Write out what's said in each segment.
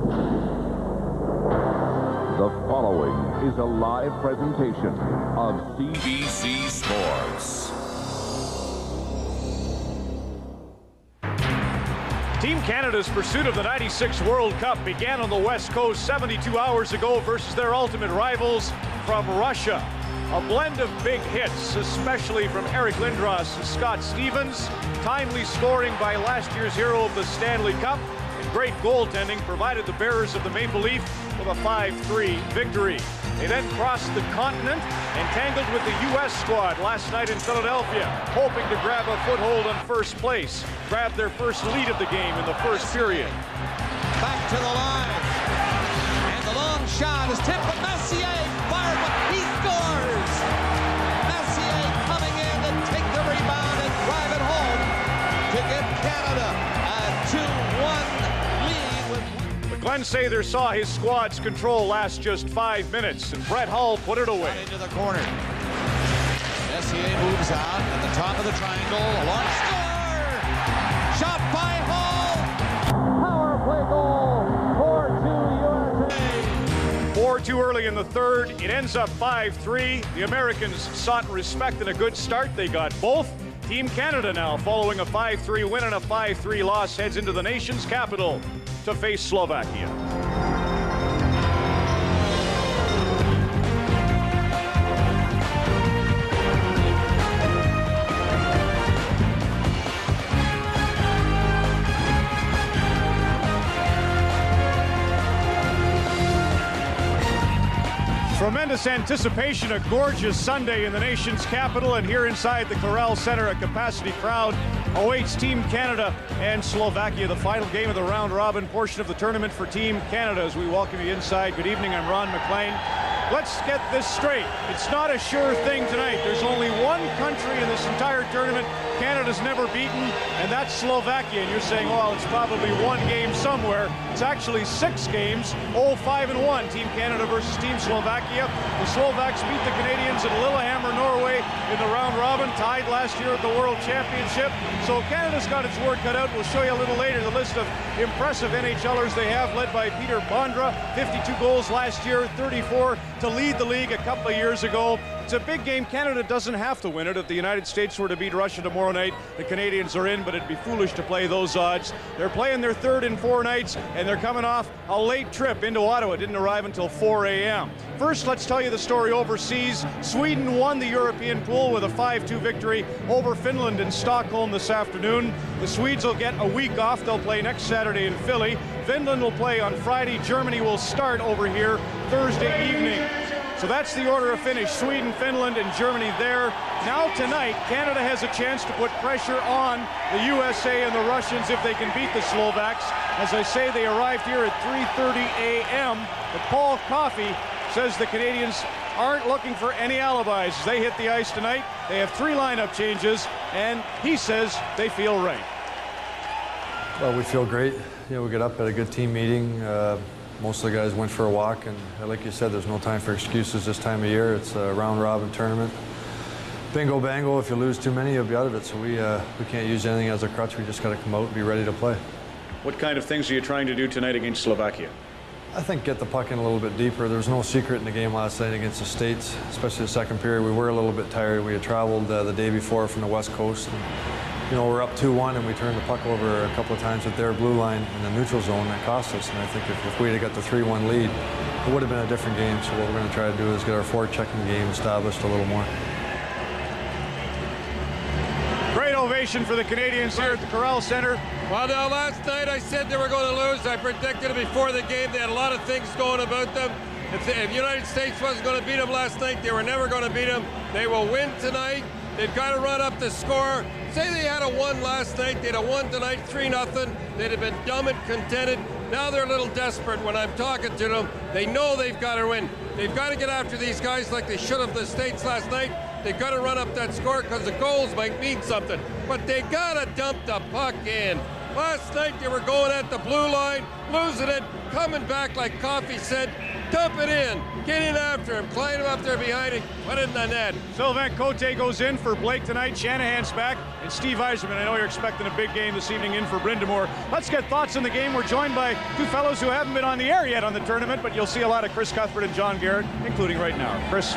The following is a live presentation of CBC Sports. Team Canada's pursuit of the '96 World Cup began on the West Coast 72 hours ago versus their ultimate rivals from Russia. A blend of big hits, especially from Eric Lindros and Scott Stevens, timely scoring by last year's hero of the Stanley Cup, and great goaltending provided the bearers of the Maple Leaf with a 5-3 victory. They then crossed the continent and tangled with the U.S. squad last night in Philadelphia, hoping to grab a foothold on first place, grab their first lead of the game in the first period. Back to the line, and the long shot is tipped, but Messier fired, but he scores! Messier coming in to take the rebound and drive it home to give Canada a 2-1 lead. But Glenn Sather saw his squad's control last just 5 minutes, and Brett Hull put it away. Into the corner. Messier moves out at the top of the triangle. A long score! Shot by Hull! Power play goal! 4-2 USA! 4-2 early in the third. It ends up 5-3. The Americans sought respect and a good start. They got both. Team Canada now, following a 5-3 win and a 5-3 loss, heads into the nation's capital to face Slovakia. Tremendous anticipation, a gorgeous Sunday in the nation's capital, and here inside the Corral Center, a capacity crowd awaits Team Canada and Slovakia, the final game of the round-robin portion of the tournament for Team Canada. As we welcome you inside, good evening, I'm Ron McLean. Let's get this straight. It's not a sure thing tonight. There's only one country in this entire tournament Canada's never beaten, and that's Slovakia. And you're saying, well, it's probably one game somewhere. It's actually 6 games, 5-1. Team Canada versus Team Slovakia. The Slovaks beat the Canadians at Lillehammer, Norway in the round robin, tied last year at the World Championship. So Canada's got its work cut out. We'll show you a little later the list of impressive NHLers they have, led by Peter Bondra, 52 goals last year, 34 to lead the league a couple of years ago. It's a big game. Canada doesn't have to win it. If the United States were to beat Russia tomorrow night, the Canadians are in, but it'd be foolish to play those odds. They're playing their third in 4 nights, and they're coming off a late trip into Ottawa. It didn't arrive until 4 a.m. First, let's tell you the story overseas. Sweden won the European pool with a 5-2 victory over Finland in Stockholm this afternoon. The Swedes will get a week off. They'll play next Saturday in Philly. Finland will play on Friday. Germany will start over here Thursday evening. So that's the order of finish. Sweden, Finland, and Germany there. Now tonight, Canada has a chance to put pressure on the USA and the Russians if they can beat the Slovaks. As I say, they arrived here at 3:30 a.m. But Paul Coffey says the Canadians aren't looking for any alibis as they hit the ice tonight. They have 3 lineup changes, and he says they feel right. Well, we feel great. You know, we got up at a good team meeting. Most of the guys went for a walk, and like you said, there's no time for excuses this time of year. It's a round-robin tournament. Bingo bango, if you lose too many, you'll be out of it. So we can't use anything as a crutch. We just got to come out and be ready to play. What kind of things are you trying to do tonight against Slovakia? I think get the puck in a little bit deeper. There was no secret in the game last night against the States, especially the second period. We were a little bit tired. We had traveled the day before from the West Coast. And, you know, we're up 2-1, and we turned the puck over a couple of times at their blue line in the neutral zone. That cost us, and I think if we had got the 3-1 lead, it would have been a different game. So what we're going to try to do is get our forward-checking game established a little more. Great ovation for the Canadians here at the Corral Center. Well, now, last night I said they were going to lose. I predicted it before the game. They had a lot of things going about them. If the United States wasn't going to beat them last night, they were never going to beat them. They will win tonight. They've got to run up the score. Say they had a 1 last night, they'd have won tonight 3-0. They'd have been dumb and contented. Now they're a little desperate when I'm talking to them. They know they've got to win. They've got to get after these guys like they should have the States last night. They've got to run up that score because the goals might mean something. But they got to dump the puck in. Last night they were going at the blue line, losing it, coming back like Coffey said. dump it in, get in after him, climb him up there behind him, put it in the net. Sylvain Cote goes in for Blake tonight. Shanahan's back, and Steve Yzerman. I know you're expecting a big game this evening in for Brind'Amour. Let's get thoughts on the game. We're joined by two fellows who haven't been on the air yet on the tournament, but you'll see a lot of Chris Cuthbert and John Garrett, including right now. Chris.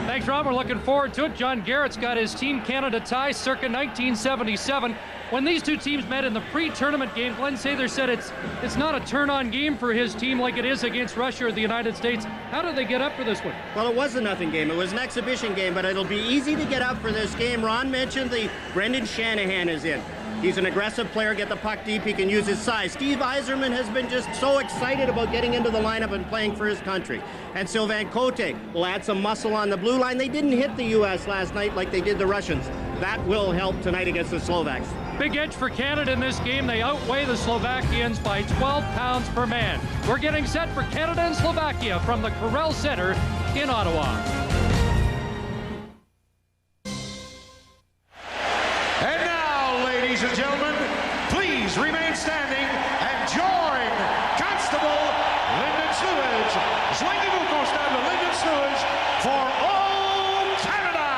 Thanks, Rob. We're looking forward to it. John Garrett's got his Team Canada tie circa 1977. When these two teams met in the pre-tournament game, Glenn Sather said it's not a turn-on game for his team like it is against Russia or the United States. How did they get up for this one? Well, it was a nothing game. It was an exhibition game, but it'll be easy to get up for this game. Ron mentioned Brendan Shanahan is in. He's an aggressive player, get the puck deep, he can use his size. Steve Yzerman has been just so excited about getting into the lineup and playing for his country. And Sylvain Cote will add some muscle on the blue line. They didn't hit the U.S. last night like they did the Russians. That will help tonight against the Slovaks. Big edge for Canada in this game. They outweigh the Slovakians by 12 pounds per man. We're getting set for Canada and Slovakia from the Corel Center in Ottawa. And now, ladies and gentlemen, please remain standing and join Constable Lyndon Sewage. Joignez-vous, Constable Lyndon Sewage, for all Canada!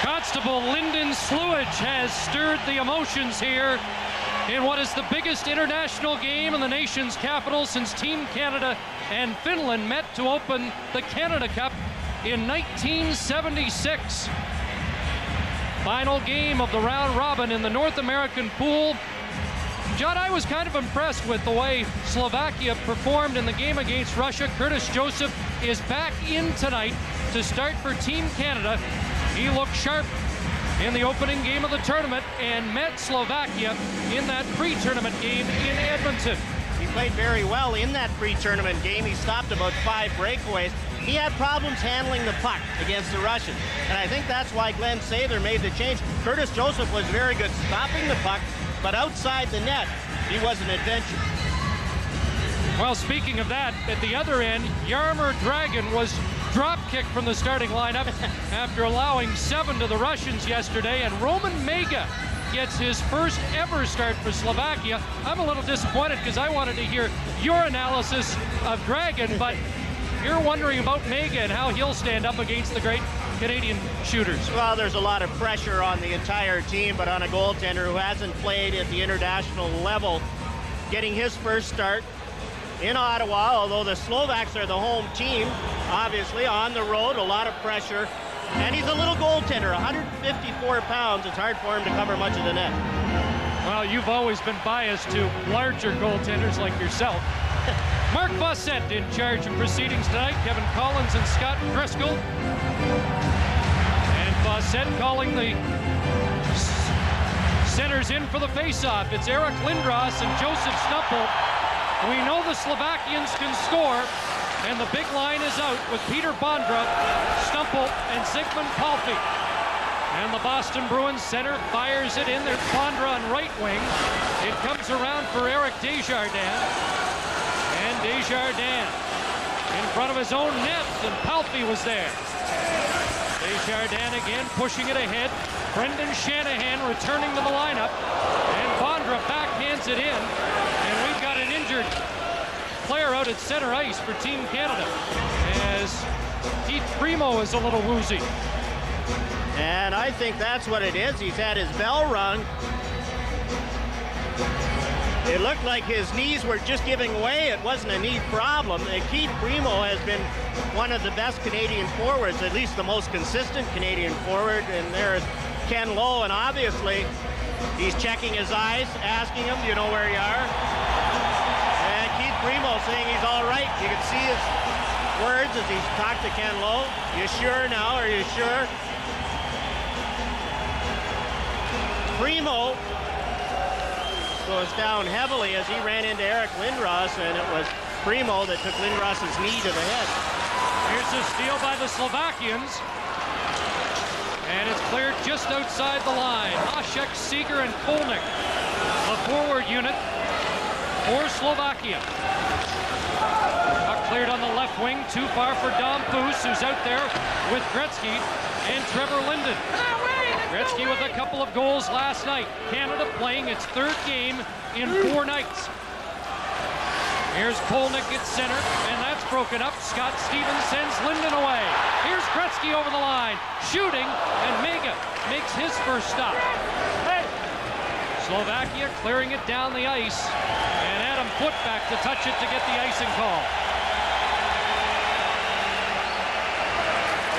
Constable Lyndon Sewage has stirred the emotions here in what is the biggest international game in the nation's capital since Team Canada and Finland met to open the Canada Cup in 1976. Final game of the round robin in the North American pool. John, I was kind of impressed with the way Slovakia performed in the game against Russia. Curtis Joseph is back in tonight to start for Team Canada. He looked sharp in the opening game of the tournament and met Slovakia in that pre-tournament game in Edmonton. He played very well in that pre-tournament game. He stopped about 5 breakaways. He had problems handling the puck against the Russians, and I think that's why Glenn Sather made the change. Curtis Joseph was very good stopping the puck, but outside the net, he was an adventure. Well, speaking of that, at the other end, Jaromir Dragin was drop-kicked from the starting lineup after allowing 7 to the Russians yesterday, and Roman Mega gets his first ever start for Slovakia. I'm a little disappointed because I wanted to hear your analysis of Dragin, but you're wondering about Mega and how he'll stand up against the great Canadian shooters. Well, there's a lot of pressure on the entire team, but on a goaltender who hasn't played at the international level, getting his first start in Ottawa, although the Slovaks are the home team, obviously, on the road, a lot of pressure. And he's a little goaltender, 154 pounds. It's hard for him to cover much of the net. Well, you've always been biased to larger goaltenders like yourself. Mark Bossett in charge of proceedings tonight. Kevin Collins and Scott Driscoll. And Bossett calling the centers in for the face-off. It's Eric Lindros and Joseph Snuppel. We know the Slovakians can score, and the big line is out with Peter Bondra, Snuppel, and Zygmunt Palffy. And the Boston Bruins center fires it in. There's Bondra on right wing. It comes around for Eric Desjardins. And Desjardins in front of his own net, and Palffy was there. Desjardins again pushing it ahead. Brendan Shanahan returning to the lineup. And Bondra Bondra backhands it in, and we've got an injured player out at center ice for Team Canada as Keith Primo is a little woozy. And I think that's what it is. He's had his bell rung. It looked like his knees were just giving way. It wasn't a knee problem. Keith Primo has been one of the best Canadian forwards, at least the most consistent Canadian forward. And there's Ken Lowe, and obviously he's checking his eyes, asking him, "Do you know where you are?" And Keith Primo saying he's all right. You can see his words as he's talked to Ken Lowe. "You sure now? Are you sure?" Primo goes down heavily as he ran into Eric Lindros, and it was Primo that took Lindros' knee to the head. Here's a steal by the Slovakians. And it's cleared just outside the line. Hasek, Seeger, and Kolnick, the forward unit for Slovakia. Puck cleared on the left wing, too far for Dom Foose, who's out there with Gretzky and Trevor Linden. Gretzky with a couple of goals last night. Canada playing its third game in 4 nights. Here's Kolnick at center, and that's broken up. Scott Stevens sends Linden away. Here's Gretzky over the line, shooting, and Mega makes his first stop. Slovakia clearing it down the ice, and Adam Foote back to touch it to get the icing call.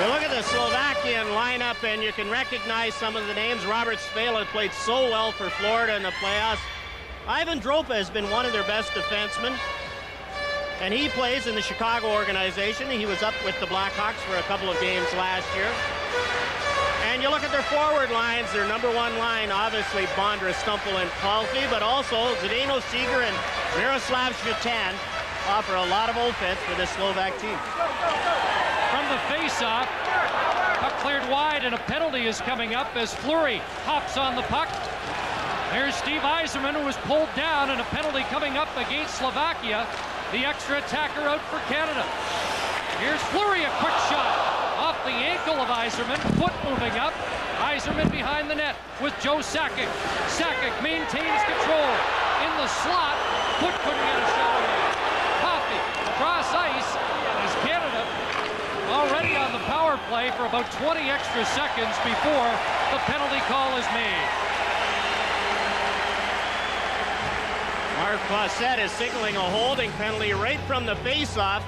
You look at the Slovakian lineup, and you can recognize some of the names. Robert Svela played so well for Florida in the playoffs. Ivan Dropa has been one of their best defensemen, and he plays in the Chicago organization. He was up with the Blackhawks for a couple of games last year. And you look at their forward lines, their number one line, obviously Bondra, Stumple, and Palfi, but also Zdeno Seeger and Miroslav Shatan offer a lot of offense for this Slovak team. From the face-off, puck cleared wide, and a penalty is coming up as Fleury hops on the puck. There's Steve Yzerman, who was pulled down, and a penalty coming up against Slovakia. The extra attacker out for Canada. Here's Fleury, a quick shot off the ankle of Yzerman. Foot moving up. Yzerman behind the net with Joe Sakic. Sakic maintains control in the slot. Foot couldn't get a shot away. Coffey across ice as Canada already on the power play for about 20 extra seconds before the penalty call is made. Mark Possett is signaling a holding penalty right from the faceoff,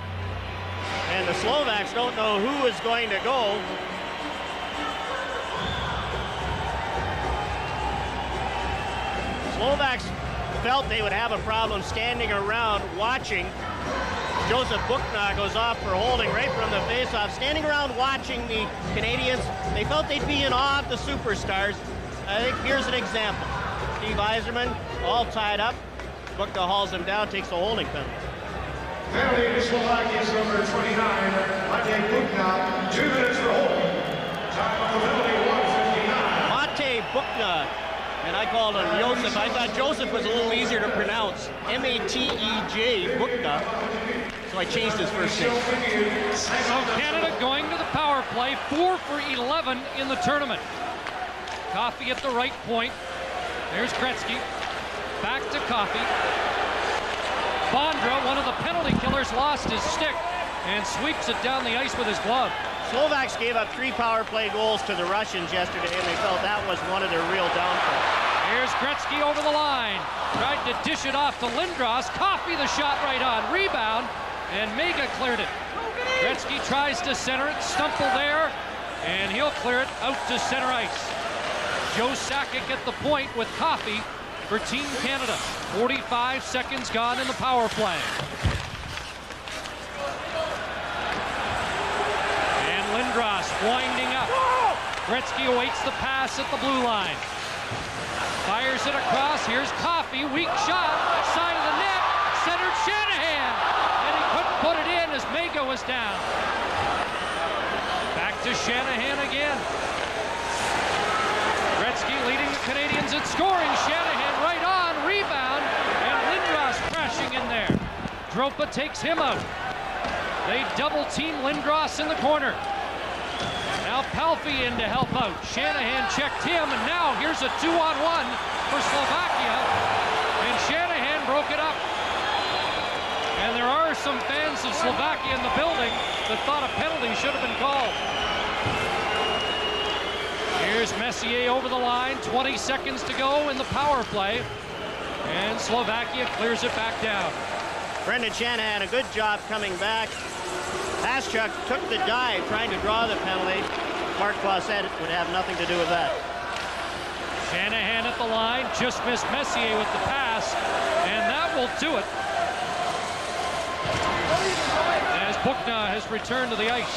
and the Slovaks don't know who is going to go. Slovaks felt they would have a problem standing around watching. Joseph Bukna goes off for holding right from the faceoff. Standing around watching the Canadians, they felt they'd be in awe of the superstars. I think here's an example. Steve Yzerman all tied up. Bukna hauls him down, takes a holding penalty. Penalty to Slovakia's number 29, Mate Bukna, 2 minutes for holding. Time of the penalty, 1:59. Mate Bukna, and I called him Joseph. I thought Joseph was a little easier to pronounce. M-A-T-E-J, Bukna. So I changed his first name. So Canada going to the power play, 4 for 11 in the tournament. Coffey at the right point. There's Gretzky. Back to Coffey. Bondra, one of the penalty killers, lost his stick and sweeps it down the ice with his glove. Slovaks gave up 3 power play goals to the Russians yesterday, and they felt that was one of their real downfalls. Here's Gretzky over the line. Tried to dish it off to Lindros. Coffey the shot right on. Rebound, and Mega cleared it. Gretzky tries to center it. Stumple there, and he'll clear it out to center ice. Joe Sakic at the point with Coffey for Team Canada. 45 seconds gone in the power play. And Lindros winding up. Gretzky awaits the pass at the blue line. Fires it across. Here's Coffey. Weak shot. Side of the net. Centered Shanahan. And he couldn't put it in as Mega was down. Back to Shanahan again. Gretzky leading the Canadians in scoring. Shanahan right on. Rebound. And Lindros crashing in there. Dropa takes him out. They double team Lindros in the corner. Now Palfi in to help out. Shanahan checked him, and now here's a 2-on-1 for Slovakia. some fans of Slovakia in the building that thought a penalty should have been called. Here's Messier over the line, 20 seconds to go in the power play, and Slovakia clears it back down. Brendan Shanahan, a good job coming back. Paschuk took the dive trying to draw the penalty. Mark Fawcett would have nothing to do with that. Shanahan at the line, just missed Messier with the pass, and that will do it. As Bukna has returned to the ice.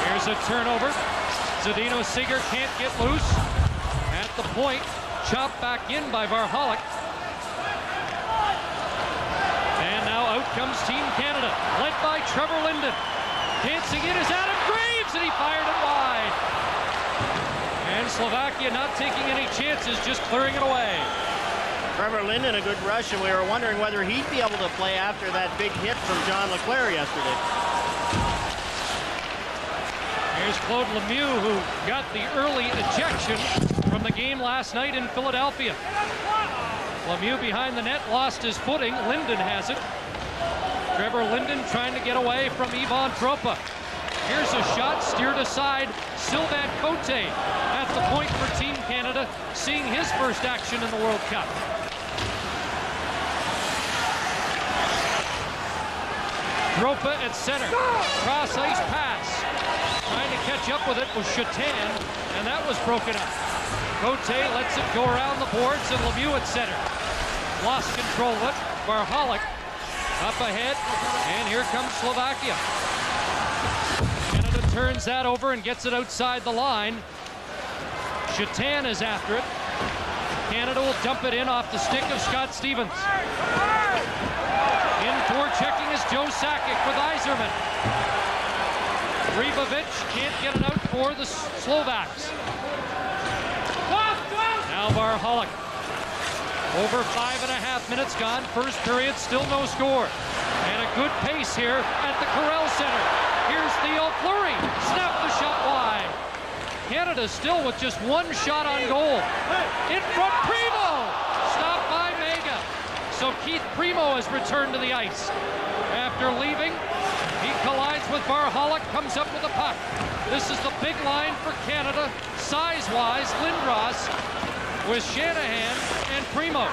Here's a turnover. Zdeno Siger can't get loose. At the point, chopped back in by Varholek. And now out comes Team Canada, led by Trevor Linden. Dancing in is Adam Graves, and he fired it wide. And Slovakia not taking any chances, just clearing it away. Trevor Linden, a good rush, and we were wondering whether he'd be able to play after that big hit from John Leclerc yesterday. Here's Claude Lemieux, who got the early ejection from the game last night in Philadelphia. Lemieux behind the net, lost his footing. Linden has it. Trevor Linden trying to get away from Ivan Tropa. Here's a shot, steered aside. Sylvain Cote at the point for Team Canada, seeing his first action in the World Cup. Tropa at center. Cross ice pass. Trying to catch up with it was Chatan, and that was broken up. Cote lets it go around the boards, and Lemieux at center. Lost control of it. Varholek up ahead, and here comes Slovakia. Canada turns that over and gets it outside the line. Chatan is after it. Canada will dump it in off the stick of Scott Stevens. In forechecking is Joe Sakic with Yzerman. Ribovic can't get it out for the Slovaks. Now Varholek. Over 5.5 minutes gone. First period, still no score. And a good pace here at the Corel Center. Here's Theo Fleury. Snap the shot wide. Canada still with just one shot on goal. In front, Primo! Stopped by Mega. So Keith Primo has returned to the ice. After leaving, he collides with Varholek, comes up with a puck. This is the big line for Canada. Size-wise, Lindros with Shanahan and Primo.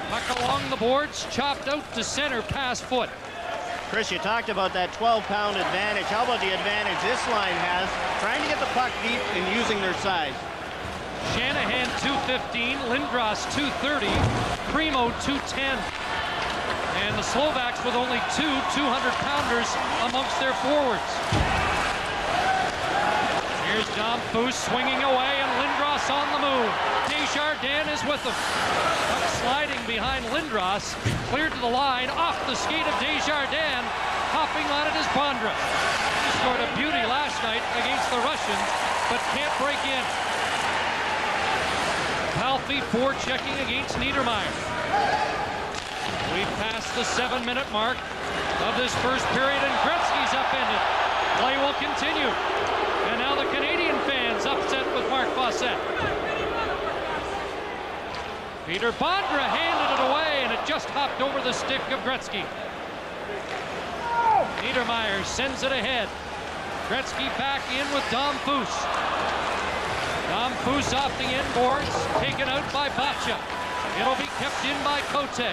Puck along the boards, chopped out to center, pass foot. Chris, you talked about that 12-pound advantage. How about the advantage this line has, trying to get the puck deep and using their size? Shanahan 215, Lindros 230, Primo 210. And the Slovaks with only two 200-pounders amongst their forwards. Here's Dom Foose swinging away, and Lindros on the move. Desjardins is with him. Puck sliding behind Lindros, cleared to the line, off the skate of Desjardins. Hopping on it is Bondra. He scored a beauty last night against the Russians, but can't break in. Palffy forechecking against Niedermeyer. We've passed the 7-minute mark of this first period, and Gretzky's upended. Play will continue. And now the Canadian fans upset with Mark Fawcett. Peter Bondra handed it away, and it just hopped over the stick of Gretzky. Niedermeyer sends it ahead. Gretzky back in with Dom Foose. Dom Foose off the inboards, taken out by Bacha. It'll be kept in by Cote.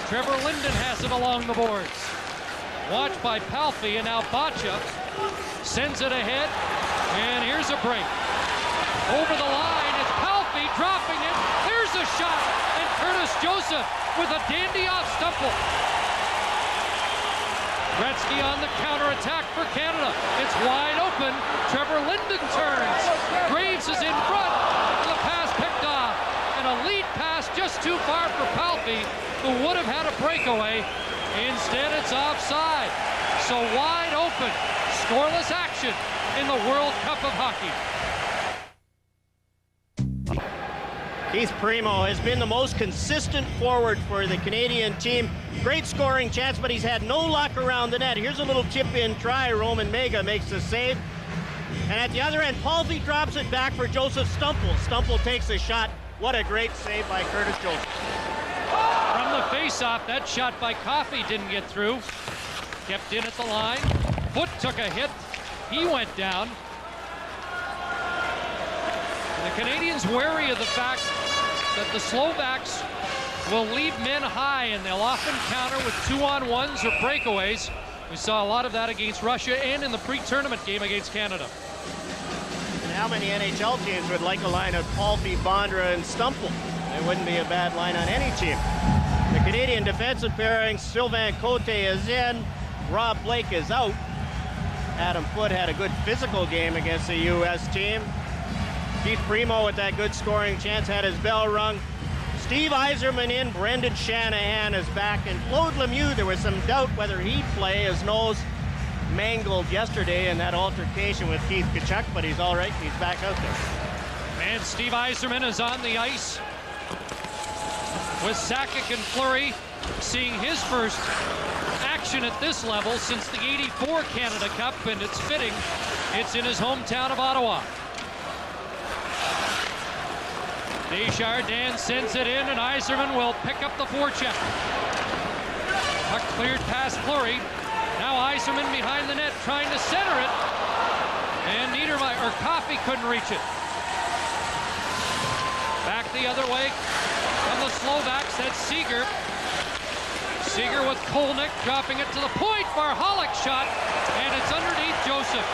Trevor Linden has it along the boards. Watched by Palffy, and now Bacha sends it ahead, and here's a break. Over the line, it's Palffy dropping it. Here's a shot, and Curtis Joseph with a dandy off stumble. Gretzky on the counterattack for Canada. It's wide open. Trevor Linden turns. Graves is in front. The pass picked off, and a lead pass just too far for Palffy, who would have had a breakaway. Instead, it's offside. So wide open, scoreless action in the World Cup of Hockey. Keith Primo has been the most consistent forward for the Canadian team. Great scoring chance, but he's had no luck around the net. Here's a little chip-in try. Roman Mega makes the save. And at the other end, Palfy drops it back for Joseph Stumple. Stumple takes a shot. What a great save by Curtis Joseph. From the face-off, that shot by Coffey didn't get through. Kept in at the line. Foot took a hit. He went down. And the Canadians wary of the fact that the Slovaks will leave men high, and they'll often counter with 2-on-1s or breakaways. We saw a lot of that against Russia and in the pre-tournament game against Canada. And how many NHL teams would like a line of Palfy, Bondra, and Stumple? It wouldn't be a bad line on any team. The Canadian defensive pairing, Sylvain Cote is in, Rob Blake is out. Adam Foote had a good physical game against the U.S. team. Keith Primo with that good scoring chance had his bell rung. Steve Yzerman in, Brendan Shanahan is back, and Claude Lemieux, there was some doubt whether he'd play. His nose mangled yesterday in that altercation with Keith Tkachuk, but he's all right, he's back out there. And Steve Yzerman is on the ice with Sakic and Fleury, seeing his first action at this level since the '84 Canada Cup, and it's fitting. It's in his hometown of Ottawa. Desjardins sends it in, and Yzerman will pick up the forecheck. Puck cleared past Fleury. Now Yzerman behind the net trying to center it, and Coffey couldn't reach it. Back the other way from the Slovaks, that's Seeger. Seeger with Kolnick dropping it to the point. Varholek shot, and it's underneath Joseph.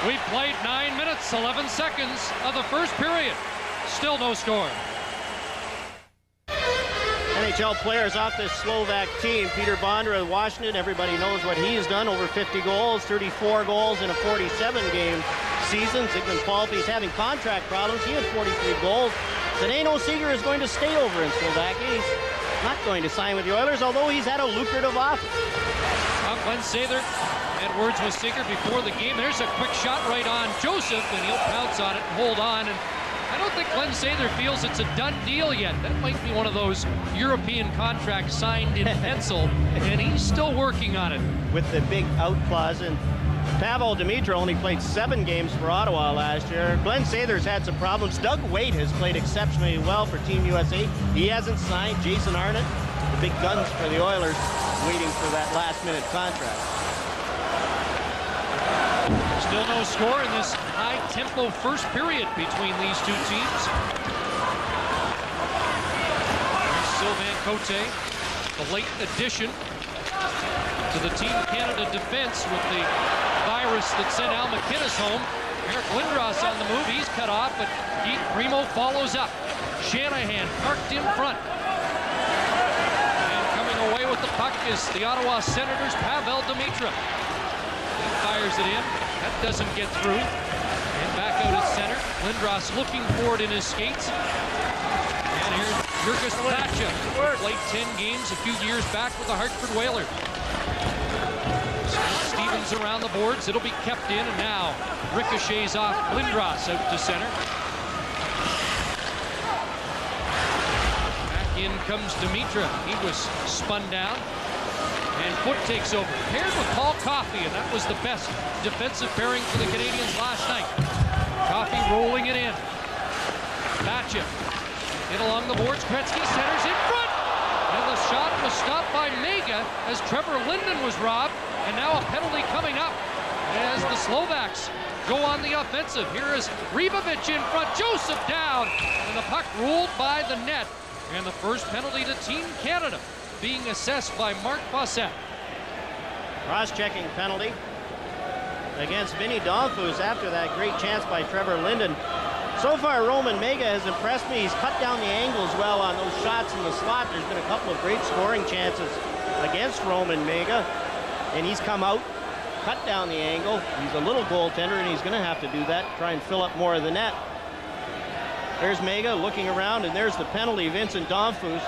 We've played 9 minutes, 11 seconds of the first period. Still no score. NHL players off this Slovak team. Peter Bondra of Washington, everybody knows what he's done. Over 50 goals, 34 goals in a 47-game season. Zygmunt Palfy's having contract problems. He had 43 goals. Zdeno Seeger is going to stay over in Slovakia. He's not going to sign with the Oilers, although he's had a lucrative offer. Glenn Sather had words with Seeger before the game. There's a quick shot right on Joseph, and he'll pounce on it and hold on. And I don't think Glenn Sather feels it's a done deal yet. That might be one of those European contracts signed in pencil, and he's still working on it. With the big out clause, and Pavel Demitra only played 7 games for Ottawa last year. Glenn Sather's had some problems. Doug Weight has played exceptionally well for Team USA. He hasn't signed. Jason Arnott, the big guns for the Oilers, waiting for that last-minute contract. Still no score in this high-tempo first period between these two teams. Here's Sylvain Cote, the late addition to the Team Canada defense with the virus that sent Al McInnes home. Eric Lindros on the move. He's cut off, but Keith Primo follows up. Shanahan parked in front. And coming away with the puck is the Ottawa Senators' Pavel Demitra. He fires it in. That doesn't get through. And back out at center. Lindros looking for it in his skates. And here's Jurgis Thatcher. Played 10 games a few years back with the Hartford Whalers. Stevens around the boards. It'll be kept in, and now ricochets off Lindros out to center. Back in comes Demitra. He was spun down. And Foote takes over, paired with Paul Coffey, and that was the best defensive pairing for the Canadians last night. Coffey rolling it in. Thatcher in along the boards. Gretzky centers in front. And the shot was stopped by Mega as Trevor Linden was robbed. And now a penalty coming up as the Slovaks go on the offensive. Here is Ribovic in front. Joseph down. And the puck ruled by the net. And the first penalty to Team Canada being assessed by Mark Bossette. Cross-checking penalty against Vinny Donfus after that great chance by Trevor Linden. So far, Roman Mega has impressed me. He's cut down the angles well on those shots in the slot. There's been a couple of great scoring chances against Roman Mega, and he's come out, cut down the angle. He's a little goaltender, and he's going to have to do that, try and fill up more of the net. There's Mega looking around, and there's the penalty. Vincent Donfus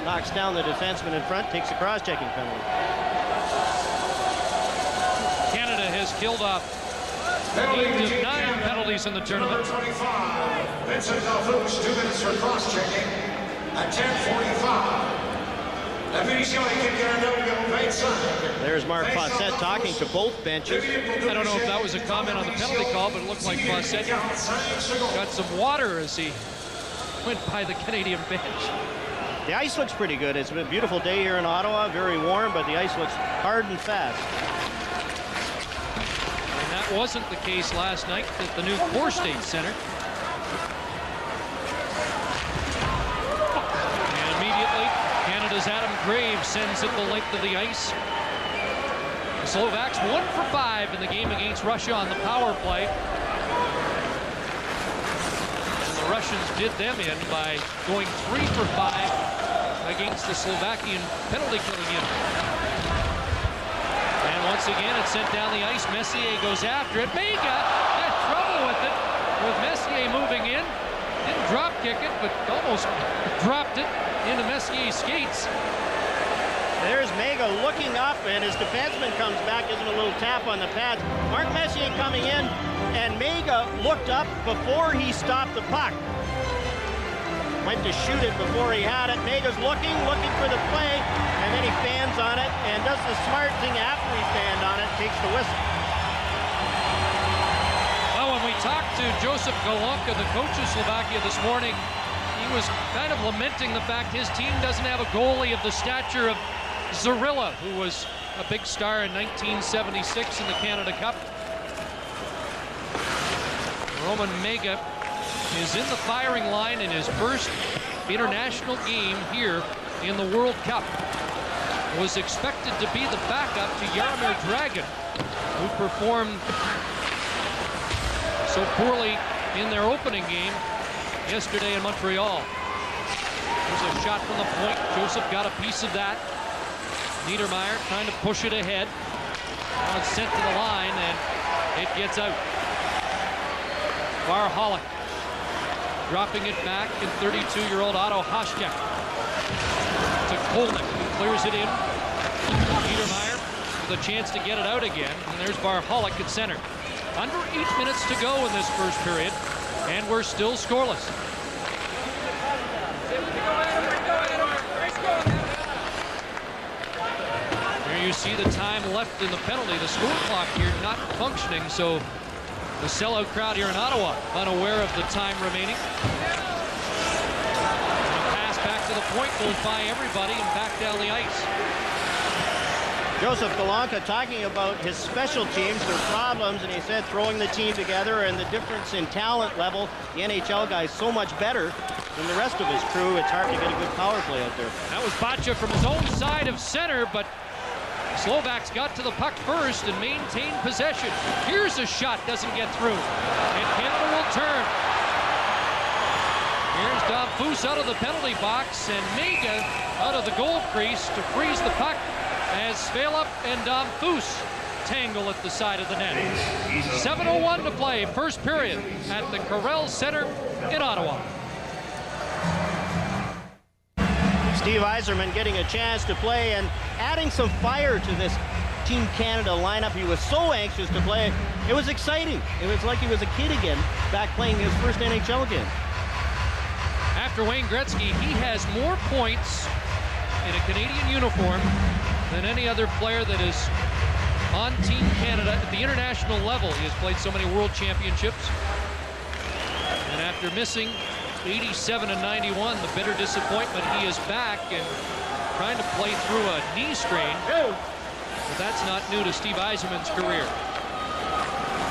knocks down the defenseman in front, takes a cross-checking penalty. Canada has killed off 8 of 9 penalties in the tournament. Number 25, Vincent Donfus, 2 minutes for cross-checking at 10:45. There's Mark Fawcett talking to both benches. I don't know if that was a comment on the penalty call, but it looked like Fawcett got some water as he went by the Canadian bench. The ice looks pretty good. It's been a beautiful day here in Ottawa, very warm, but the ice looks hard and fast. And that wasn't the case last night at the new Core State Center. And immediately, Canada's Adam Graves sends it the length of the ice. The Slovaks 1 for 5 in the game against Russia on the power play. The Russians did them in by going 3 for 5 against the Slovakian penalty killing unit. And once again, it's sent down the ice. Messier goes after it. Mega had trouble with it, with Messier moving in. Didn't drop kick it, but almost dropped it into Messier's skates. There's Mega looking up, and his defenseman comes back, gives him a little tap on the pads. Mark Messier coming in, and Mega looked up before he stopped the puck. Went to shoot it before he had it. Mega's looking for the play, and then he fans on it, and does the smart thing after he fanned on it, takes the whistle. Well, when we talked to Joseph Golonka, the coach of Slovakia this morning, he was kind of lamenting the fact his team doesn't have a goalie of the stature of Zarilla, who was a big star in 1976 in the Canada Cup. Roman Mega is in the firing line in his first international game here in the World Cup. Was expected to be the backup to Jaromir Dragin, who performed so poorly in their opening game yesterday in Montreal. There's a shot from the point. Joseph got a piece of that. Niedermeyer trying to push it ahead. Now it's sent to the line, and it gets out. Varholek dropping it back, and 32-year-old Otto Haschek to Kolnick, who clears it in. Niedermeyer with a chance to get it out again, and there's Varholek at center. Under 8 minutes to go in this first period, and we're still scoreless. Here you see the time left in the penalty. The score clock here not functioning, so the sellout crowd here in Ottawa unaware of the time remaining. And a pass back to the point goes by everybody and back down the ice. Joseph Golonka talking about his special teams, their problems, and he said throwing the team together and the difference in talent level. The NHL guy's so much better than the rest of his crew. It's hard to get a good power play out there. That was Bacha from his own side of center, but Slovaks got to the puck first and maintained possession. Here's a shot, doesn't get through. And Canada will turn. Here's Dom Foose out of the penalty box, and Mega out of the goal crease to freeze the puck as Svelop and Dom Foose tangle at the side of the net. 7:01 to play, first period at the Corel Center in Ottawa. Steve Yzerman getting a chance to play and adding some fire to this Team Canada lineup. He was so anxious to play. It was exciting. It was like he was a kid again, back playing his first NHL game. After Wayne Gretzky, he has more points in a Canadian uniform than any other player that is on Team Canada at the international level. He has played so many world championships. And after missing 87 and 91, the bitter disappointment, he is back and trying to play through a knee strain. But that's not new to Steve Yzerman's career.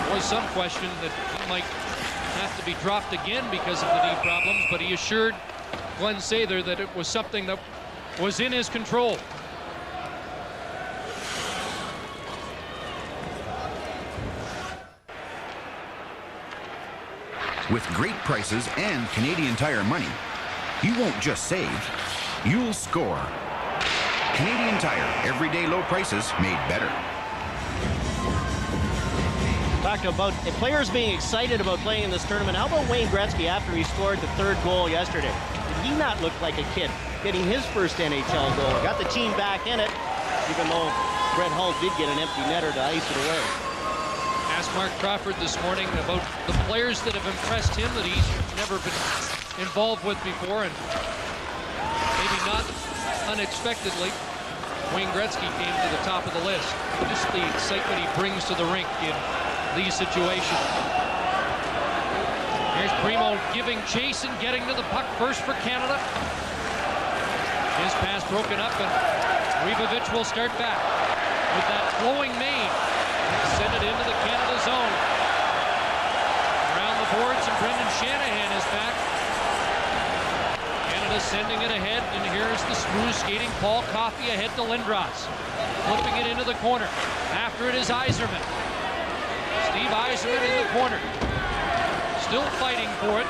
There was some question that he might have to be dropped again because of the knee problems, but he assured Glenn Sather that it was something that was in his control. With great prices and Canadian Tire money, you won't just save, you'll score. Canadian Tire, everyday low prices made better. Talked about players being excited about playing in this tournament. How about Wayne Gretzky after he scored the third goal yesterday? Did he not look like a kid getting his first NHL goal? Got the team back in it, even though Brett Hull did get an empty netter to ice it away. Asked Mark Crawford this morning about the players that have impressed him that he's never been involved with before, and maybe not unexpectedly, Wayne Gretzky came to the top of the list. Just the excitement he brings to the rink in these situations. Here's Primo giving chase and getting to the puck first for Canada. His pass broken up, and Ribovich will start back with that flowing mane. Send it into the Canada zone. Around the boards, and Brendan Shanahan is back. Canada sending it ahead, and here's the smooth skating Paul Coffey ahead to Lindros. Flipping it into the corner. After it is Yzerman. Steve Yzerman in the corner. Still fighting for it.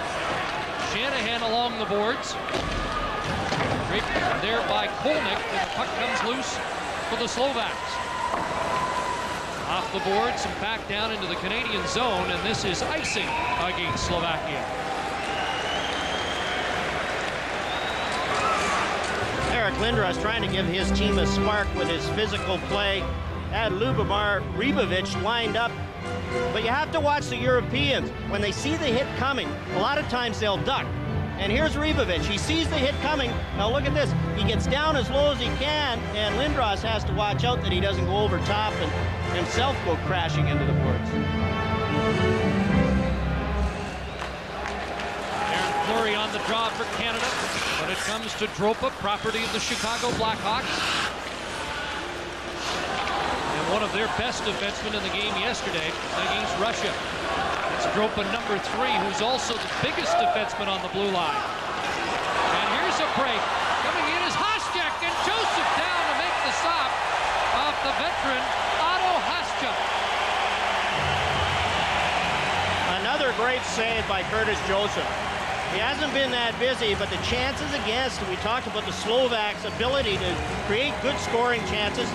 Shanahan along the boards. Draped there by Kolnick, and the puck comes loose for the Slovaks. Off the boards and back down into the Canadian zone, and this is icing against Slovakia. Eric Lindros trying to give his team a spark with his physical play. Had Lubomir Ribovich lined up. But you have to watch the Europeans. When they see the hit coming, a lot of times they'll duck. And here's Ribovich. He sees the hit coming. Now look at this. He gets down as low as he can, and Lindros has to watch out that he doesn't go over top and himself go crashing into the boards. Aaron Fleury on the draw for Canada, but it comes to Dropa, property of the Chicago Blackhawks. And one of their best defensemen in the game yesterday against Russia. It's Dropa number 3, who's also the biggest defenseman on the blue line. And here's a break. Coming in is Haščák, and Joseph down to make the stop off the veteran Otto Haščák. Another great save by Curtis Joseph. He hasn't been that busy, but the chances against him, we talked about the Slovaks' ability to create good scoring chances.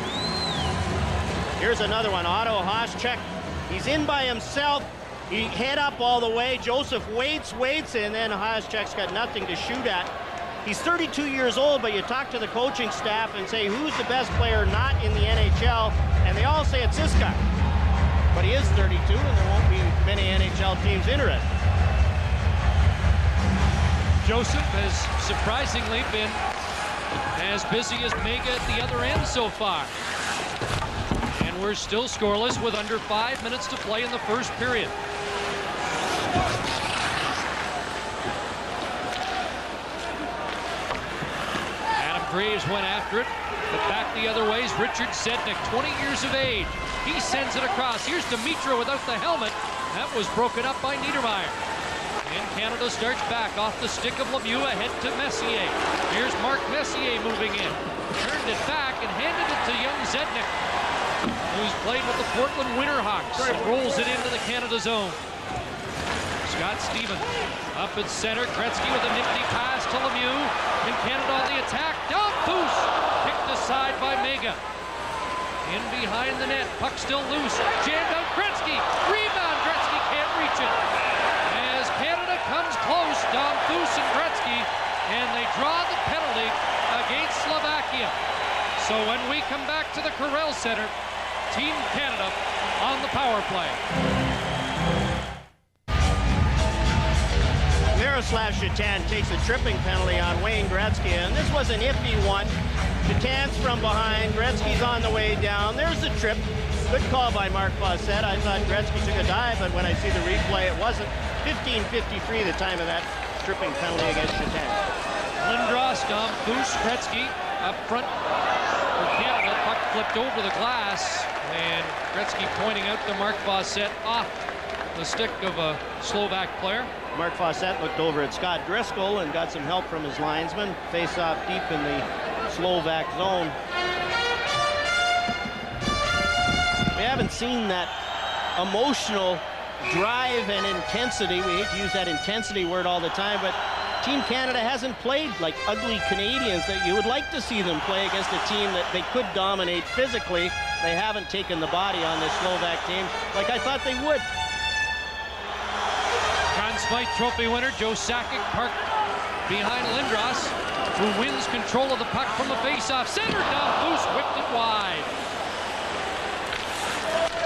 Here's another one, Otto Haščák. He's in by himself. He head up all the way. Joseph waits, and then Haščák's got nothing to shoot at. He's 32 years old, but you talk to the coaching staff and say, who's the best player not in the NHL? And they all say it's this guy. But he is 32, and there won't be many NHL teams interested. Joseph has surprisingly been as busy as Mega at the other end so far. And we're still scoreless with under 5 minutes to play in the first period. Adam Graves went after it, but back the other way is Richard Sednik, 20 years of age. He sends it across. Here's Dimitra without the helmet. That was broken up by Niedermayer. And Canada starts back off the stick of Lemieux ahead to Messier. Here's Mark Messier moving in. Turned it back and handed it to young Zednik, who's played with the Portland Winterhawks, and rolls it into the Canada zone. Scott Stevens up at center. Gretzky with a nifty pass to Lemieux. And Canada on the attack. Down Poos. Picked aside by Mega. In behind the net. Puck still loose. Jammed out Gretzky. Rebound. Gretzky can't reach it. As Canada comes close, Don Poos and Gretzky, and they draw the penalty against Slovakia. So when we come back to the Corel Center, Team Canada on the power play. Miroslav Shatan takes a tripping penalty on Wayne Gretzky, and this was an iffy one. Shatan's from behind, Gretzky's on the way down. There's the trip. Good call by Mark Fawcett. I thought Gretzky took a dive, but when I see the replay, it wasn't. 15:53 the time of that tripping penalty against Shatan. Lindros, Dom Poos, Gretzky up front for Canada. Puck flipped over the glass, and Gretzky pointing out to Mark Fawcett off the stick of a Slovak player. Mark Fawcett looked over at Scott Driscoll and got some help from his linesman. Face off deep in the Slovak zone. We haven't seen that emotional drive and intensity. We hate to use that intensity word all the time, but Team Canada hasn't played like ugly Canadians that you would like to see them play against a team that they could dominate physically. They haven't taken the body on this Slovak team like I thought they would. Conn Smythe Trophy winner Joe Sakic parked behind Lindros, who wins control of the puck from the faceoff. Center down, Poos whipped it wide.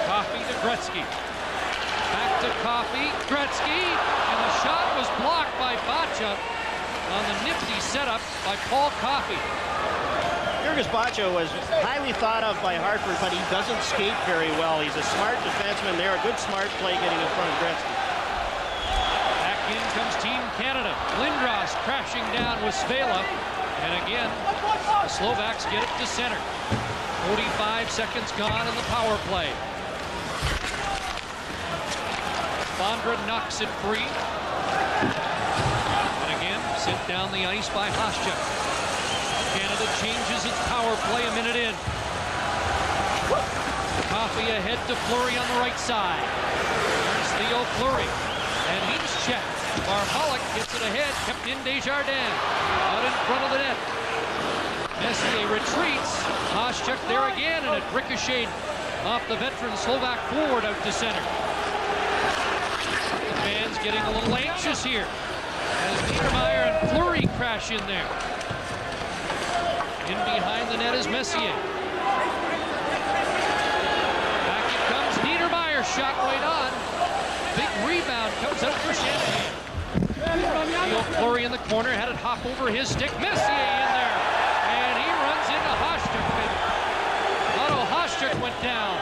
Coffey to Gretzky. Back to Coffey, Gretzky, and the shot was blocked by Bacha on the nifty setup by Paul Coffey. Jurgis Bacha was highly thought of by Hartford, but he doesn't skate very well. He's a smart defenseman there, a good smart play getting in front of Gretzky. Back in comes Team Canada. Lindros crashing down with Svela. And again, the Slovaks get it to center. 45 seconds gone in the power play. Bondra knocks it free. And again, sent down the ice by Haschuk. Canada changes its power play a minute in. Coffey ahead to Fleury on the right side. There's Theo Fleury. And he's checked. Barhalik gets it ahead, kept in Desjardins. Out in front of the net. Messier retreats. Haschuk there again, and it ricocheted off the veteran Slovak forward out to center. The fans getting a little anxious here as Niedermayer and Fleury crash in there. In behind the net is Messier. Back it comes. Niedermayer shot right on. Big rebound comes out for Shanahan. Theo Fleury in the corner, had it hop over his stick. Messier in there. And he runs into Haschuk. Otto Haschuk went down.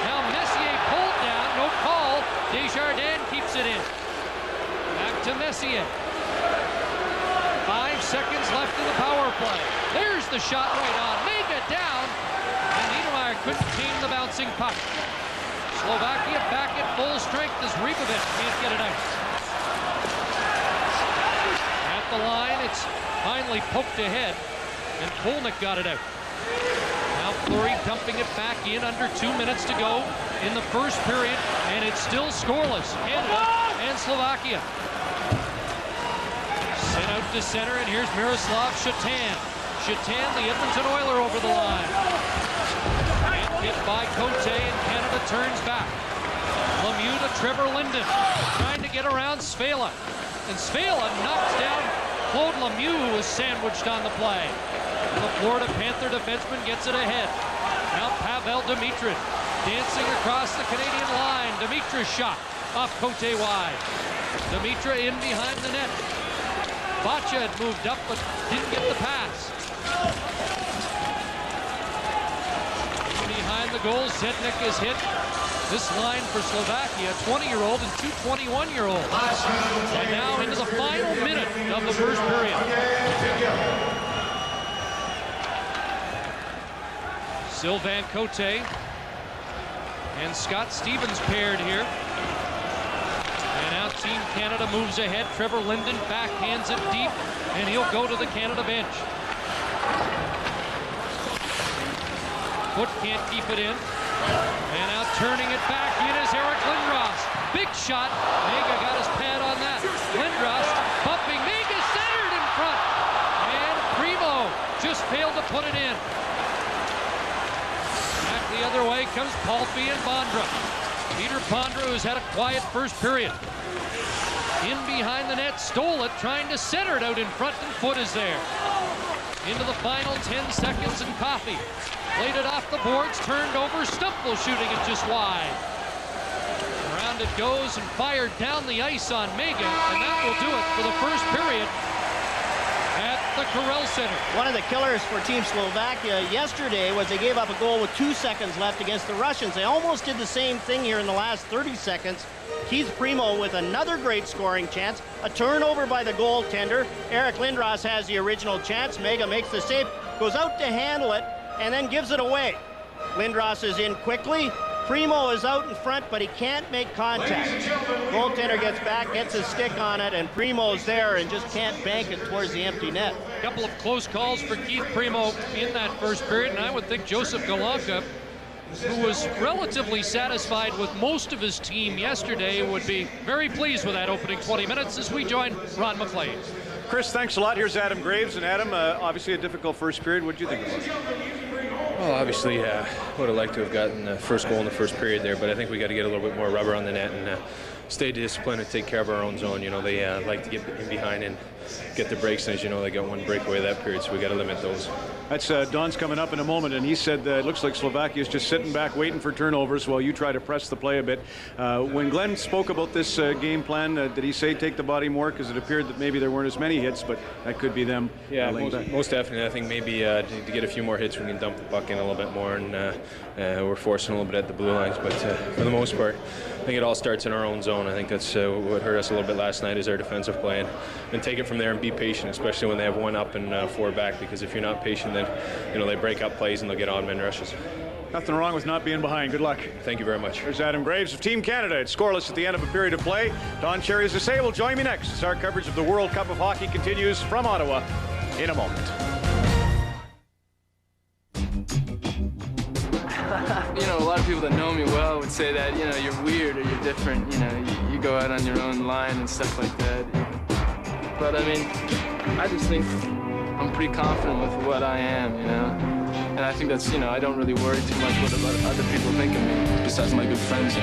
Now Messier pulled down. No call. Desjardins keeps it in. Back to Messier. 5 seconds left in the power play. There's the shot right on. Mega down. And Niedermayer couldn't tame the bouncing puck. Slovakia back at full strength as Ribovic can't get it out. At the line, it's finally poked ahead, and Polnick got it out. Now Fleury dumping it back in, under 2 minutes to go in the first period, and it's still scoreless. Canada and Slovakia. Sent out to center, and here's Miroslav Shatan. Shatan, the Edmonton Oiler, over the line. Hit by Cote, and Canada turns back. Lemieux to Trevor Linden, trying to get around Svela. And Svela knocks down Claude Lemieux, who was sandwiched on the play. And the Florida Panther defenseman gets it ahead. Now Pavel Dimitrov dancing across the Canadian line. Dimitrov shot off Cote wide. Dimitrov in behind the net. Bacha had moved up, but didn't get the pass. Behind the goal, Zednik is hit. This line for Slovakia, 20-year-old and two 21-year-olds. And now into the final minute of the first period. Sylvain Cote and Scott Stevens paired here. And now Team Canada moves ahead. Trevor Linden backhands it deep, and he'll go to the Canada bench. Foot can't keep it in. And now turning it back in is Eric Lindros. Big shot. Mega got his pad on that. Lindros bumping. Mega centered in front. And Primo just failed to put it in. Back the other way comes Palffy and Bondra. Peter Bondra, who's had a quiet first period. In behind the net, stole it, trying to center it out in front, and Foot is there. Into the final 10 seconds, and Coffey played it off the boards, turned over, Stumpel shooting it just wide. Around it goes and fired down the ice on Mega, and that will do it for the first period at the Corel Center. One of the killers for Team Slovakia yesterday was they gave up a goal with 2 seconds left against the Russians. They almost did the same thing here in the last 30 seconds. Keith Primo with another great scoring chance. A turnover by the goaltender. Eric Lindros has the original chance. Mega makes the save, goes out to handle it, and then gives it away. Lindros is in quickly. Primo is out in front, but he can't make contact. Goaltender gets back, gets his stick on it, and Primo's there and just can't bank it towards the empty net. A couple of close calls for Keith Primo in that first period, and I would think Joseph Galanka, who was relatively satisfied with most of his team yesterday, would be very pleased with that opening 20 minutes as we join Ron McLean. Chris, thanks a lot. Here's Adam Graves. And Adam, obviously a difficult first period. What did you think about it? Well, obviously, would have liked to have gotten the first goal in the first period there, but I think we got to get a little bit more rubber on the net and stay disciplined and take care of our own zone. You know, they like to get in behind and get the breaks. And as you know, they got one breakaway that period, so we got to limit those. That's Don's coming up in a moment, and he said it looks like Slovakia is just sitting back waiting for turnovers while you try to press the play a bit. When Glenn spoke about this game plan, did he say take the body more? Because it appeared that maybe there weren't as many hits, but that could be them. Yeah, most definitely. I think maybe to get a few more hits, we can dump the puck in a little bit more, and we're forcing a little bit at the blue lines. But for the most part, I think it all starts in our own zone. I think that's what hurt us a little bit last night is our defensive play, and take it from there and be patient, especially when they have one up and four back. Because if you're not patient, then they break up plays and they'll get odd man rushes. Nothing wrong with not being behind. Good luck. Thank you very much. There's Adam Graves of Team Canada. It's scoreless at the end of a period of play. Don Cherry, as I say, will join me next as our coverage of the World Cup of Hockey continues from Ottawa in a moment. A lot of people that know me well would say that, you're weird or you're different. You go out on your own line and stuff like that. But, I just think I'm pretty confident with what I am, And I think that's, I don't really worry too much what other people think of me, besides my good friends,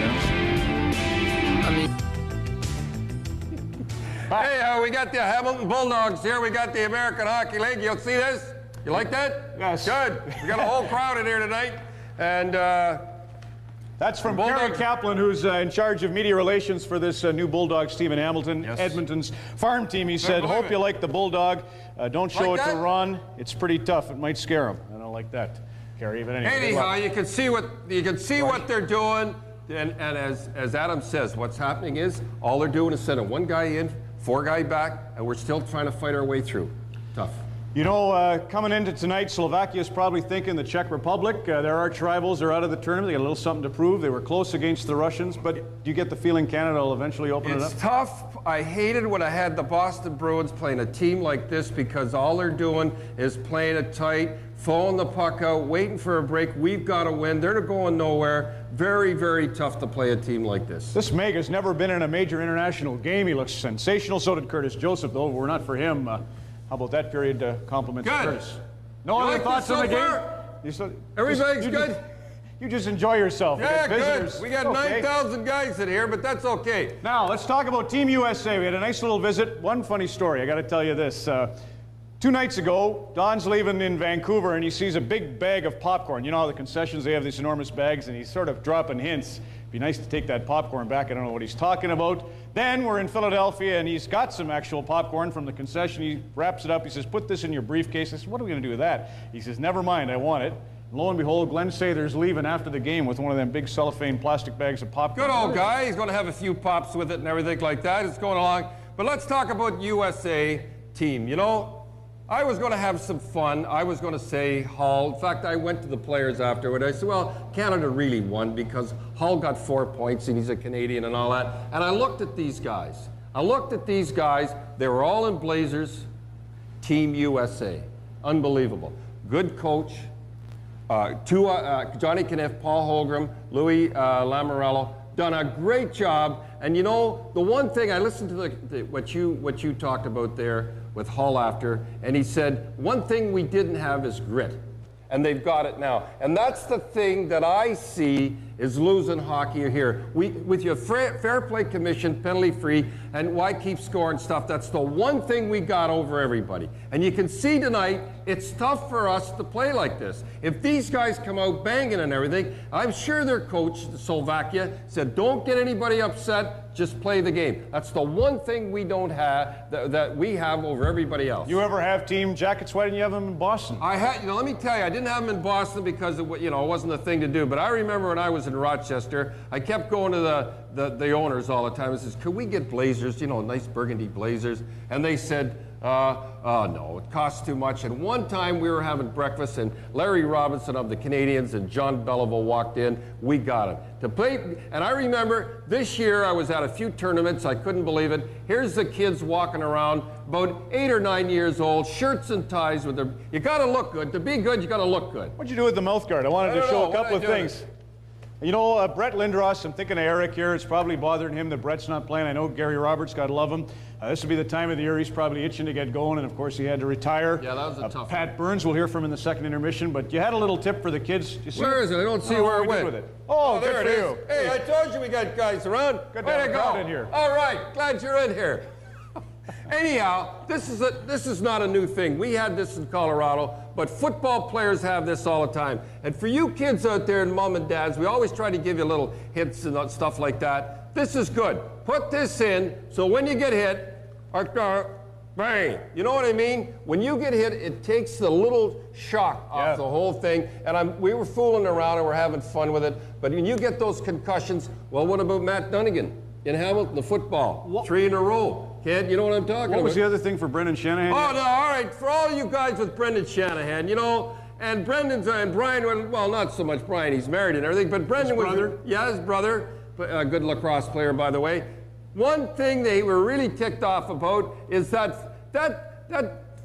Hey, we got the Hamilton Bulldogs here. We got the American Hockey League. You'll see this? You like that? Yes. Good. We got a whole crowd in here tonight. And that's from Gary Kaplan, who's in charge of media relations for this new Bulldogs team in Hamilton, yes. Edmonton's farm team. He said, hope you like the Bulldog. Don't show it to Ron. It's pretty tough. It might scare him. I don't like that, Gary. But anyway, anyhow, you can see what they're doing. And as Adam says, what's happening is all they're doing is sending one guy in, four guy back, and we're still trying to fight our way through. Tough. Coming into tonight, Slovakia is probably thinking the Czech Republic. Their arch rivals are out of the tournament. They got a little something to prove. They were close against the Russians, but do you get the feeling Canada will eventually open it up? It's tough. I hated when I had the Boston Bruins playing a team like this because all they're doing is playing it tight, throwing the puck out, waiting for a break. We've got to win. They're going nowhere. Very, very tough to play a team like this. This Mega's never been in a major international game. He looks sensational. So did Curtis Joseph, though. We're not for him. How about that period compliment to Curtis? No other thoughts on the game? Everybody's good? You just enjoy yourself. Yeah, good. We got 9,000 guys in here, but that's okay. Now, let's talk about Team USA. We had a nice little visit. One funny story. I got to tell you this. 2 nights ago, Don's leaving in Vancouver, and he sees a big bag of popcorn. You know how the concessions, they have these enormous bags, and he's sort of dropping hints. It'd be nice to take that popcorn back. I don't know what he's talking about. Then we're in Philadelphia, and he's got some actual popcorn from the concession. He wraps it up. He says, put this in your briefcase. I said, what are we going to do with that? He says, never mind, I want it. And lo and behold, Glenn Sather's leaving after the game with one of them big cellophane plastic bags of popcorn. Good old guy. He's going to have a few pops with it and everything like that. It's going along. But let's talk about USA team. I was going to have some fun. I was going to say Hull. In fact, I went to the players afterward. I said, well, Canada really won because Hull got 4 points and he's a Canadian and all that. And I looked at these guys. They were all in Blazers. Team USA. Unbelievable. Good coach. Johnny Kniff, Paul Holmgren, Louis Lamoriello. Done a great job. And the one thing, I listened to what you talked about there with Hull after, and he said, one thing we didn't have is grit. And they've got it now. And that's the thing that I see is losing hockey here. With your fair play commission, penalty free, and why keep scoring stuff, that's the one thing we got over everybody. And you can see tonight, it's tough for us to play like this. If these guys come out banging and everything, I'm sure their coach, Slovakia, said, don't get anybody upset, just play the game. That's the one thing we don't have, that we have over everybody else. You ever have team jackets? Why didn't you have them in Boston? I had, let me tell you, I didn't have them in Boston because it wasn't the thing to do. But I remember when I was in Rochester, I kept going to the owners all the time and says, could we get Blazers, nice burgundy Blazers? And they said, no, it costs too much. And one time we were having breakfast and Larry Robinson of the Canadians and John Beliveau walked in. We got him to play. And I remember this year I was at a few tournaments. I couldn't believe it. Here's the kids walking around, about 8 or 9 years old, shirts and ties with their. You got to look good. To be good, you got to look good. What'd you do with the mouth guard? I wanted to show a couple of things. Brett Lindros, I'm thinking of Eric here. It's probably bothering him that Brett's not playing. I know Gary Roberts, God love him. This will be the time of the year he's probably itching to get going, and of course he had to retire. Yeah, that was a tough Pat Burns, we'll hear from in the second intermission, but you had a little tip for the kids. Where is it? I don't see where it went. With it. Oh, there good it for is. you. Hey, I told you we got guys around. Good to have a crowd in here. All right, glad you're in here. Anyhow, this is not a new thing. We had this in Colorado, but football players have this all the time. And for you kids out there and mom and dads, we always try to give you little hints and stuff like that. This is good. Put this in so when you get hit, bang. You know what I mean? When you get hit, it takes the little shock off the whole thing. And we were fooling around and we're having fun with it. But when you get those concussions, well, what about Matt Dunnigan in Hamilton, the football? 3 in a row. Kid, you know what I'm talking about? What was the other thing for Brendan Shanahan? Oh, no, all right. For all you guys with Brendan Shanahan, you know, and Brendan's and Brian, well, not so much Brian, he's married and everything, but Brendan was, his brother, a good lacrosse player, by the way. One thing they were really ticked off about is that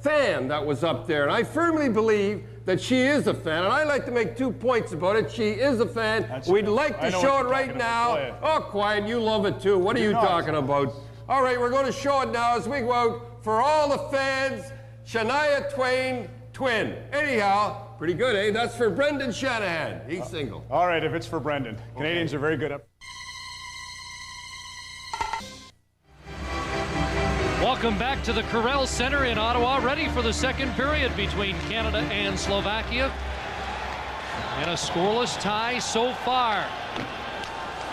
fan that was up there, and I firmly believe that she is a fan, and I'd like to make 2 points about it. She is a fan. We'd like to show it right now. Oh, quiet, you love it too. What are you talking about? All right, we're going to show it now as we go out. For all the fans, Shania Twain, Twin. Anyhow, pretty good, eh? That's for Brendan Shanahan. He's single. All right, if it's for Brendan. Canadians are very good up. Welcome back to the Corel Center in Ottawa, ready for the second period between Canada and Slovakia. And a scoreless tie so far.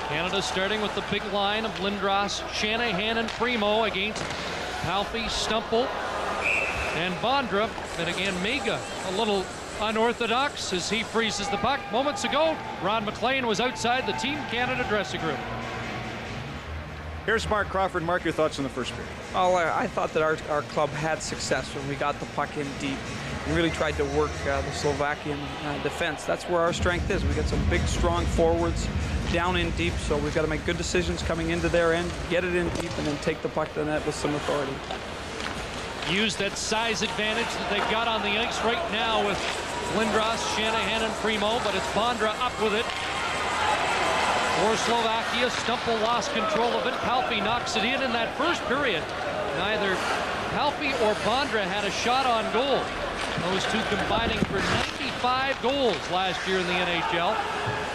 Canada starting with the big line of Lindros, Shanahan, and Primo against Palffy, Stumple, and Bondra. And again, Mega a little unorthodox as he freezes the puck. Moments ago, Ron McLean was outside the Team Canada dressing room. Here's Mark Crawford. Mark, your thoughts on the first period? Oh, I thought that our club had success when we got the puck in deep and really tried to work the Slovakian defense. That's where our strength is. We got some big, strong forwards down in deep, so we've got to make good decisions coming into their end, get it in deep, and then take the puck to the net with some authority. Use that size advantage that they've got on the ice right now with Lindros, Shanahan, and Primo, but it's Bondra up with it. For Slovakia, Stumple lost control of it. Palffy knocks it in that first period. Neither Palffy or Bondra had a shot on goal. Those two combining for 95 goals last year in the NHL.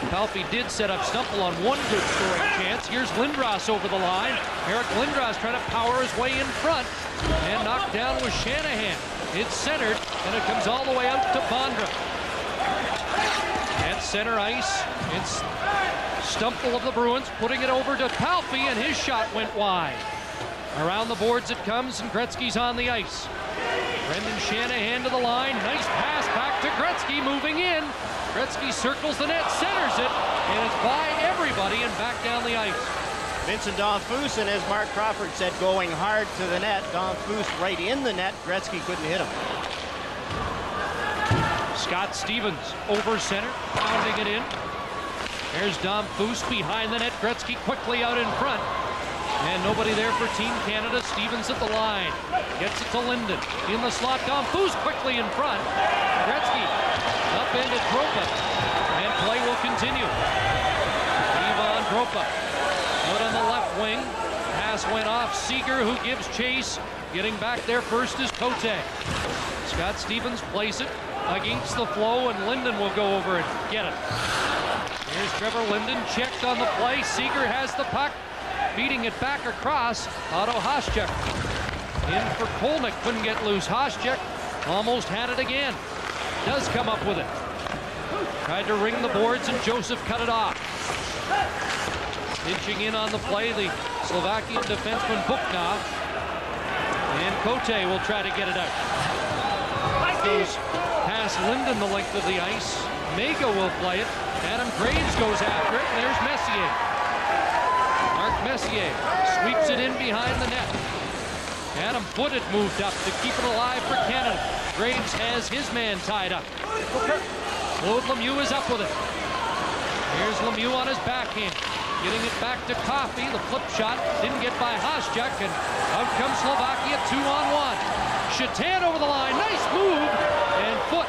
Palffy did set up Stumple on one good scoring chance. Here's Lindros over the line. Eric Lindros trying to power his way in front and knocked down with Shanahan. It's centered and it comes all the way out to Bondra. At center ice, it's Stumple of the Bruins putting it over to Palffy, and his shot went wide. Around the boards it comes, and Gretzky's on the ice. Brendan Shanahan to the line. Nice pass back to Gretzky, moving in. Gretzky circles the net, centers it, and it's by everybody and back down the ice. Vincent Donfus, and as Mark Crawford said, going hard to the net. Donfus right in the net. Gretzky couldn't hit him. Scott Stevens over center, pounding it in. There's Donfus behind the net. Gretzky quickly out in front. And nobody there for Team Canada. Stevens at the line. Gets it to Linden. In the slot, Donfus quickly in front. Gretzky upended Dropa. And play will continue. Ivan Dropa out on the left wing. Pass went off. Seeger, who gives chase. Getting back there first is Cote. Scott Stevens plays it against the flow, and Linden will go over and get it. Here's Trevor Linden, checked on the play. Seeger has the puck, beating it back across. Otto Haschek in for Kolnick, couldn't get loose. Haschek almost had it again. Does come up with it. Tried to ring the boards, and Joseph cut it off. Pitching in on the play, the Slovakian defenseman Buknov. And Cote will try to get it out. Goes past Linden the length of the ice. Mega will play it. Adam Graves goes after it, and there's Messier. Mark Messier sweeps it in behind the net. Adam Foote moved up to keep it alive for Canada. Graves has his man tied up. Claude Lemieux is up with it. Here's Lemieux on his backhand. Getting it back to Coffey. The flip shot didn't get by Haschek, and out comes Slovakia 2-on-1. Shatan over the line. Nice move, and Foote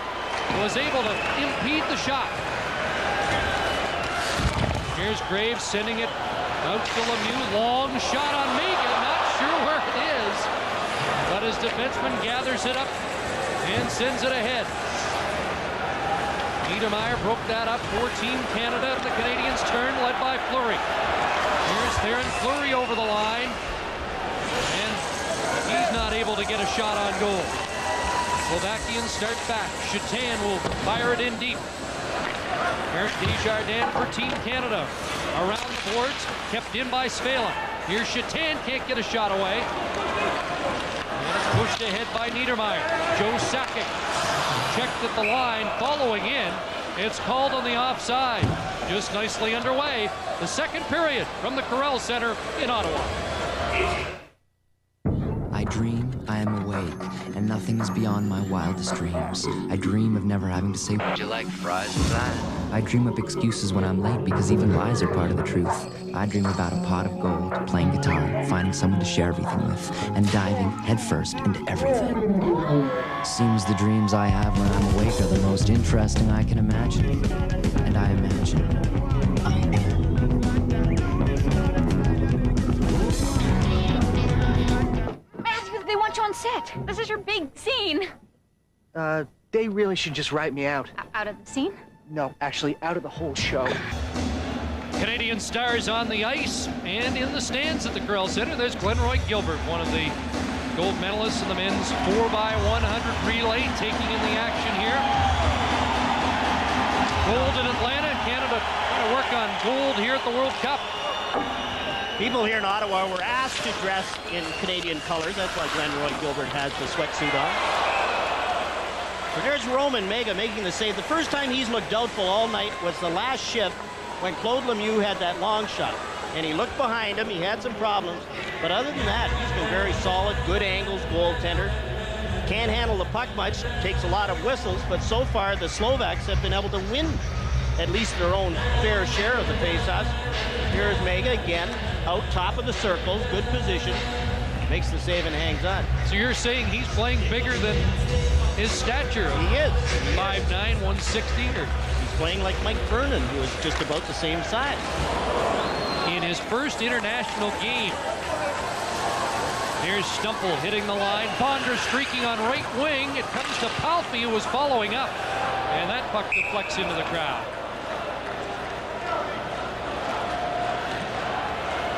was able to impede the shot. Here's Graves sending it out to Lemieux. Long shot on Mega. Not sure where it is, but his defenseman gathers it up and sends it ahead. Niedermeyer broke that up for Team Canada. The Canadians turn, led by Fleury. Here's Theron Fleury over the line, and he's not able to get a shot on goal. Slovakians start back. Chatan will fire it in deep. Eric Desjardins for Team Canada. Around the boards, kept in by Svela. Here's Chatan, can't get a shot away. And it's pushed ahead by Niedermeyer. Joe Sakic checked at the line, following in. It's called on the offside. Just nicely underway. The second period from the Corel Center in Ottawa. I dream I am awake, and nothing is beyond my wildest dreams. I dream of never having to say, "Would you like fries with that?" I dream up excuses when I'm late, because even lies are part of the truth. I dream about a pot of gold, playing guitar, finding someone to share everything with, and diving headfirst into everything. Seems the dreams I have when I'm awake are the most interesting I can imagine. And I imagine I'm in. They want you on set. This is your big scene. They really should just write me out. Out of the scene? No, actually, out of the whole show. Canadian Stars on the ice and in the stands at the Corel Center. There's Glenroy Gilbert, one of the gold medalists in the men's 4x100 relay, taking in the action here. Gold in Atlanta. Canada trying to work on gold here at the World Cup. People here in Ottawa were asked to dress in Canadian colors. That's why Glenroy Gilbert has the sweatsuit on. But there's Roman Mega making the save. The first time he's looked doubtful all night was the last shift when Claude Lemieux had that long shot. And he looked behind him. He had some problems. But other than that, he's been very solid, good angles, goaltender. Can't handle the puck much, takes a lot of whistles. But so far, the Slovaks have been able to win at least their own fair share of the faceoffs. Here's Mega again, out top of the circles, good position. Makes the save and hangs on. So you're saying he's playing bigger than his stature? He is. 5'9", 160? Or he's playing like Mike Vernon, who is just about the same size. In his first international game. Here's Stumple hitting the line. Bondra streaking on right wing. It comes to Palffy, who was following up. And that puck deflects into the crowd.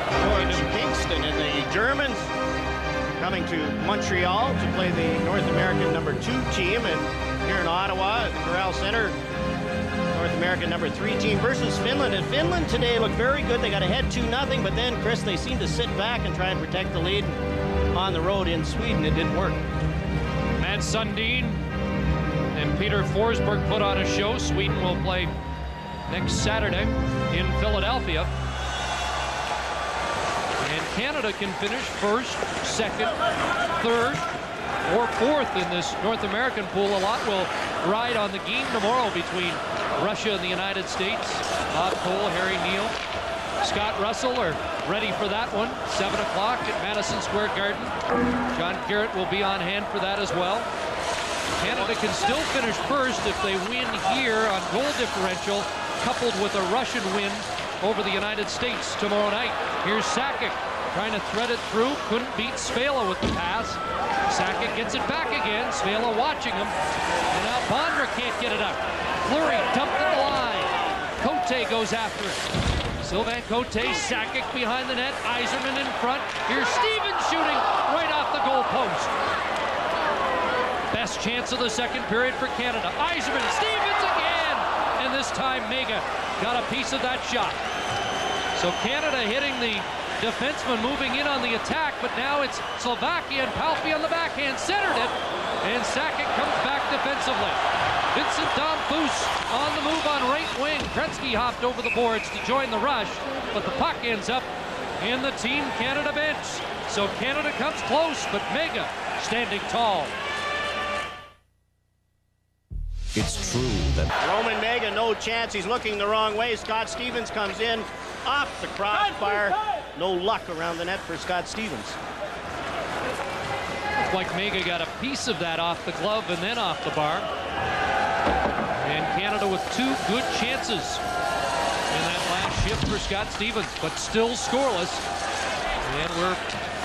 George Kingston and the Germans coming to Montreal to play the North American #2 team, and here in Ottawa at the Corel Center, North American #3 team versus Finland. And Finland today looked very good. They got ahead 2-0, but then, Chris, they seemed to sit back and try and protect the lead on the road in Sweden. It didn't work. Matt Sundin and Peter Forsberg put on a show. Sweden will play next Saturday in Philadelphia. And Canada can finish first, second, third, or fourth in this North American pool. A lot will ride on the game tomorrow between Russia and the United States. Bob Cole, Harry Neal, Scott Russell are ready for that one. 7 o'clock at Madison Square Garden. John Garrett will be on hand for that as well. Canada can still finish first if they win here on goal differential, coupled with a Russian win over the United States tomorrow night. Here's Sakic trying to thread it through. Couldn't beat Svela with the pass. Sakic gets it back again. Svela watching him. And now Bondra can't get it up. Fleury dumped at the line. Cote goes after it. Sylvain Cote, Sakic behind the net. Yzerman in front. Here's Stevens shooting right off the goal post. Best chance of the second period for Canada. Yzerman, Stevens again! And this time Mega got a piece of that shot. So Canada hitting the defenseman moving in on the attack, but now it's Slovakia and Palffy on the backhand, centered it, and Sakic comes back defensively. Vincent Damphus on the move on right wing. Gretzky hopped over the boards to join the rush, but the puck ends up in the Team Canada bench. So Canada comes close, but Mega standing tall. It's true that Roman Mega, no chance. He's looking the wrong way. Scott Stevens comes in off the crossbar. No luck around the net for Scott Stevens. Looked like Mega got a piece of that off the glove and then off the bar. And Canada with 2 good chances in that last shift for Scott Stevens, but still scoreless. And we're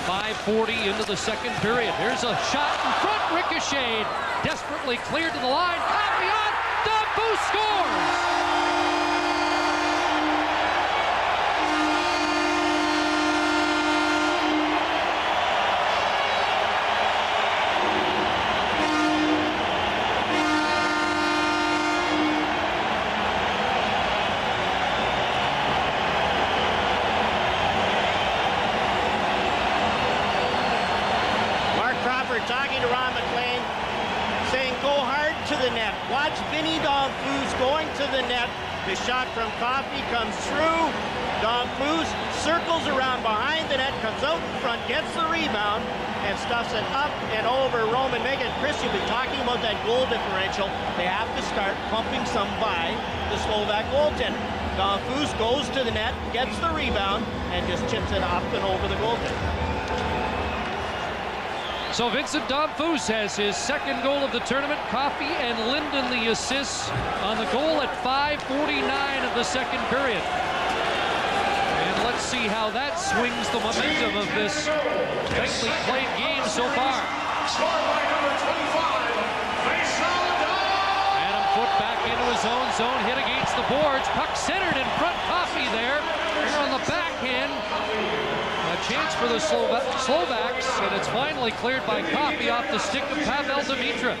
5:40 into the second period. Here's a shot in front, ricocheted, desperately cleared to the line. Beyond, Damphus scores! talking to Ron McLean, saying go hard to the net. Watch Vinny Donfus going to the net. The shot from Coffey comes through. Donfus circles around behind the net, comes out in front, gets the rebound, and stuffs it up and over Roman Mega. Chris, you've been talking about that goal differential. They have to start pumping some by the Slovak goaltender. Donfus goes to the net, gets the rebound, and just chips it up and over the goaltender. So Vincent Donfus has his second goal of the tournament. Coffey and Linden the assists on the goal at 5:49 of the second period. And let's see how that swings the momentum of this tightly played game so far. Adam Foote back into his own zone, hit against the boards. Puck centered in front. Coffey there. Here on the backhand. A chance for the Slovaks, and it's finally cleared by Coffey off the stick of Pavel Dimitra.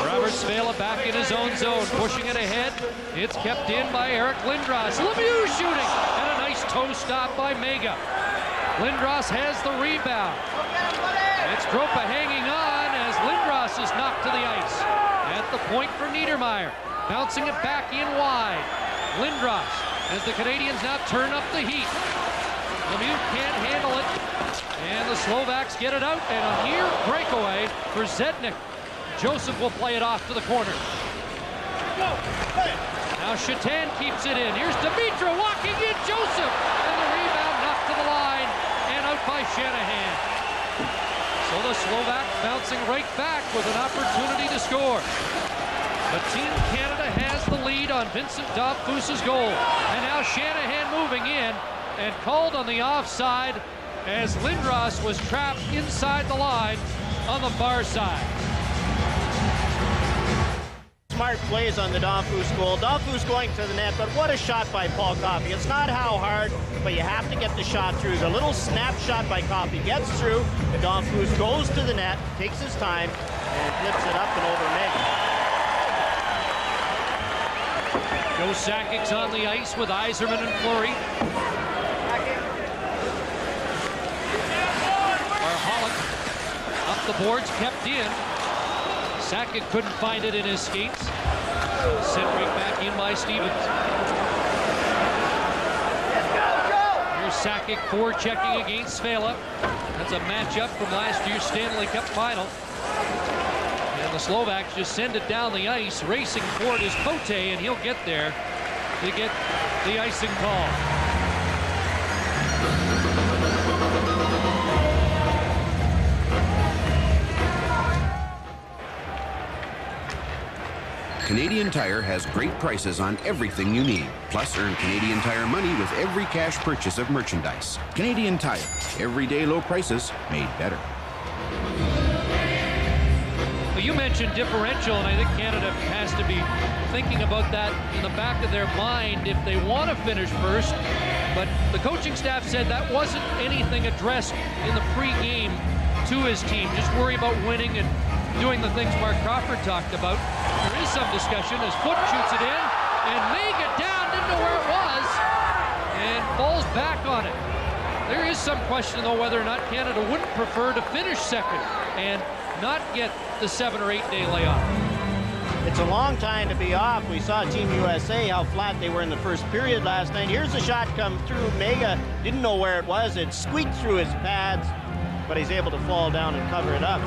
Robert Svela back in his own zone, pushing it ahead. It's kept in by Eric Lindros. Lemieux shooting, and a nice toe stop by Mega. Lindros has the rebound. It's Dropa hanging on as Lindros is knocked to the ice. At the point for Niedermeyer, bouncing it back in wide. Lindros, as the Canadians now turn up the heat. Lemieux can't handle it, and the Slovaks get it out, and a near breakaway for Zednik. Joseph will play it off to the corner. Now Shatan keeps it in. Here's Dimitra walking in. Joseph, and the rebound knocked to the line and out by Shanahan. So the Slovak bouncing right back with an opportunity to score. But Team Canada has the lead on Vincent Donfus' goal. And now Shanahan moving in and called on the offside as Lindros was trapped inside the line on the far side. Smart plays on the Donfus goal. Donfus going to the net, but what a shot by Paul Coffey. It's not how hard, but you have to get the shot through. The little snapshot by Coffey gets through. Donfus goes to the net, takes his time, and flips it up and over Mega. Joe Sakic's on the ice with Yzerman and Fleury. Warhollick up the boards, kept in. Sakic couldn't find it in his skates. Sent right back in by Stevens. Here's Sakic forechecking against Svela. That's a matchup from last year's Stanley Cup final. The Slovaks just send it down the ice, racing for it is Cote, and he'll get there to get the icing call. Canadian Tire has great prices on everything you need. Plus, earn Canadian Tire money with every cash purchase of merchandise. Canadian Tire, everyday low prices made better. You mentioned differential, and I think Canada has to be thinking about that in the back of their mind if they want to finish first. But the coaching staff said that wasn't anything addressed in the pre-game to his team. Just worry about winning and doing the things Mark Crawford talked about. There is some discussion as Foote shoots it in, and Mega down, didn't know where it was, and falls back on it. There is some question, though, whether or not Canada wouldn't prefer to finish second and not get the 7 or 8 day layoff. It's a long time to be off. We saw Team USA, how flat they were in the first period last night. Here's a shot come through. Mega didn't know where it was. It squeaked through his pads, but he's able to fall down and cover it up.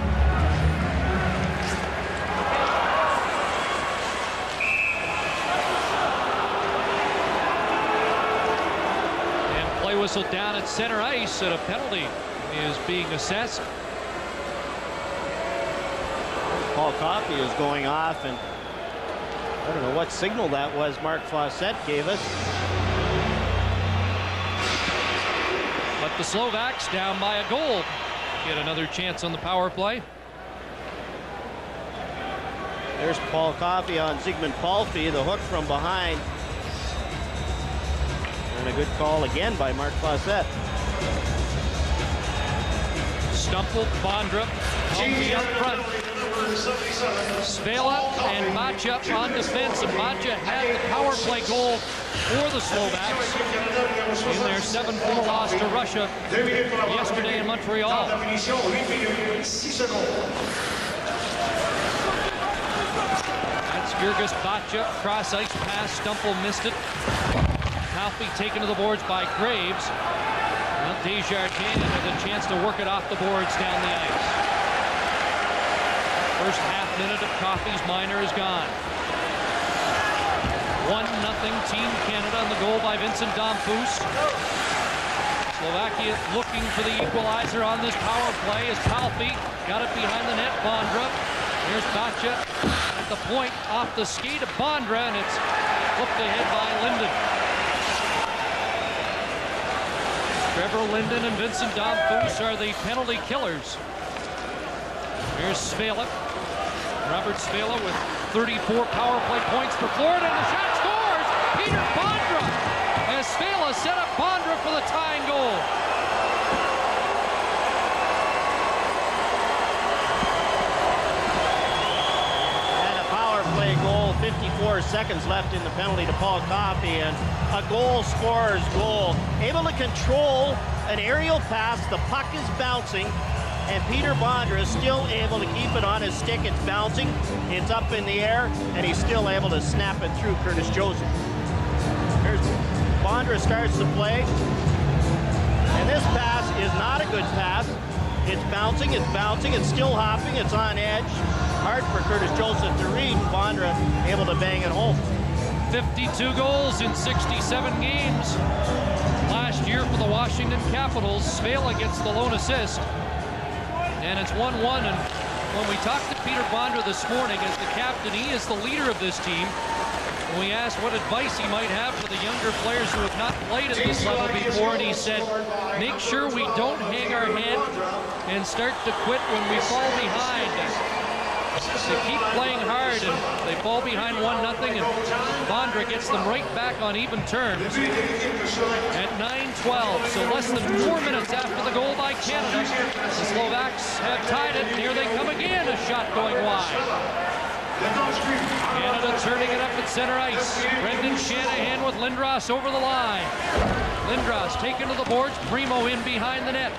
And play whistle down at center ice, and a penalty is being assessed. Paul Coffey is going off, and I don't know what signal that was Mark Fawcett gave us. But the Slovaks down by a goal. Get another chance on the power play. There's Paul Coffey on Zygmunt Palffy, the hook from behind. And a good call again by Mark Fawcett. Stumple, Bondra, Helmsy up front. Svela and Bacha on defense, and Bacha had the power play goal for the Slovaks in their 7-4 loss to Russia yesterday in Montreal. That's Jurgis Bacha, cross ice pass, Stumple missed it. Halfley taken to the boards by Graves. Well, Desjardins had a chance to work it off the boards down the ice. First half minute of Coffey's minor is gone. 1-0 Team Canada on the goal by Vincent Damphus. Slovakia looking for the equalizer on this power play as Palfi got it behind the net. Bondra. Here's Bacha at the point off the skate of Bondra, and it's flipped ahead by Linden. Trevor Linden and Vincent Damphus are the penalty killers. Here's Svela. Robert Svela with 34 power play points for Florida, and the shot scores! Peter Bondra! As Svela set up Bondra for the tying goal. And a power play goal, 54 seconds left in the penalty to Paul Coffey, and a goal scorer's goal. Able to control an aerial pass, the puck is bouncing, and Peter Bondra is still able to keep it on his stick. It's bouncing, it's up in the air, and he's still able to snap it through Curtis Joseph. Here's Bondra starts to play, and this pass is not a good pass. It's bouncing, it's still hopping, it's on edge. Hard for Curtis Joseph to read. Bondra able to bang it home. 52 goals in 67 games last year for the Washington Capitals. Svela gets the lone assist. And it's 1-1, and when we talked to Peter Bondra this morning as the captain, he is the leader of this team. And we asked what advice he might have for the younger players who have not played at this level before, and he said, make sure we don't hang our head and start to quit when we fall behind. They keep playing hard, and they fall behind 1-0, and Bondra gets them right back on even terms at 9:12. So less than 4 minutes after the goal by Canada, the Slovaks have tied it, and here they come again, a shot going wide. Canada turning it up at center ice. Brendan Shanahan with Lindros over the line. Lindros taken to the boards, Primo in behind the net.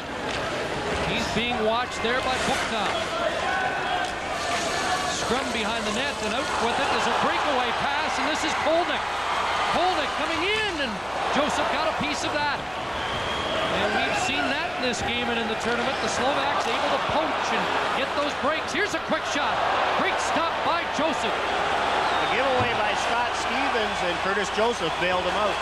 He's being watched there by Buknov. Scrum behind the net, and out with it is a breakaway pass, and this is Kolnick. Kolnick coming in, and Joseph got a piece of that. And we've seen that in this game and in the tournament. The Slovaks able to poach and get those breaks. Here's a quick shot. Great stop by Joseph. A giveaway by Scott Stevens, and Curtis Joseph bailed him out.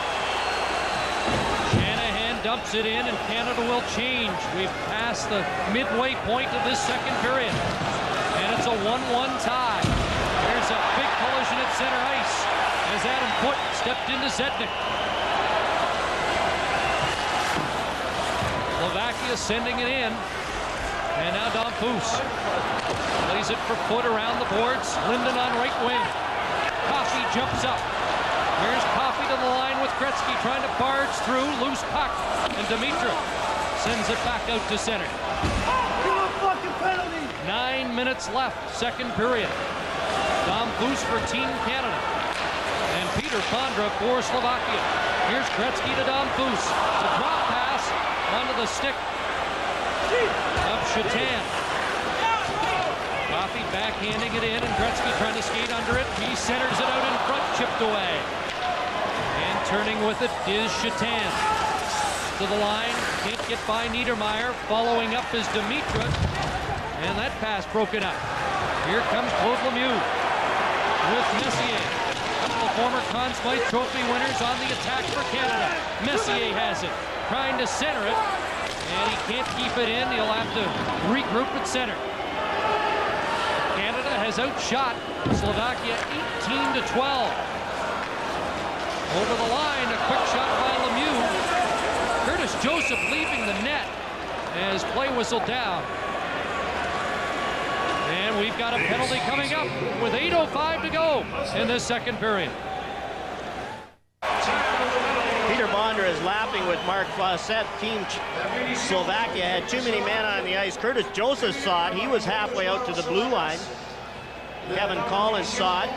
Shanahan dumps it in, and Canada will change. We've passed the midway point of this second period. And it's a 1-1 tie. There's a big collision at center ice as Adam Foote stepped into Zednik. Slovakia sending it in. And now Damphus plays it for Foote around the boards. Linden on right wing. Coffey jumps up. Here's Coffey to the line with Gretzky trying to barge through. Loose puck. And Dimitrov sends it back out to center. 9 minutes left, second period. Damphus for Team Canada. And Peter Bondra for Slovakia. Here's Gretzky to Damphus. It's a drop pass onto the stick of Shatan. Coffey backhanding it in, and Gretzky trying to skate under it. He centers it out in front, chipped away. And turning with it is Shatan. To the line, can't get by Niedermeyer. Following up is Dimitrov. And that pass broken up. Here comes Claude Lemieux with Messier. The former Conn Smythe Trophy winners on the attack for Canada. Messier has it, trying to center it, and he can't keep it in. He'll have to regroup at center. Canada has outshot Slovakia 18-12. Over the line, a quick shot by Lemieux. Curtis Joseph leaving the net as play whistled down. And we've got a penalty coming up with 8:05 to go in this second period. Peter Bondra was laughing with Mark Fawcett. Team Slovakia had too many men on the ice. Curtis Joseph saw it. He was halfway out to the blue line. Kevin Collins saw it.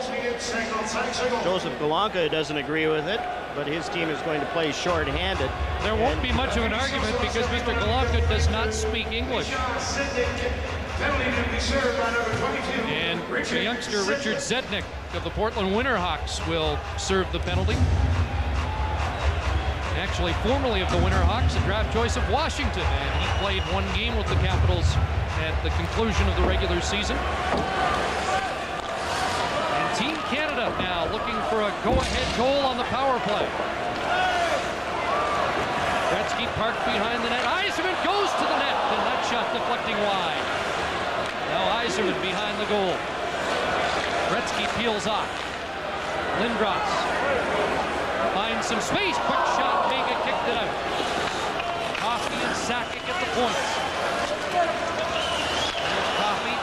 Joseph Galanka doesn't agree with it, but his team is going to play short-handed. There won't be much of an argument because Mr. Galanka does not speak English. And the youngster Richard Zednik of the Portland Winterhawks will serve the penalty. Actually, formerly of the Winterhawks, a draft choice of Washington, and he played one game with the Capitals at the conclusion of the regular season. And Team Canada now looking for a go-ahead goal on the power play. Gretzky parked behind the net. Yzerman goes to the net, and that shot deflecting wide. Now Yzerman behind the goal. Gretzky peels off. Lindros finds some space. Quick shot. Mega kicked it out. Coffey and Sakic at the points. There's Coffey.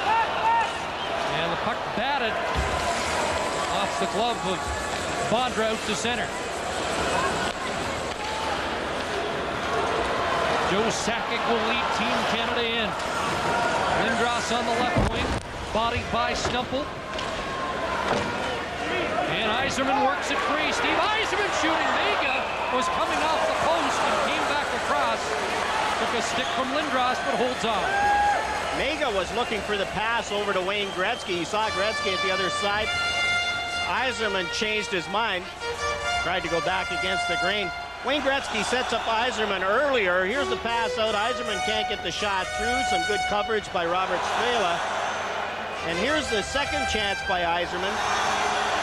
And the puck batted off the glove of Bondra out to center. Joe Sakic will lead Team Canada in. Lindros on the left wing, bodied by Stumple. And Yzerman works it free. Steve Yzerman shooting. Mega was coming off the post and came back across. Took a stick from Lindros, but holds on. Mega was looking for the pass over to Wayne Gretzky. He saw Gretzky at the other side. Yzerman changed his mind, tried to go back against the grain. Wayne Gretzky sets up Yzerman earlier. Here's the pass out. Yzerman can't get the shot through. Some good coverage by Robert Svela. And here's the second chance by Yzerman.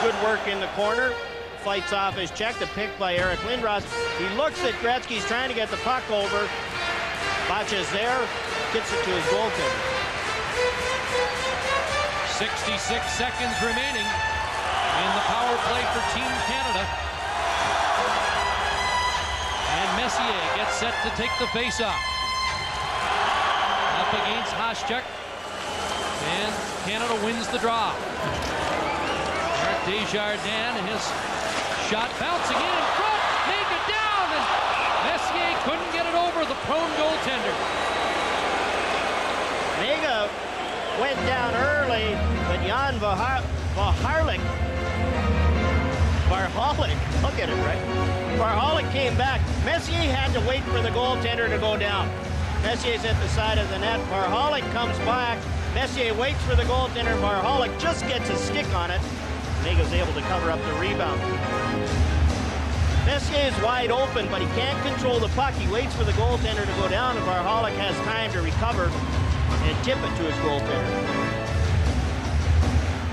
Good work in the corner. Fights off his check. The pick by Eric Lindros. He looks at Gretzky. He's trying to get the puck over. Botches there. Gets it to his goaltender. 66 seconds remaining in the power play for Team Canada. And Messier gets set to take the face-off. Up against Haschuk. And Canada wins the draw. Eric Desjardins, his shot bouncing in front. Make it down, and Messier couldn't get it over the prone goaltender. Mega went down early, but Jan Varhalik, look at it, right? Varhalik came back. Messier had to wait for the goaltender to go down. Messier's at the side of the net. Varhalik comes back. Messier waits for the goaltender. Varhalik just gets a stick on it. Mega's able to cover up the rebound. Messier is wide open, but he can't control the puck. He waits for the goaltender to go down, and Varhalik has time to recover and tip it to his goaltender.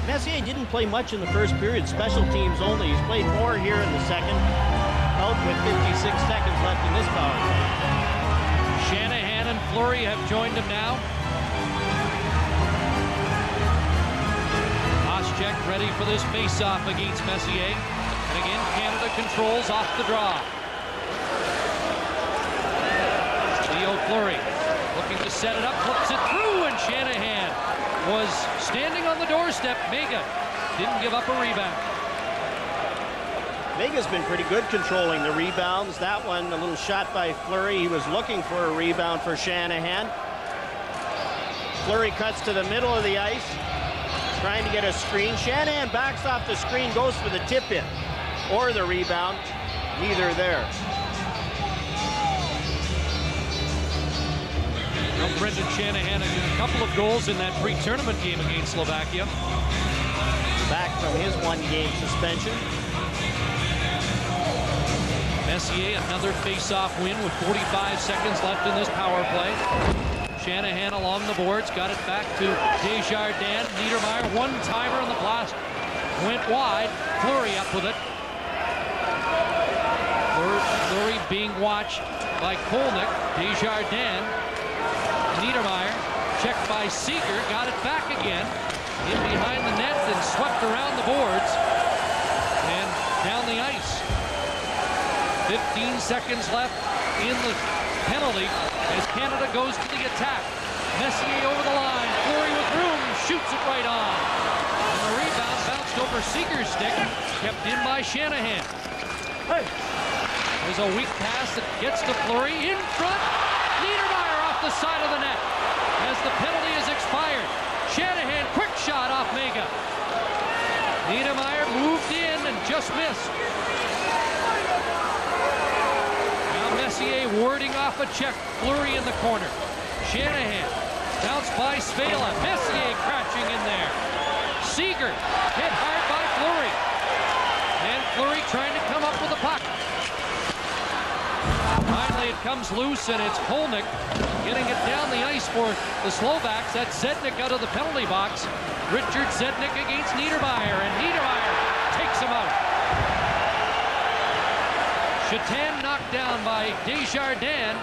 Messier didn't play much in the first period, special teams only. He's played more here in the second, out with 56 seconds left in this power play. Shanahan and Fleury have joined him now. Haschuk ready for this face-off against Messier. And again, Canada controls off the draw. Leo Fleury looking to set it up, flips it through, and Shanahan was standing on the doorstep. Mega didn't give up a rebound. Mega's been pretty good controlling the rebounds. That one, a little shot by Fleury. He was looking for a rebound for Shanahan. Fleury cuts to the middle of the ice, trying to get a screen. Shanahan backs off the screen, goes for the tip-in or the rebound. Neither there. Well, Brendan Shanahan had a couple of goals in that pre-tournament game against Slovakia. Back from his one-game suspension. Messier, another face-off win with 45 seconds left in this power play. Shanahan along the boards, got it back to Desjardins. Niedermeyer, one-timer on the blast. Went wide. Fleury up with it. Fleury being watched by Kolnick. Desjardins. Niedermeyer, checked by Seeger, got it back again. In behind the net and swept around the boards. And down the ice. 15 seconds left in the penalty as Canada goes to the attack. Messier over the line. Fleury with room, shoots it right on. And the rebound bounced over Seeger's stick, kept in by Shanahan. Hey. There's a weak pass that gets to Fleury. In front, Niedermeyer off the side of the net as the penalty is expired. Shanahan, quick shot off Mega. Niedermeyer moved in and just missed. Now Messier warding off a check. Fleury in the corner. Shanahan, bounced by Svela. Messier crashing in there. Seeger, hit hard by Fleury. And Fleury trying to come up with the puck. Finally, it comes loose, and it's Kolnick getting it down the ice for the Slovaks. That's Zednik out of the penalty box. Richard Zednik against Niedermeyer, and Niedermeyer takes him out. Chatan knocked down by Desjardins.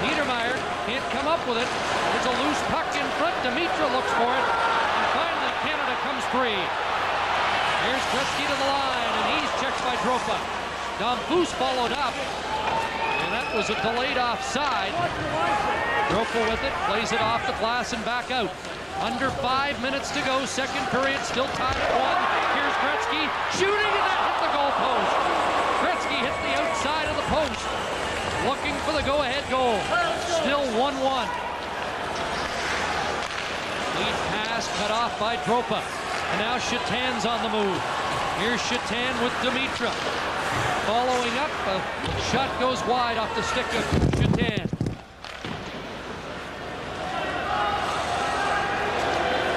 Niedermeyer can't come up with it. There's a loose puck in front. Demitra looks for it. And finally, Canada comes free. Here's Gretzky to the line, and he's checked by Dropa. Domfus followed up, and that was a delayed offside. Dropa with it, plays it off the glass and back out. Under 5 minutes to go, second period, still tied at 1. Here's Gretzky shooting, and that hit the goal post. Gretzky hit the outside of the post, looking for the go-ahead goal. Still 1-1. Lead pass cut off by Dropa. And now Chatan's on the move. Here's Chatan with Demitra. Following up, a shot goes wide off the stick of Chatan.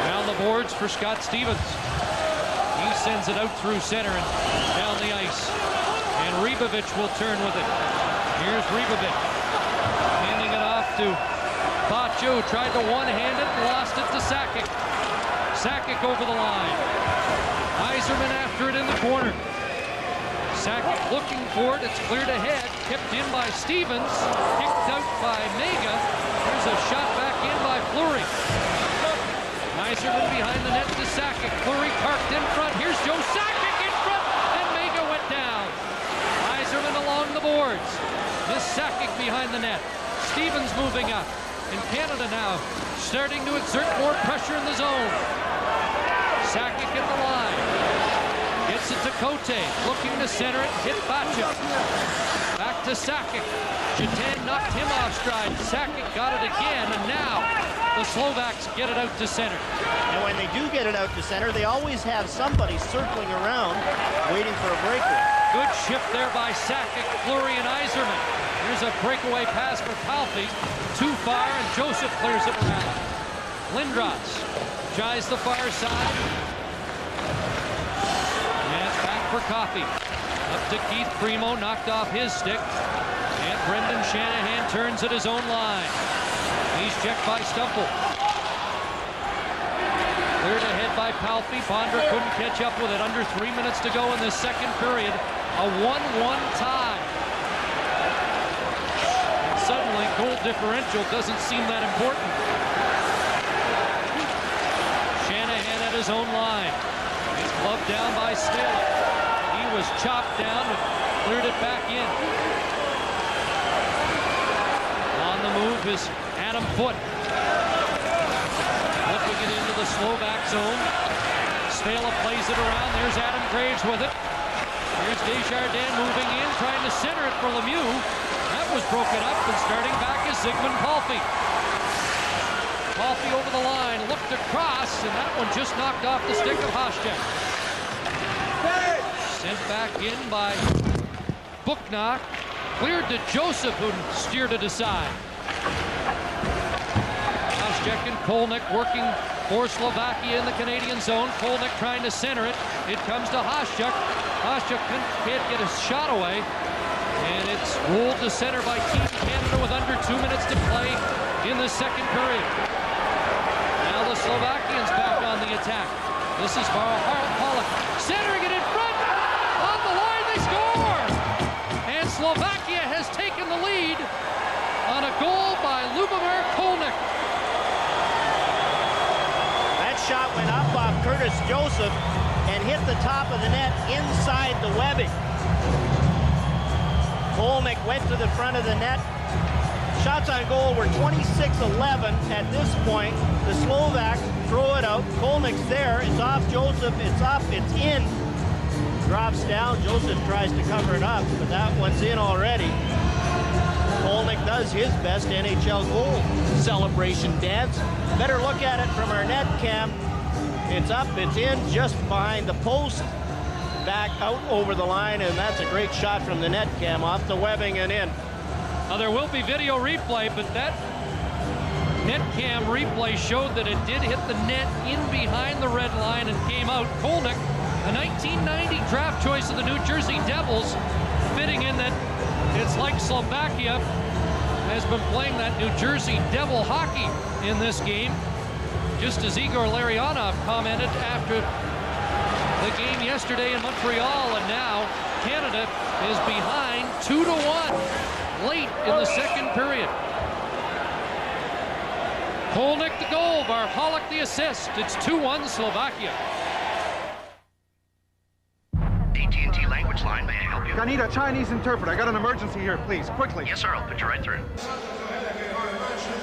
Down the boards for Scott Stevens. He sends it out through center and down the ice. And Ribovich will turn with it. Here's Ribovich. Handing it off to Bacho. Tried to one-hand it and lost it to Sakic. Sakic over the line. Yzerman after it in the corner. Sakic looking for it. It's cleared ahead. Tipped in by Stevens. Kicked out by Mega. There's a shot back in by Fleury. Yzerman behind the net to Sakic. Fleury parked in front. Here's Joe Sakic in front. And Mega went down. Yzerman along the boards. This Sakic behind the net. Stevens moving up. And Canada now starting to exert more pressure in the zone. Sakic at the line. Gets it to Cote. Looking to center it. Hit Bacha. Back to Sakic. Chatan knocked him off stride. Sakic got it again. And now the Slovaks get it out to center. And when they do get it out to center, they always have somebody circling around waiting for a breakaway. Good shift there by Sakic, Fleury, and Yzerman. Here's a breakaway pass for Palffy. Too far, and Joseph clears it around. Lindros tries the far side. And it's back for Coffey. Up to Keith Primo, knocked off his stick. And Brendan Shanahan turns at his own line. He's checked by Stumple. Cleared ahead by Palffy. Bondra couldn't catch up with it. Under 3 minutes to go in the second period. A 1-1 tie. And suddenly, goal differential doesn't seem that important. Shanahan at his own line. He's gloved down by Stale. He was chopped down and cleared it back in. On the move is Adam Foote. Flipping it into the Slovak zone. Stale plays it around. There's Adam Graves with it. Here's Desjardins moving in, trying to center it for Lemieux. That was broken up, and starting back is Zygmunt Palffy. Palffy over the line, looked across, and that one just knocked off the stick of Haschek. Sent back in by Buchnock. Cleared to Joseph, who steered it aside. Haschek and Kolnick working for Slovakia in the Canadian zone. Kolnick trying to center it. It comes to Haschek. Haschek can't get a shot away. And it's rolled to center by Team Canada with under 2 minutes to play in the second period. Now the Slovakians back on the attack. This is Pollock centering it in front. On the line, they score! And Slovakia has taken the lead on a goal by Lubomir Kolnick. That shot went up off Curtis Joseph and hit the top of the net inside the webbing. Kolnick went to the front of the net. Shots on goal were 26-11 at this point. The Slovaks throw it out. Kolnick's there. It's off Joseph. It's up. It's in. drops down. Joseph tries to cover it up, but that one's in already. Kolnick does his best NHL goal celebration dance. Better look at it from our net cam. It's up, it's in, just behind the post. Back out over the line, and that's a great shot from the net cam off the webbing and in. Now there will be video replay, but that net cam replay showed that it did hit the net in behind the red line and came out. Kolnick, a 1990 draft choice of the New Jersey Devils, fitting in that it's like Slovakia has been playing that New Jersey Devil hockey in this game, just as Igor Larionov commented after the game yesterday in Montreal, and now Canada is behind 2-1 late in the second period. Kolnick the goal, Varholak the assist. It's 2-1 Slovakia. AT&T language line, may I help you? I need a Chinese interpreter. I got an emergency here, please, quickly. Yes, sir, I'll put you right through.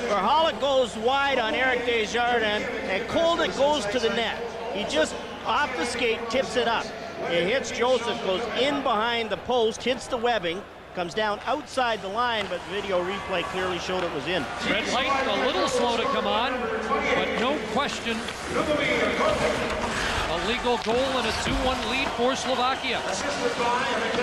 Varholak goes wide on Eric Desjardins, and Kolnick goes to the net. He just, off the skate, tips it up. It hits Joseph, goes in behind the post, hits the webbing, comes down outside the line, but video replay clearly showed it was in. Red light a little slow to come on, but no question, a legal goal and a 2-1 lead for Slovakia.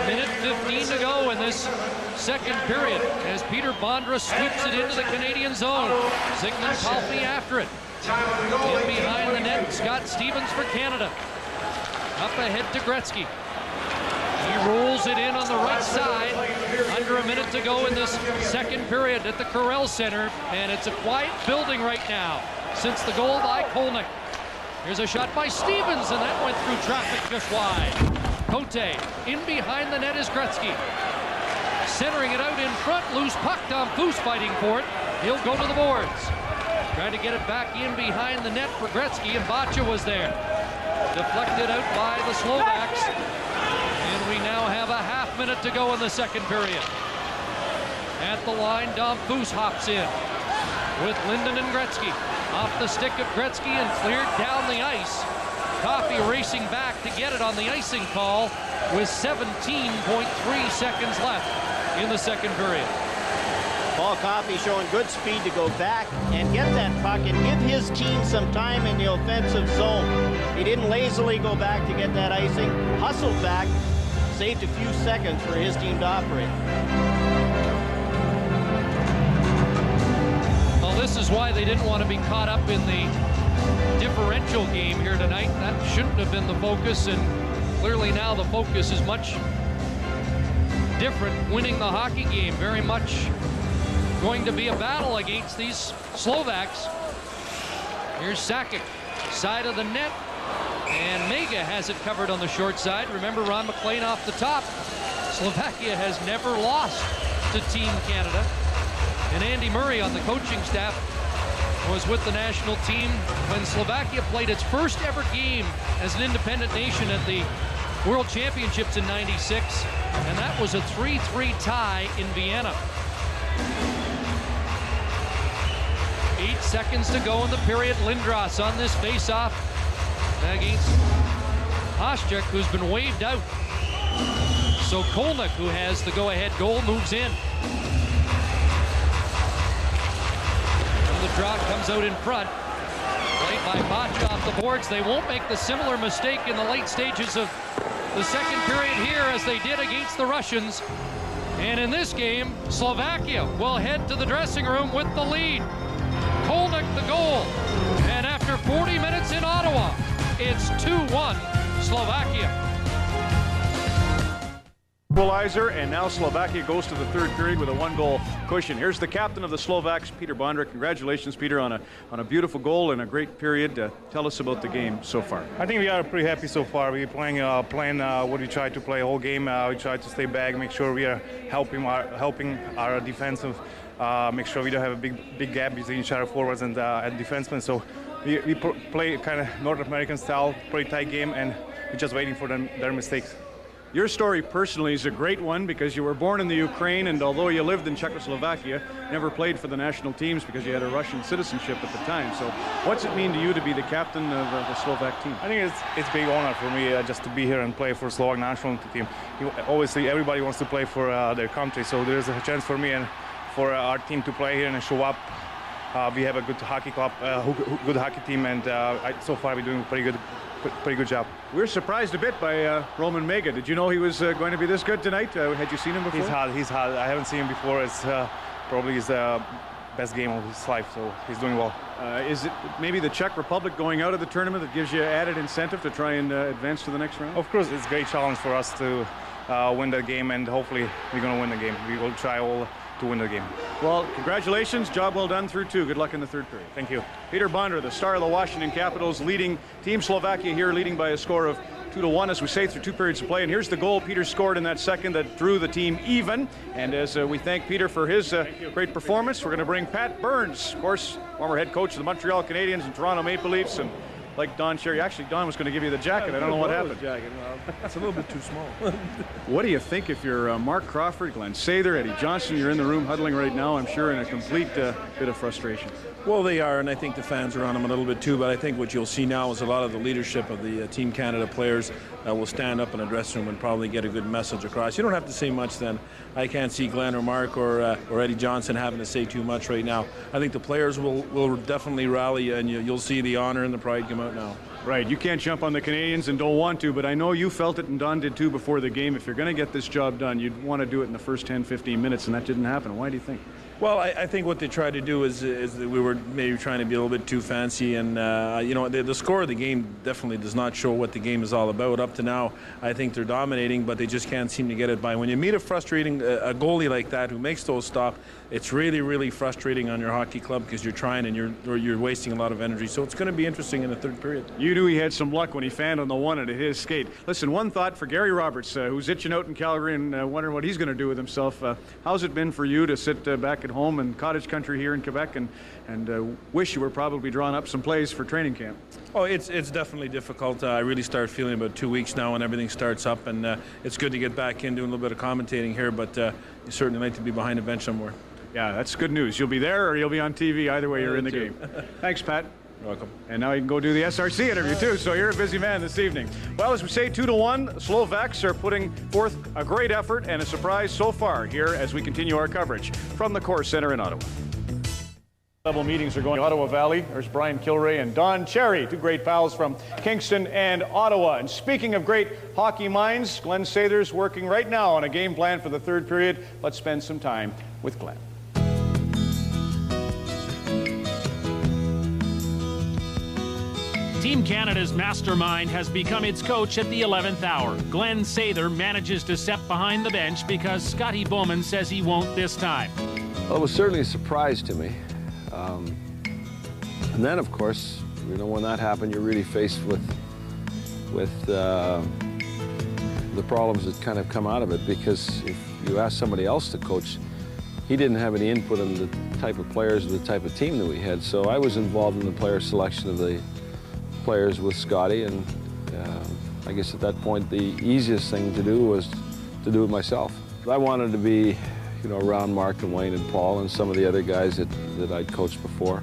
Minute 15 to go in this second period as Peter Bondra sweeps it into the Canadian zone. Zygmunt Palffy after it. In behind the net, Scott Stevens for Canada. Up ahead to Gretzky. He rolls it in on the right side. Under a minute to go in this second period at the Corel Center, and it's a quiet building right now since the goal by Kolnick. Here's a shot by Stevens, and that went through traffic just wide. Cote, in behind the net is Gretzky. Centering it out in front, loose puck. Damphousse fighting for it. He'll go to the boards. Trying to get it back in behind the net for Gretzky, and Bacha was there. Deflected out by the Slovaks. And we now have a half minute to go in the second period. At the line, Damphousse hops in with Linden and Gretzky. Off the stick of Gretzky and cleared down the ice. Coffey racing back to get it on the icing call with 17.3 seconds left in the second period. Paul Coffey showing good speed to go back and get that puck and give his team some time in the offensive zone. He didn't lazily go back to get that icing, hustled back, saved a few seconds for his team to operate. Well, this is why they didn't want to be caught up in the differential game here tonight. That shouldn't have been the focus, and clearly now the focus is much different. Winning the hockey game, very much going to be a battle against these Slovaks. Here's Sakic, side of the net, and Mega has it covered on the short side. Remember Ron McLean off the top. Slovakia has never lost to Team Canada. And Andy Murray on the coaching staff was with the national team when Slovakia played its first ever game as an independent nation at the World Championships in '96, and that was a 3-3 tie in Vienna. 8 seconds to go in the period. Lindros on this face-off against Haščák, who's been waved out. So Kolnick, who has the go-ahead goal, moves in. And the draw comes out in front. Played by Bacha off the boards. They won't make the similar mistake in the late stages of the second period here as they did against the Russians. And in this game, Slovakia will head to the dressing room with the lead. Kolnick the goal. And after 40 minutes in Ottawa, it's 2-1 Slovakia. Equalizer, and now Slovakia goes to the third period with a one-goal cushion. Here's the captain of the Slovaks, Peter Bondra. Congratulations, Peter, on a beautiful goal and a great period. Tell us about the game so far. I think we are pretty happy so far. We're playing what we tried to play all game. We tried to stay back, make sure we are helping our defensive. Make sure we don't have a big gap between each other forwards and defensemen. So we play kind of North American style, pretty tight game, and we're just waiting for their mistakes. Your story personally is a great one because you were born in the Ukraine, and although you lived in Czechoslovakia, never played for the national teams because you had a Russian citizenship at the time. So what's it mean to you to be the captain of the Slovak team? I think it's a big honor for me just to be here and play for Slovak national team. Obviously, everybody wants to play for their country, so there's a chance for me and for our team to play here and show up. We have a good hockey club, good hockey team, and so far we're doing a pretty good job. We're surprised a bit by Roman Mega. Did you know he was going to be this good tonight? Had you seen him before? He's hot. I haven't seen him before. It's probably his best game of his life, so he's doing well. Is it maybe the Czech Republic going out of the tournament that gives you added incentive to try and advance to the next round? Of course, it's a great challenge for us to win the game, and hopefully we're going to win the game. We will try all to win the game. Well, congratulations. Job well done through 2. Good luck in the third period. Thank you. Peter Bondra, the star of the Washington Capitals, leading Team Slovakia here, leading by a score of 2-1, as we say, through 2 periods of play. And here's the goal Peter scored in that second that drew the team even. And as we thank Peter for his great performance, we're going to bring Pat Burns, of course, former head coach of the Montreal Canadiens and Toronto Maple Leafs, and like Don Cherry. Actually, Don was going to give you the jacket. I don't know what happened. It's a little bit too small. What do you think if you're Mark Crawford, Glenn Sather, Eddie Johnson? You're in the room huddling right now, I'm sure, in a complete bit of frustration. Well, they are, and I think the fans are on them a little bit too, but I think what you'll see now is a lot of the leadership of the Team Canada players will stand up in a dressing room and probably get a good message across. You don't have to say much then. I can't see Glenn or Mark or Eddie Johnson having to say too much right now. I think the players will definitely rally, and you'll see the honor and the pride come out now. Right, you can't jump on the Canadians and don't want to, but I know you felt it, and Don did too before the game. If you're going to get this job done, you'd want to do it in the first 10, 15 minutes, and that didn't happen. Why do you think? Well, I think what they tried to do is that we were maybe trying to be a little bit too fancy, and you know, the score of the game definitely does not show what the game is all about. Up to now, I think they're dominating, but they just can't seem to get it by. When you meet a frustrating a goalie like that who makes those stops, it's really, really frustrating on your hockey club because you're trying and you're wasting a lot of energy. So it's going to be interesting in the third period. You knew he had some luck when he fanned on the one at his skate. Listen, one thought for Gary Roberts, who's itching out in Calgary and wondering what he's going to do with himself. How's it been for you to sit back at home in cottage country here in Quebec and wish you were probably drawing up some plays for training camp? Oh, it's definitely difficult. I really start feeling about 2 weeks now when everything starts up, and it's good to get back in doing a little bit of commentating here, but you certainly like to be behind a bench somewhere. Yeah, that's good news. You'll be there or you'll be on TV. Either way, you're in the game. Thanks, Pat. You're welcome. And now you can go do the SRC interview, too, so you're a busy man this evening. Well, as we say, 2-1, Slovaks are putting forth a great effort and a surprise so far here as we continue our coverage from the Core Center in Ottawa. Level meetings are going in Ottawa Valley. There's Brian Kilray and Don Cherry, 2 great pals from Kingston and Ottawa. And speaking of great hockey minds, Glenn Sather's working right now on a game plan for the third period. Let's spend some time with Glenn. Team Canada's mastermind has become its coach at the 11th hour. Glenn Sather manages to step behind the bench because Scotty Bowman says he won't this time. Well, it was certainly a surprise to me. And then, of course, you know, when that happened, you're really faced with the problems that kind of come out of it, because if you ask somebody else to coach, he didn't have any input on the type of players or the type of team that we had. So I was involved in the player selection of the players with Scotty, and I guess at that point the easiest thing to do was to do it myself. I wanted to be, you know, around Mark and Wayne and Paul and some of the other guys that I'd coached before.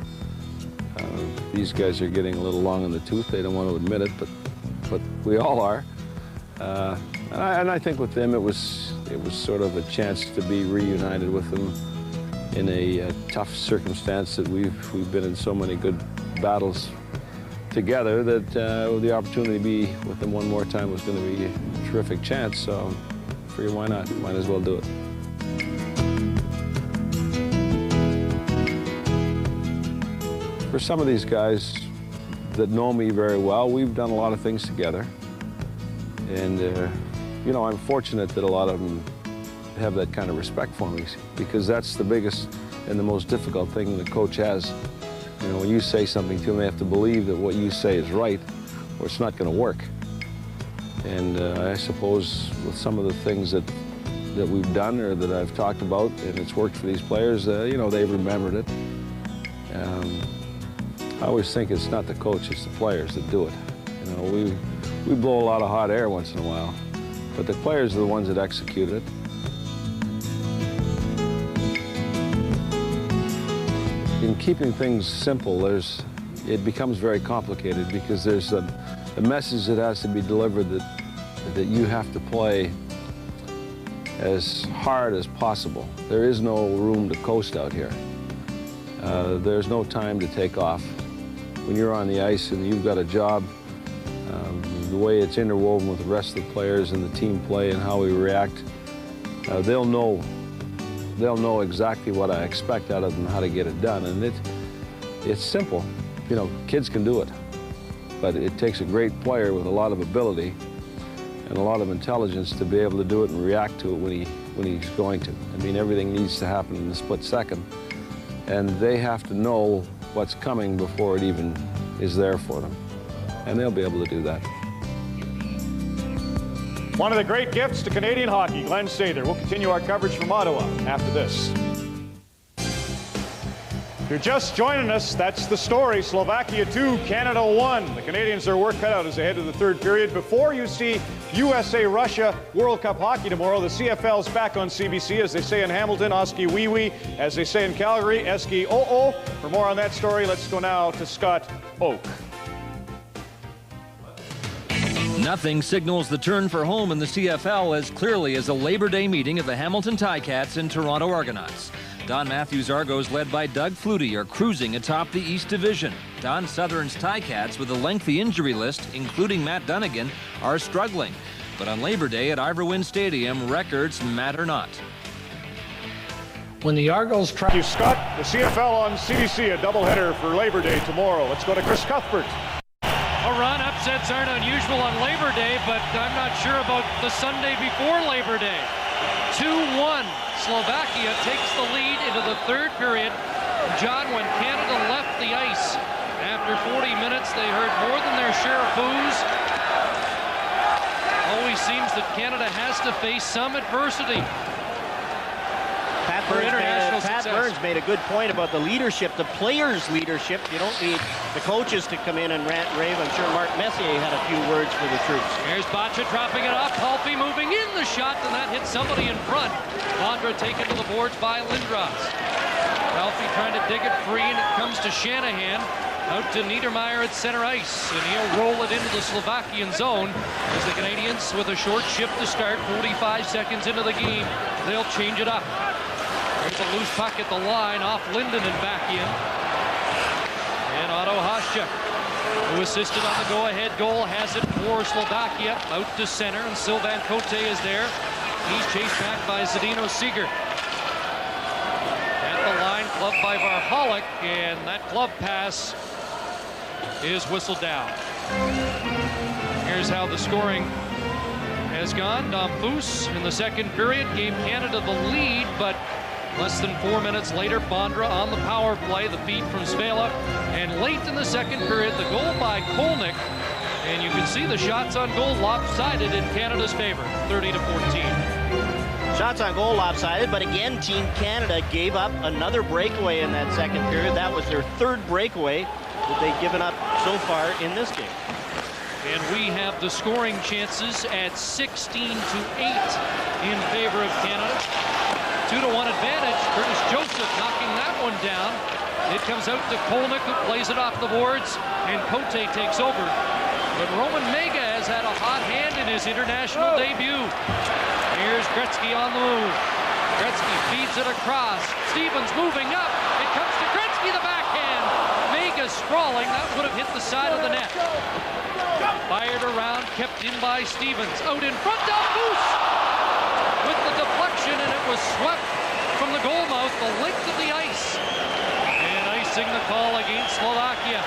These guys are getting a little long in the tooth. They don't want to admit it, but we all are. And I think with them it was sort of a chance to be reunited with them in a tough circumstance that we've been in so many good battles together, that the opportunity to be with them one more time was going to be a terrific chance. So I figured, why not? Might as well do it. For some of these guys that know me very well, we've done a lot of things together. And, you know, I'm fortunate that a lot of them have that kind of respect for me, because that's the biggest and the most difficult thing the coach has. You know, when you say something to them, they have to believe that what you say is right, or it's not going to work. And I suppose with some of the things that we've done or that I've talked about, and it's worked for these players, you know, they've remembered it. I always think it's not the coach, it's the players that do it. You know, we blow a lot of hot air once in a while, but the players are the ones that execute it. In keeping things simple, it becomes very complicated because there's a message that has to be delivered that you have to play as hard as possible. There is no room to coast out here. There's no time to take off. When you're on the ice and you've got a job, the way it's interwoven with the rest of the players and the team play and how we react, they'll know exactly what I expect out of them, how to get it done. And it's simple. You know, kids can do it. But it takes a great player with a lot of ability and a lot of intelligence to be able to do it and react to it when he's going to. I mean, everything needs to happen in a split second. And they have to know what's coming before it even is there for them. And they'll be able to do that. One of the great gifts to Canadian hockey, Glenn Sather. We'll continue our coverage from Ottawa after this. If you're just joining us, that's the story. Slovakia 2, Canada 1. The Canadians are work cut out as they head to the third period. Before you see USA-Russia World Cup hockey tomorrow, the CFL's back on CBC, as they say in Hamilton, Oski Wee Wee, as they say in Calgary, Eski O-O. For more on that story, let's go now to Scott Oak. Nothing signals the turn for home in the CFL as clearly as a Labor Day meeting of the Hamilton Ticats in Toronto Argonauts. Don Matthews' Argos, led by Doug Flutie, are cruising atop the East Division. Don Southern's Ticats, with a lengthy injury list, including Matt Dunnigan, are struggling. But on Labor Day at Ivor Stadium, records matter not. When the Argos try... Thank you, Scott. The CFL on CBC, a doubleheader for Labor Day tomorrow. Let's go to Chris Cuthbert. A run, upsets aren't unusual on Labor Day, but I'm not sure about the Sunday before Labor Day. 2-1. Slovakia takes the lead into the third period. John, when Canada left the ice after 40 minutes, they heard more than their share of boos. Always seems that Canada has to face some adversity. Pat Burns made a good point about the leadership, the players' leadership. You don't need the coaches to come in and rant and rave. I'm sure Mark Messier had a few words for the troops. Here's Bacha dropping it off. Palffy moving in the shot, and that hits somebody in front. Vondra taken to the boards by Lindros. Palffy trying to dig it free, and it comes to Shanahan. Out to Niedermeyer at center ice, and he'll roll it into the Slovakian zone as the Canadians, with a short shift to start, 45 seconds into the game, they'll change it up. There's a loose puck at the line, off Linden and back in. And Otto Haschuk, who assisted on the go-ahead goal, has it for Slovakia. Out to center, and Sylvain Cote is there. He's chased back by Zdeno Seeger. At the line, clubbed by Varhalik, and that glove pass is whistled down. Here's how the scoring has gone. Dom Foose in the second period gave Canada the lead, but less than 4 minutes later, Bondra on the power play, the feed from Svela, and late in the second period, the goal by Kolnick, and you can see the shots on goal lopsided in Canada's favor, 30-14. Shots on goal lopsided, but again, Team Canada gave up another breakaway in that second period. That was their third breakaway that they've given up so far in this game. And we have the scoring chances at 16-8 in favor of Canada. 2-1 advantage. Curtis Joseph knocking that one down. It comes out to Kolnick, who plays it off the boards, and Cote takes over. But Roman Mega has had a hot hand in his international debut. Here's Gretzky on the move. Gretzky feeds it across. Stevens moving up. It comes to Gretzky, the backhand. Mega sprawling. That would have hit the side of the net. Fired around, kept in by Stevens. Out in front of Moose with the deflection, and it was swept from the goal mouth the length of the ice. And icing the call against Slovakia.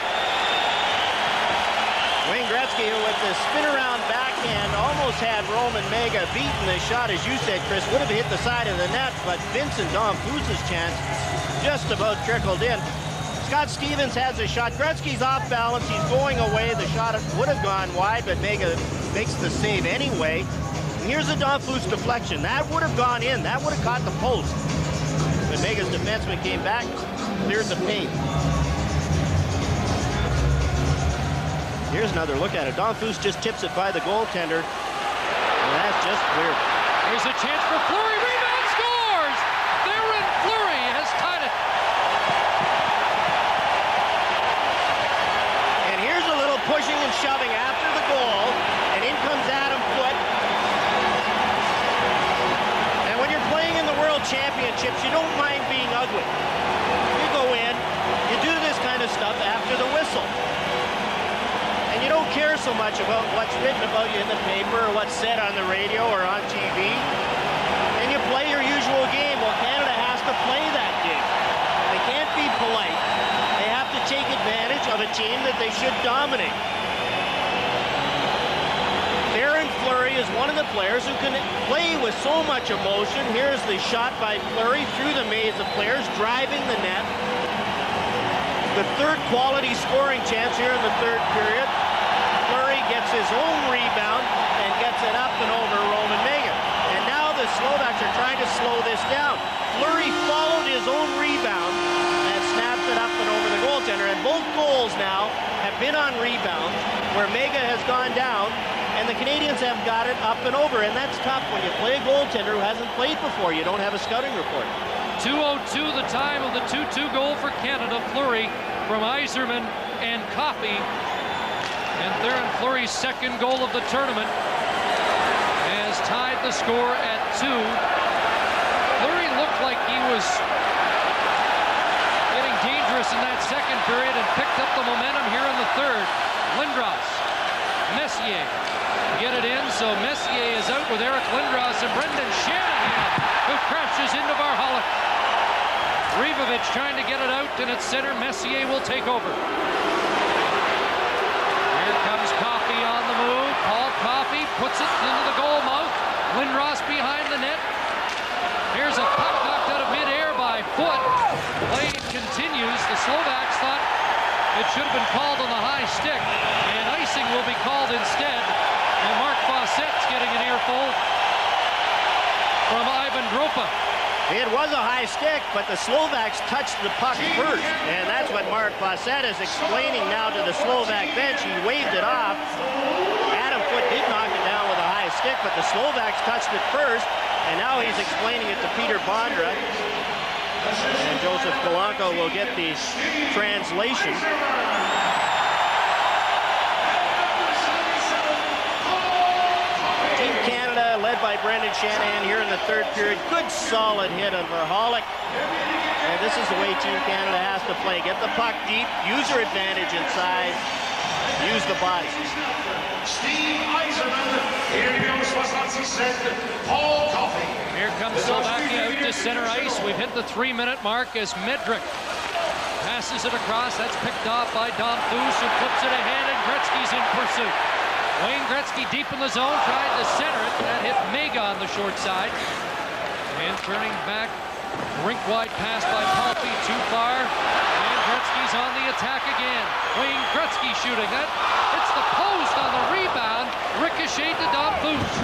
Wayne Gretzky with the spin-around backhand almost had Roman Mega beaten. The shot, as you said, Chris, would have hit the side of the net, but Vincent Domfus's chance just about trickled in. Scott Stevens has a shot. Gretzky's off balance. He's going away. The shot would have gone wide, but Mega makes the save anyway. And here's a Domfus deflection. That would have gone in. That would have caught the post. But Mega's defenseman came back, cleared the paint. Here's another look at it. Domfus just tips it by the goaltender. And that pass just cleared. Here's a chance for Fleury. Rebound, scores! Theron Fleury has tied it. And here's a little pushing and shoving after the goal. And in comes Adam Foote. And when you're playing in the World Championships, you don't mind being ugly. You go in, you do this kind of stuff after the whistle. And you don't care so much about what's written about you in the paper or what's said on the radio or on TV. And you play your usual game. Well, Canada has to play that game. They can't be polite. They have to take advantage of a team that they should dominate. Theron Fleury is one of the players who can play with so much emotion. Here's the shot by Fleury through the maze of players, driving the net. The third quality scoring chance here in the third period. Fleury gets his own rebound and gets it up and over Roman Mega. And now the Slovaks are trying to slow this down. Fleury followed his own rebound and snapped it up and over the goaltender. And both goals now have been on rebounds where Mega has gone down and the Canadians have got it up and over. And that's tough when you play a goaltender who hasn't played before. You don't have a scouting report. 2:02 the time of the 2-2 goal for Canada. Fleury from Yzerman and Coffey. And Theron Fleury's second goal of the tournament has tied the score at 2. Fleury looked like he was getting dangerous in that second period and picked up the momentum here in the third. Lindros, Messier get it in, so Messier is out with Eric Lindros and Brendan Shanahan, who crashes into Varholek. Ribovic trying to get it out, and at center, Messier will take over. Here comes Coffey on the move. Paul Coffey puts it into the goal mouth. Lindros behind the net. Here's a puck knocked out of midair by Foote. Play continues. The Slovaks thought it should have been called on the high stick, and icing will be called instead. And Mark Fawcett's getting an earful from Ivan Dropa. It was a high stick, but the Slovaks touched the puck first. And that's what Mark Fawcett is explaining now to the Slovak bench. He waved it off. Adam Foote did knock it down with a high stick, but the Slovaks touched it first. And now he's explaining it to Peter Bondra. And Joseph Polanco will get the translation. Team Canada led by Brendan Shanahan here in the third period. Good solid hit on Varholek. And this is the way Team Canada has to play. Get the puck deep, use your advantage inside, use the body. Steve Yzerman, here comes Wasatsi said, Paul Coffey. Here comes Slovakia out to center ice. We've hit the 3-minute mark as Medrick passes it across. That's picked off by Dom Foos, who flips it ahead, and Gretzky's in pursuit. Wayne Gretzky deep in the zone, tried to center it. That hit Mega on the short side. And turning back, rink-wide pass by Palpy, too far. And Gretzky's on the attack again. Wayne Gretzky shooting that. It's the post on the rebound. Ricochet to Dom Foos.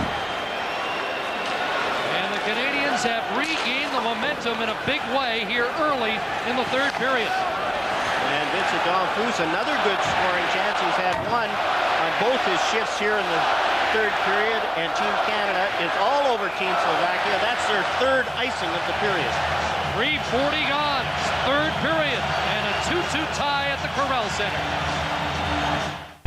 And the Canadians have regained the momentum in a big way here early in the third period. And Vincent Dom Foos, another good scoring chance. He's had one on both his shifts here in the third period, and Team Canada is all over Team Slovakia. That's their third icing of the period. 3:40 gone, third period, and a 2-2 tie at the Corel Center.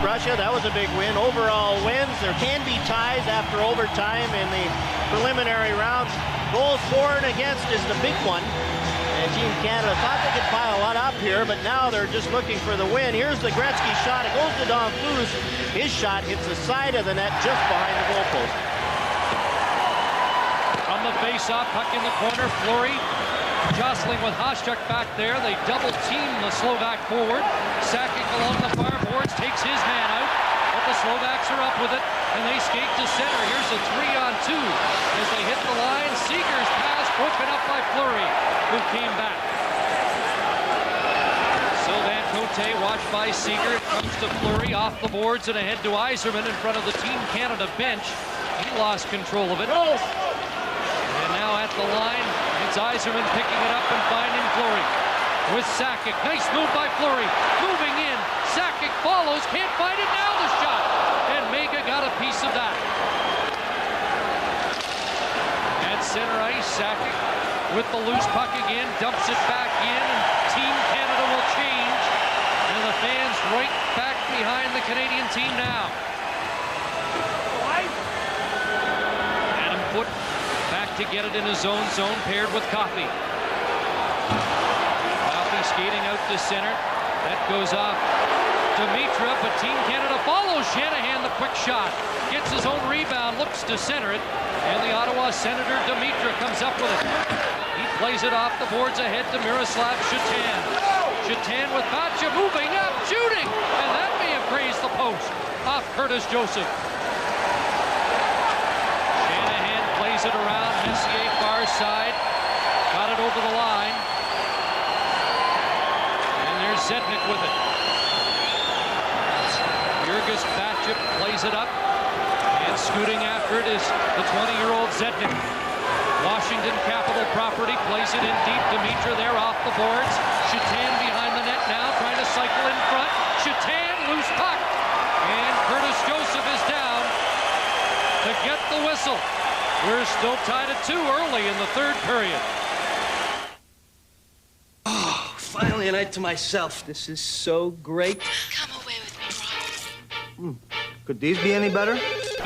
Russia, that was a big win. Overall wins. There can be ties after overtime in the preliminary round. Goals for and against is the big one. And Team Canada thought they could pile one up here, but now they're just looking for the win. Here's the Gretzky shot. It goes to Dom Foos. His shot hits the side of the net just behind the goalpost. From the face-off, puck in the corner. Fleury jostling with Haščák back there. They double-team the Slovak forward. Sakic along the far boards takes his man out, but the Slovaks are up with it, and they skate to center. Here's a 3-on-2 as they hit the line. Seeger's pass broken up by Fleury, who came back. Sylvain Cote watched by Seeger. It comes to Fleury off the boards and ahead to Yzerman in front of the Team Canada bench. He lost control of it. And now at the line, it's Yzerman picking it up and finding Fleury with Sakic. Nice move by Fleury. Moving in. Sakic follows. Can't find it now. The shot. And Mega got a piece of that. center ice. Sakic with the loose puck again, dumps it back in, and Team Canada will change. And the fans right back behind the Canadian team now. Adam Foote back to get it in his own zone, paired with Coffey. Coffey skating out to center. That goes off Dimitra, but Team Canada follows Shanahan, the quick shot. Gets his own rebound, looks to center it, and the Ottawa Senator Dimitra comes up with it. He plays it off the boards ahead to Miroslav Shatan. Shatan with Bacha moving up, shooting, and that may have grazed the post off Curtis Joseph. Shanahan plays it around, Messier far side, got it over the line, and there's Zednik with it. Jurgis Batchup plays it up, and scooting after it is the 20-year-old Zednik. Washington Capital property, plays it in deep. Dimitra there off the boards. Shatan behind the net now, trying to cycle in front. Shatan, loose puck, and Curtis Joseph is down to get the whistle. We're still tied at 2 early in the third period. Oh, finally a night to myself. This is so great. Come away with me, Ron. Could these be any better?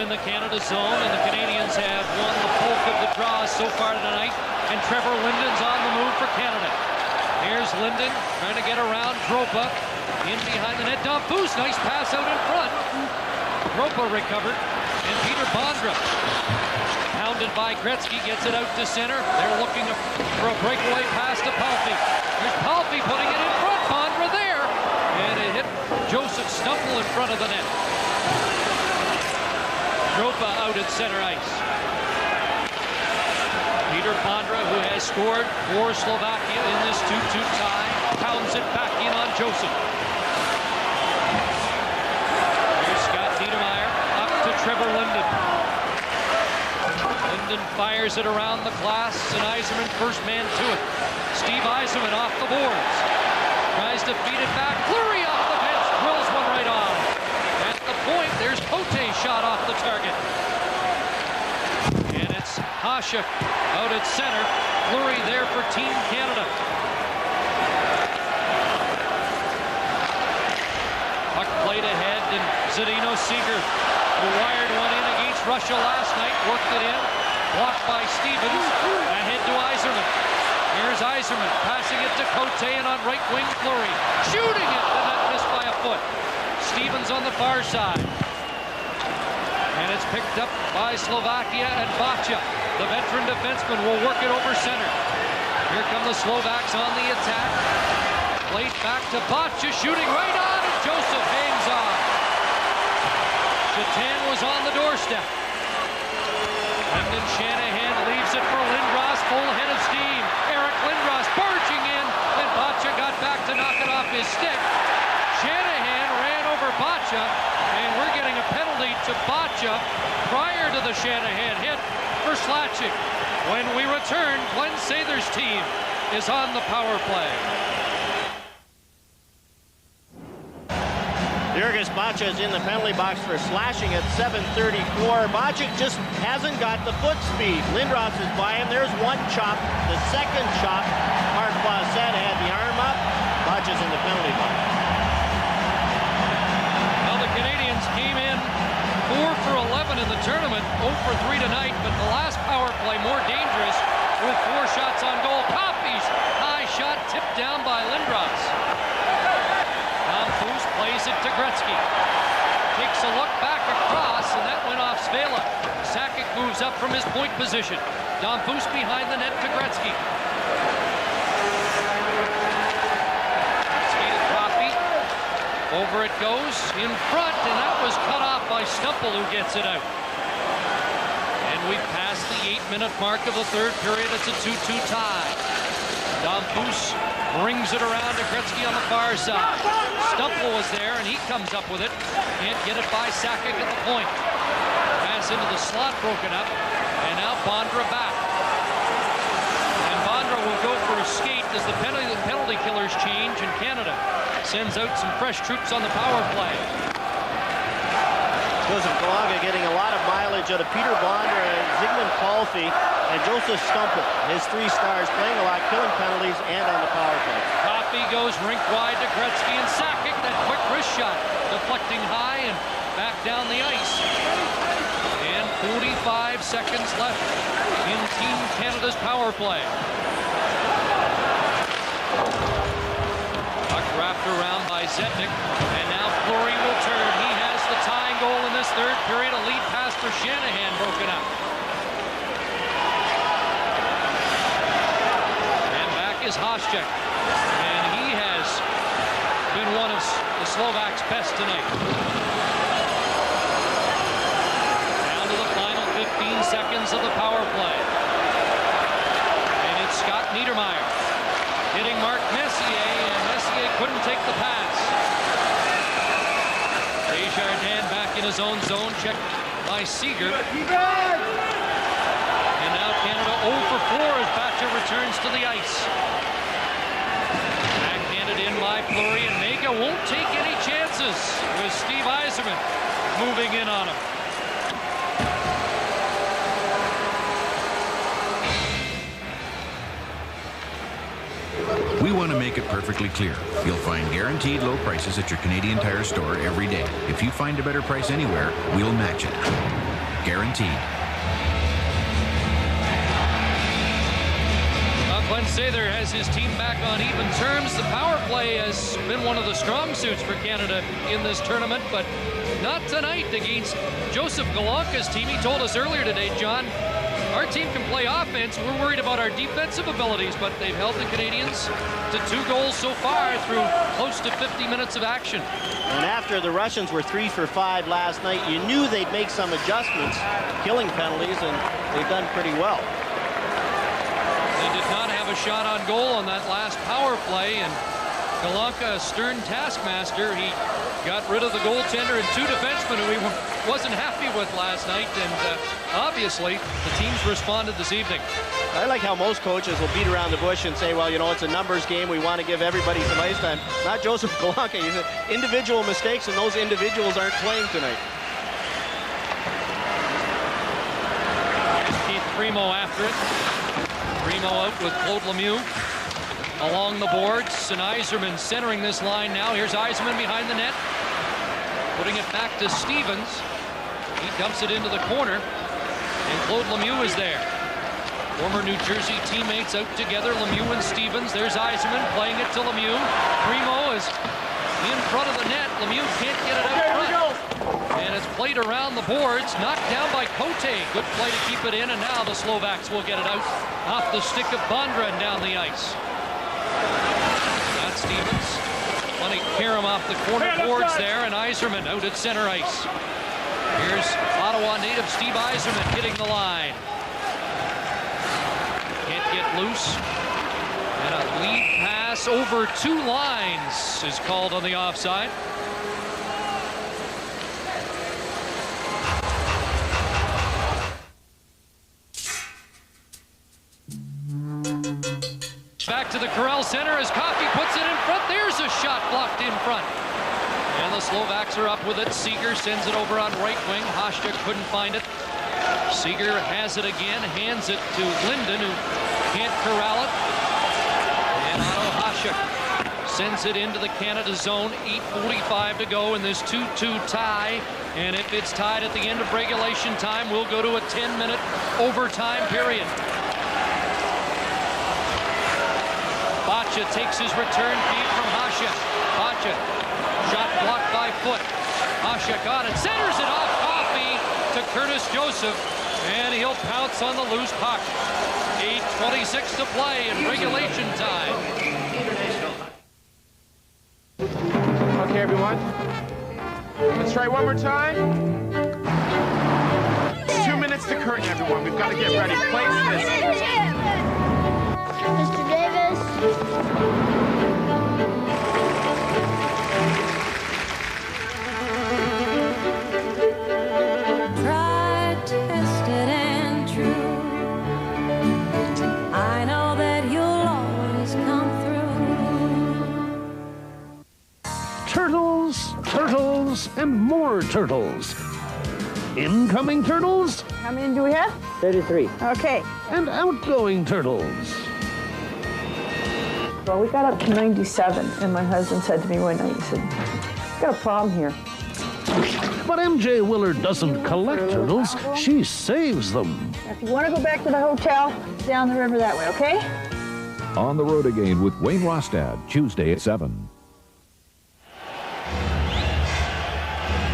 In the Canada zone, and the Canadians have won the bulk of the draws so far tonight, and Trevor Linden's on the move for Canada. Here's Linden trying to get around Dropa. In behind the net, Domfus, nice pass out in front. Dropa recovered, and Peter Bondra, hounded by Gretzky, gets it out to center. They're looking for a breakaway pass to Palffy. Here's Palffy putting it in front, Bondra there, and it hit Joseph Stumple in front of the net. Dropa out at center ice. Peter Bondra, who has scored for Slovakia in this 2-2 tie, pounds it back in on Joseph. Here's Scott Niedermayer up to Trevor Linden. Linden fires it around the glass, and Yzerman first man to it. Steve Yzerman off the boards. Tries to feed it back. Fleury off the bench, drills one right on. At the point, there's Cote's shot off the target. And it's Hasek out at center. Fleury there for Team Canada. Puck played ahead, and Zdeno Seeger, who wired one in against Russia last night, worked it in. Blocked by Stevens. Ahead to Yzerman. Here's Yzerman passing it to Cote, and on right wing Fleury. Shooting it, but not missed by a foot. Stevens on the far side. And it's picked up by Slovakia, and Bacha, the veteran defenseman, will work it over center. Here come the Slovaks on the attack. Played back to Bacha, shooting right on, and Joseph hangs on. Shatan was on the doorstep. And then Shanahan leaves it for Lindros, full head of steam. Eric Lindros barging in, and Bacha got back to knock it off his stick. Shanahan ran over Bacha, and we're getting a penalty to Bacha prior to the Shanahan hit for Slachik. When we return, Glenn Sather's team is on the power play. Jurgis Bacha is in the penalty box for slashing at 7:34. Bacha just hasn't got the foot speed. Lindros is by him. There's one chop. The second chop, Mark Fawcett had the arm up. Bacha's in the penalty box. Well, the Canadians came in 4 for 11 in the tournament, 0 for 3 tonight, but the last power play more dangerous with 4 shots on goal. Coffey's high shot tipped down by Lindros. Domfus plays it to Gretzky. Takes a look back across, and that went off Svela. Sakic moves up from his point position. Domfus behind the net to Gretzky. Gretzky to Coffey. Over it goes, in front, and that was cut off by Stumple, who gets it out. And we've passed the 8-minute mark of the third period. It's a 2-2 tie. Domfus brings it around to Gretzky on the far side. Stumple was there, and he comes up with it. Can't get it by Sakic at the point. Pass into the slot, broken up, and now Bondra back. And Bondra will go for a skate as the penalty killers change, and Canada sends out some fresh troops on the power play. Joseph Galanga getting a lot of mileage out of Peter Bondra and Zygmunt Palffy and Joseph Stumpel. His 3 stars playing a lot, killing penalties and on the power play. Coffey goes rink wide to Gretzky and Sakic. That quick wrist shot deflecting high and back down the ice. And 45 seconds left in Team Canada's power play. Puck wrapped around by Zetnik, and now Fleury will turn. He has the tying goal in this third period. A lead pass for Shanahan broken up. And back is Hasek, and he has been one of the Slovaks' best tonight. Down to the final 15 seconds of the power play. And it's Scott Niedermayer hitting Mark Messier, and Messier couldn't take the pass. Desjardins back in his own zone, checked by Seeger. And now Canada 0 for 4 as Batcher returns to the ice. Backhanded in by Fleury, and Mega won't take any chances with Steve Yzerman moving in on him. We want to make it perfectly clear. You'll find guaranteed low prices at your Canadian Tire store every day. If you find a better price anywhere, we'll match it. Guaranteed. Glenn Sather has his team back on even terms. The power play has been one of the strong suits for Canada in this tournament, but not tonight against Joseph Galanka's team. He told us earlier today, John, our team can play offense. We're worried about our defensive abilities, but they've held the Canadians to 2 goals so far through close to 50 minutes of action. And after the Russians were 3 for 5 last night, you knew they'd make some adjustments, killing penalties, and they've done pretty well. They did not have a shot on goal on that last power play, and Galanka, a stern taskmaster, he got rid of the goaltender and 2 defensemen who he wasn't happy with last night, and obviously the team's responded this evening. I like how most coaches will beat around the bush and say, well, you know, it's a numbers game. We want to give everybody some ice time. Not Joseph Galanka. He's individual mistakes, and those individuals aren't playing tonight. Keith Primo after it. Primo out with Claude Lemieux along the boards, and Yzerman centering this line now. Here's Yzerman behind the net, putting it back to Stevens. He dumps it into the corner, and Claude Lemieux is there. Former New Jersey teammates out together, Lemieux and Stevens. There's Yzerman playing it to Lemieux. Primo is in front of the net. Lemieux can't get it out front. And it's played around the boards, knocked down by Cote. Good play to keep it in, and now the Slovaks will get it out off the stick of Bondra and down the ice. Not Stevens. Funny Karam off the corner boards there, and Yzerman out at center ice. Here's Ottawa native Steve Yzerman hitting the line. Can't get loose. And a lead pass over 2 lines is called on the offside. Back to the Corral Center as Coffey puts it in front. There's a shot blocked in front. And the Slovaks are up with it. Seeger sends it over on right wing. Hasek couldn't find it. Seeger has it again, hands it to Linden, who can't corral it. And Otto Hasek sends it into the Canada zone. 8:45 to go in this 2-2 tie. And if it's tied at the end of regulation time, we'll go to a 10-minute overtime period. Bacha takes his return feed from Hasek. Bacha, shot blocked by Foot. Hasek on it, centers it off Coffey to Curtis Joseph, and he'll pounce on the loose puck. 8:26 to play in regulation time. Okay, everyone. Let's try one more time. 2 minutes to curtain, everyone. We've got to get ready. Place this. Mr. Davis. Tried, tested, and true. I know that you'll always come through. Turtles, turtles, and more turtles. incoming turtles How many do we have? 33. Okay. and outgoing turtles. Well, we got up to 97, and my husband said to me one night, he said, got a problem here. But MJ Willard doesn't collect turtles, she saves them. If you want to go back to the hotel, down the river that way, okay? On the Road Again with Wayne Rostad, Tuesday at 7.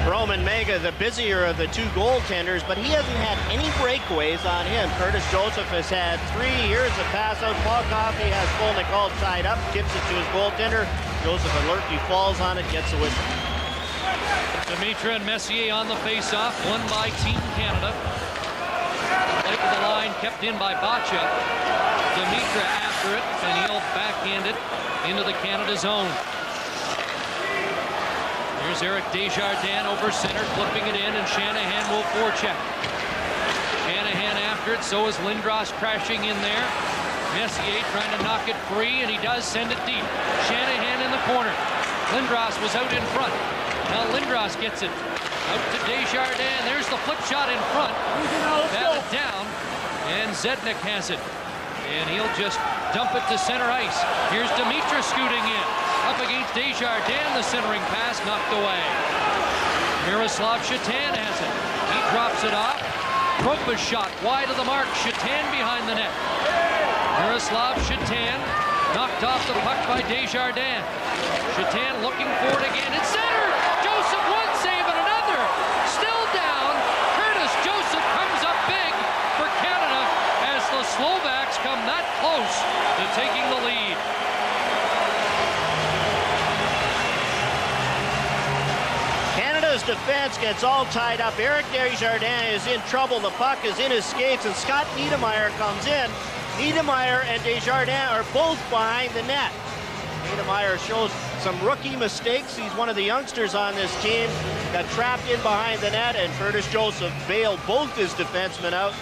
Roman Mega, the busier of the two goaltenders, but he hasn't had any breakaways on him. Curtis Joseph has had 3 years of pass-out. Paul Coffey has Skolnick all tied up, tips it to his goaltender. Joseph alertly falls on it, gets a whistle. Demitra and Messier on the face-off, won by Team Canada. Play to the line, kept in by Bacha. Demitra after it, and he'll backhand it into the Canada zone. Here's Eric Desjardins over center, flipping it in, and Shanahan will forecheck. Shanahan after it, so is Lindros crashing in there. Messier trying to knock it free, and he does send it deep. Shanahan in the corner. Lindros was out in front. Now Lindros gets it out to Desjardins. There's the flip shot in front. Batted down, and Zednik has it. And he'll just dump it to center ice. Here's Demitra scooting in. Up against Desjardins, the centering pass knocked away. Miroslav Shatan has it. He drops it off. Kropa's shot wide of the mark. Shatan behind the net. Miroslav Shatan knocked off the puck by Desjardins. Shatan looking for it again. It's center. Joseph one save and another. Still down. Curtis Joseph comes up big for Canada as the Slovaks come that close to taking the lead. Canada's defense gets all tied up. Eric Desjardins is in trouble. The puck is in his skates, and Scott Niedermayer comes in. Niedermayer and Desjardins are both behind the net. Niedermayer shows some rookie mistakes. He's one of the youngsters on this team. Got trapped in behind the net, and Curtis Joseph bailed both his defensemen out.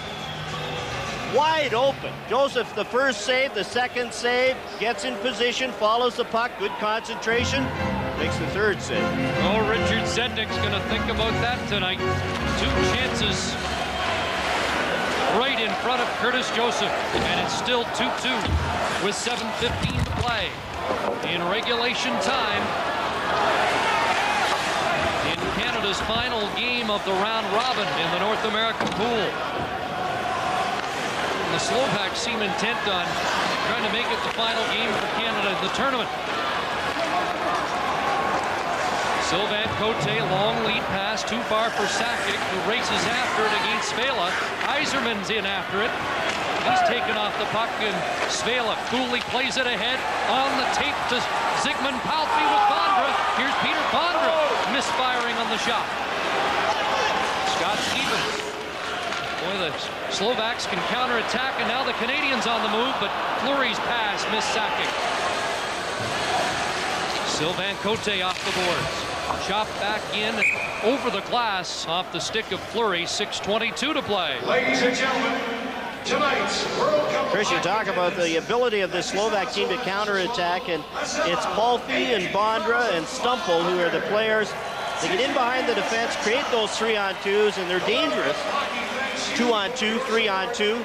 Wide open. Joseph, the first save, the second save, gets in position, follows the puck, good concentration, makes the third save. Oh, Richard Zednik's going to think about that tonight. 2 chances right in front of Curtis Joseph, and it's still 2-2 with 7:15 to play in regulation time in Canada's final game of the round robin in the North American pool. The Slovaks seem intent on trying to make it the final game for Canada in the tournament. Sylvain Cote, long lead pass, too far for Sakic, who races after it against Svela. Yzerman's in after it. He's taken off the puck, and Svela coolly plays it ahead on the tape to Zygmunt Palffy with Bondra. Here's Peter Bondra misfiring on the shot. Scott Stevens. Boy, the Slovaks can counterattack, and now the Canadians on the move, but Fleury's pass missed Sakic. Sylvain Cote off the boards. Chopped back in over the glass off the stick of Fleury. 6:22 to play. Ladies and gentlemen, tonight's World Cup. Chris, you talk about the ability of the Slovak team to counterattack, and it's Palffy and Bondra and Stumpel who are the players. They get in behind the defense, create those 3-on-2s, and they're dangerous. 2-on-2, 3-on-2.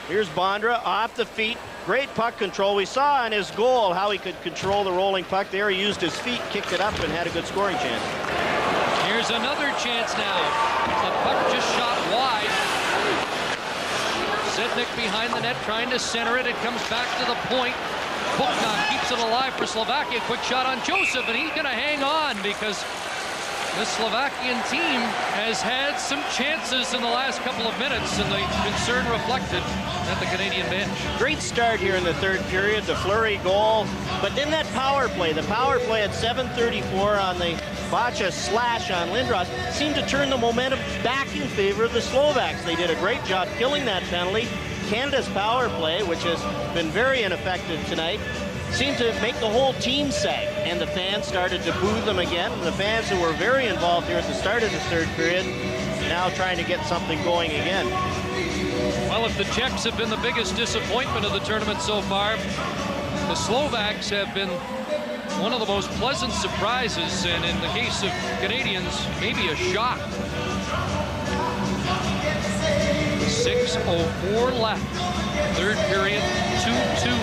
Here's Bondra off the feet. Great puck control. We saw on his goal how he could control the rolling puck there. He used his feet, kicked it up, and had a good scoring chance. Here's another chance now. The puck just shot wide. Zednik behind the net trying to center it. It comes back to the point. Buknak keeps it alive for Slovakia. Quick shot on Joseph, and he's going to hang on because the Slovakian team has had some chances in the last couple of minutes, and the concern reflected at the Canadian bench. Great start here in the third period, the Fleury goal, but then that power play. The power play at 7:34 on the Bacha slash on Lindros seemed to turn the momentum back in favor of the Slovaks. They did a great job killing that penalty. Canada's power play, which has been very ineffective tonight, seemed to make the whole team sag, and the fans started to boo them again. And the fans who were very involved here at the start of the third period now trying to get something going again. Well, if the Czechs have been the biggest disappointment of the tournament so far, the Slovaks have been one of the most pleasant surprises, and in the case of Canadians, maybe a shock. 6:04 left. Third period, 2-2.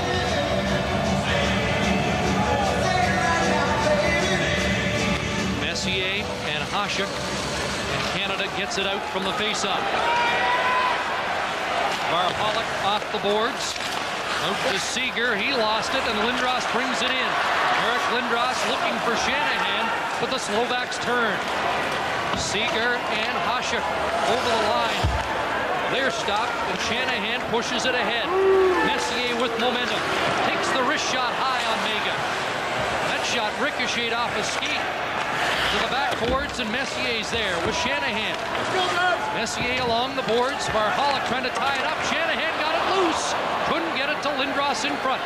Messier and Hasek, and Canada gets it out from the faceoff. Varholak off the boards. Out to Seeger, he lost it, and Lindros brings it in. Eric Lindros looking for Shanahan, but the Slovaks turn. Seeger and Hasek over the line. Clear stop, and Shanahan pushes it ahead. Messier with momentum. Takes the wrist shot high on Mega. That shot ricocheted off a skate to the backboards, and Messier's there with Shanahan. Messier along the boards. Varholak trying to tie it up. Shanahan got it loose. Couldn't get it to Lindros in front.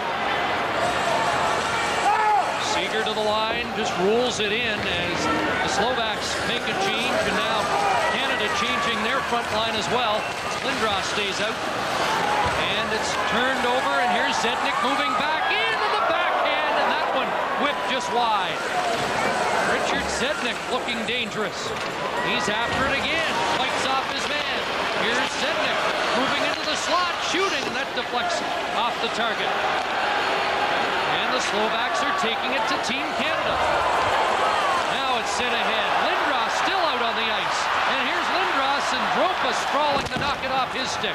Seeger to the line, just rules it in as the Slovaks make a change, and now Canada changing their front line as well. Lindros stays out, and it's turned over, and here's Zednik moving back into the backhand, and that one whipped just wide. Richard Zednik looking dangerous. He's after it again, fights off his man. Here's Zednik moving into the slot, shooting, and that deflects off the target. And the Slovaks are taking it to Team Canada. Now it's sent ahead. Lindros still out on the ice. And here's Lindros, and Dropa sprawling to knock it off his stick.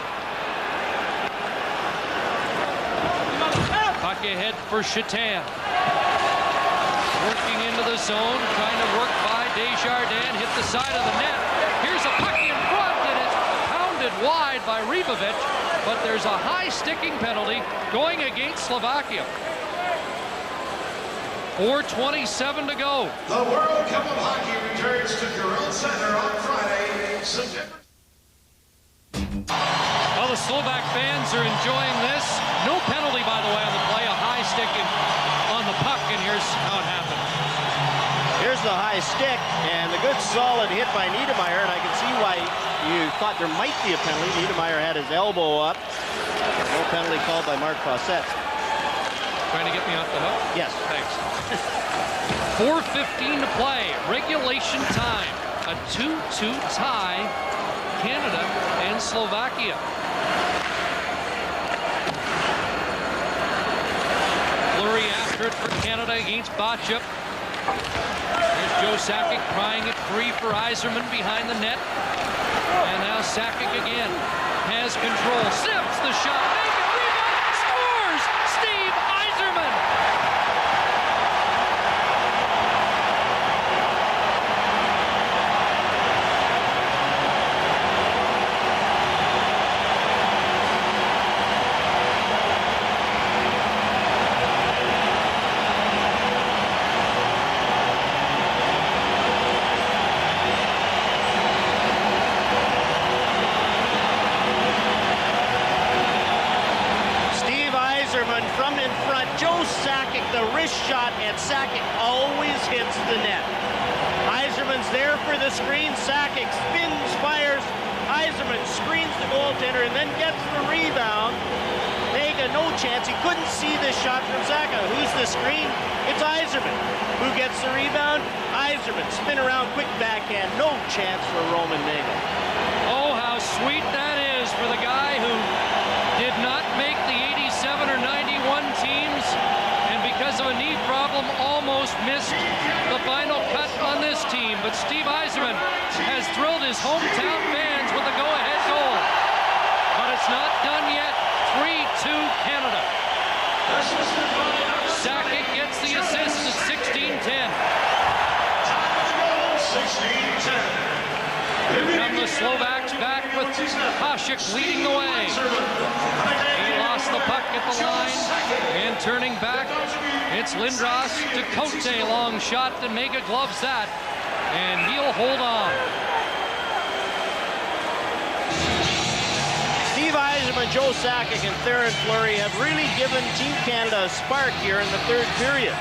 Puck ahead for Shatan. Working into the zone, trying to work by Desjardins, hit the side of the net. Here's a puck in front, and it's pounded wide by Ribovic, but there's a high sticking penalty going against Slovakia. 4:27 to go. The World Cup of Hockey returns to Corral Center on Friday, September. Well, the Slovak fans are enjoying this. No penalty, by the way, on the play. A high stick on the puck, and here's how it happened. Here's the high stick, and the good solid hit by Niedermayer, and I can see why you thought there might be a penalty. Niedermayer had his elbow up. No penalty called by Mark Fawcett. Trying to get me off the hook? Yes. Thanks. 4:15 to play. Regulation time. A 2-2 tie. Canada and Slovakia. Fleury after it for Canada against Botchup. Here's Joe Sakic prying it free for Yzerman behind the net. And now Sakic again has control. Sips the shot. Make it, rebound, scores! Steve Yzerman! From in front, Joe Sakic, the wrist shot, and Sakic always hits the net. Yzerman's there for the screen. Sakic spins, fires. Yzerman screens the goaltender and then gets the rebound. Mega, no chance. He couldn't see the shot from Sakic. Who's the screen? It's Yzerman. Who gets the rebound? Yzerman. Spin around, quick backhand. No chance for Roman Mega. Oh, how sweet that is for the guy who did not make the 87 or 91 teams, and because of a knee problem almost missed the final cut on this team. But Steve Yzerman has thrilled his hometown fans with a go-ahead goal. But it's not done yet. 3-2 Canada. Sakic gets the assist at 16-10. 16-10. Come the Slovaks back with Hasek leading the way. He lost the puck at the line, and turning back, it's Lindros to Cote, long shot, and Mega gloves that, and he'll hold on. Steve Yzerman, Joe Sakic, and Theoren Fleury have really given Team Canada a spark here in the third period.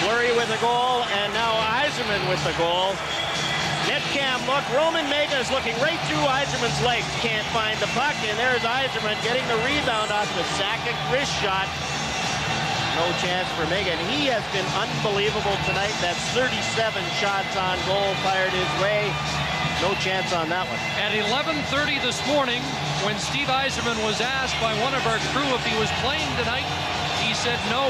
Fleury with a goal, and now Yzerman with the goal. Net cam look, Roman Mega is looking right through Yzerman's legs, can't find the puck, and there's Yzerman getting the rebound off the Sakic wrist shot. No chance for Megan. He has been unbelievable tonight. That's 37 shots on goal fired his way. No chance on that one. At 11:30 this morning, when Steve Yzerman was asked by one of our crew if he was playing tonight, he said no.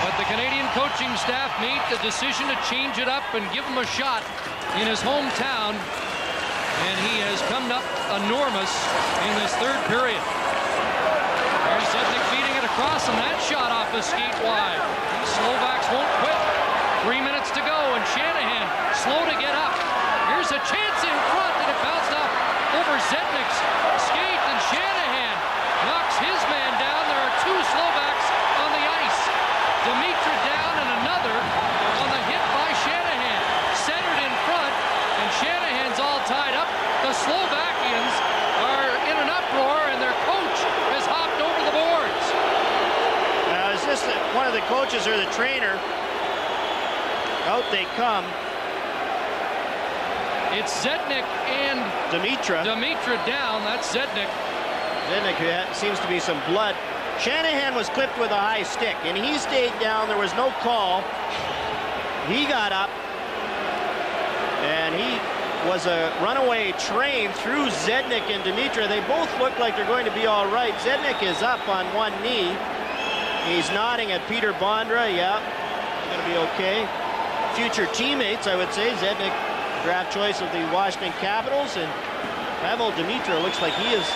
But the Canadian coaching staff made the decision to change it up and give him a shot in his hometown, and he has come up enormous in this third period. There's Zednik feeding it across, and that shot off the skate wide. These Slovaks won't quit. 3 minutes to go, and Shanahan slow to get up. Here's a chance in front, and it bounced off over Zednik's skate, and Shanahan knocks his man down. There are two Slovaks on the ice. Dimitra down, and another on the hit by Shanahan. Centered in front, and Shanahan's all tied up. The Slovakians are in an uproar, and their coach has hopped over the boards. Now, is this one of the coaches or the trainer? Out they come. It's Zednik and Dimitra. Dimitra down. That's Zednik. Zednik seems to be some blood. Shanahan was clipped with a high stick, and he stayed down. There was no call. He got up, and he was a runaway train through Zednik and Dimitra. They both look like they're going to be all right. Zednik is up on one knee. He's nodding at Peter Bondra. Yeah, going to be okay. Future teammates, I would say. Zednik, draft choice of the Washington Capitals, and Pavel Dimitra looks like he is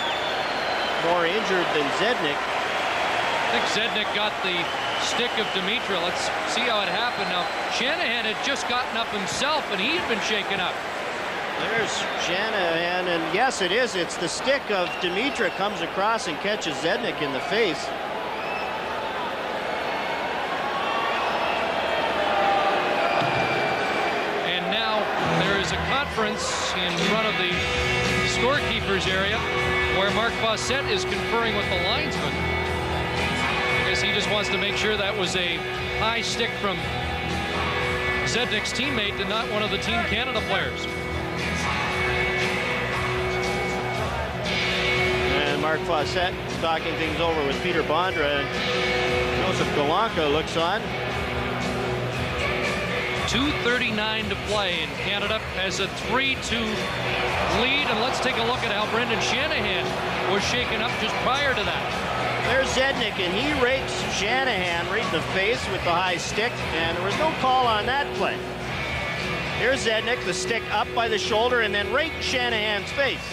more injured than Zednik. I think Zednik got the stick of Dimitra. Let's see how it happened. Now, Shanahan had just gotten up himself, and he had been shaken up. There's Shanahan, and yes, it is. It's the stick of Dimitra comes across and catches Zednik in the face. In front of the scorekeeper's area where Mark Fawcett is conferring with the linesman. I guess he just wants to make sure that was a high stick from Zednik's teammate and not one of the Team Canada players. And Mark Fawcett talking things over with Peter Bondra, and Joseph Galanka looks on. 2:39 to play, and Canada has a 3-2 lead. And let's take a look at how Brendan Shanahan was shaken up just prior to that. There's Zednik, and he rakes Shanahan right in the face with the high stick, and there was no call on that play. Here's Zednik, the stick up by the shoulder, and then right in Shanahan's face.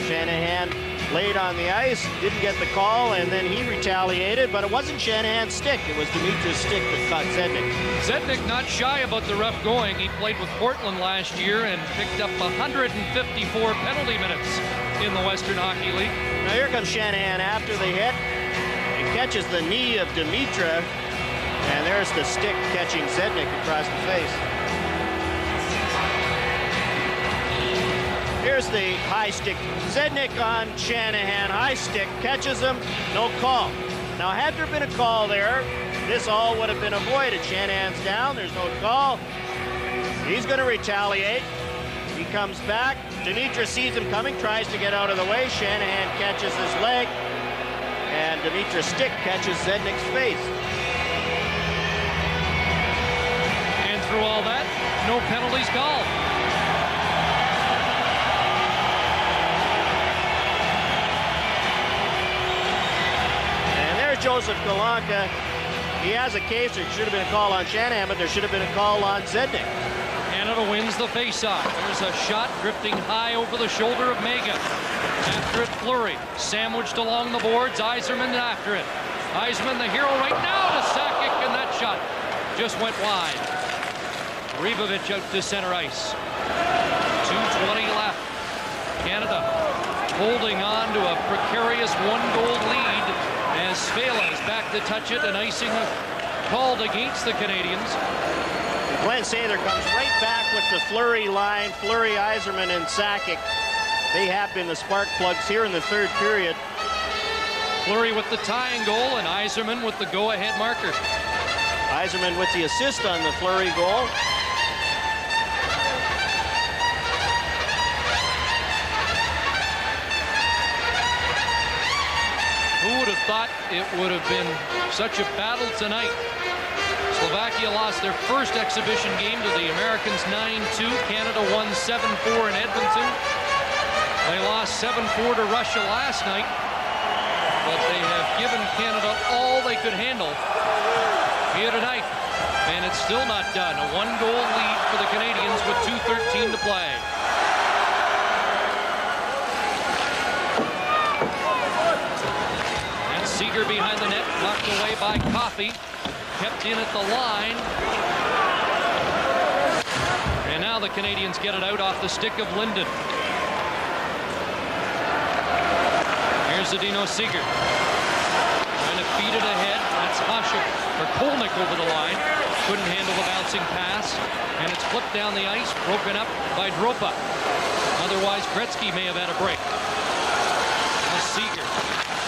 Shanahan laid on the ice, didn't get the call, and then he retaliated, but it wasn't Shanahan's stick. It was Dimitra's stick that caught Zednik. Zednik not shy about the rough going. He played with Portland last year and picked up 154 penalty minutes in the Western Hockey League. Now here comes Shanahan after the hit. He catches the knee of Dimitra, and there's the stick catching Zednik across the face. Here's the high stick. Zednik on Shanahan. High stick catches him. No call. Now, had there been a call there, this all would have been avoided. Shanahan's down. There's no call. He's going to retaliate. He comes back. Dimitra sees him coming, tries to get out of the way. Shanahan catches his leg, and Dimitra's stick catches Zednik's face. And through all that, no penalties called. Joseph Galanka, he has a case. There should have been a call on Shanahan, but there should have been a call on Zednik. Canada wins the faceoff. There's a shot drifting high over the shoulder of Mega. After it, Fleury sandwiched along the boards. Yzerman after it. Yzerman, the hero right now to Sakic, and that shot just went wide. Ribovic out to center ice. 2:20 left. Canada holding on to a precarious one-goal lead as Svela is back to touch it, and icing called against the Canadians. Glenn Sather comes right back with the Fleury line. Fleury, Yzerman, and Sakic. They have been the spark plugs here in the third period. Fleury with the tying goal, and Yzerman with the go-ahead marker. Yzerman with the assist on the Fleury goal. Who would have thought it would have been such a battle tonight. Slovakia lost their first exhibition game to the Americans 9-2. Canada won 7-4 in Edmonton. They lost 7-4 to Russia last night, but they have given Canada all they could handle here tonight. And it's still not done. A one-goal lead for the Canadians with 2:13 to play. And Seeger behind the net, knocked away by Coffey. Kept in at the line. And now the Canadians get it out off the stick of Linden. Here's Zdeno Seeger. Trying to feed it ahead. That's Hasha or Kolnick over the line. Couldn't handle the bouncing pass. And it's flipped down the ice, broken up by Dropa. Otherwise, Gretzky may have had a break. Now Seeger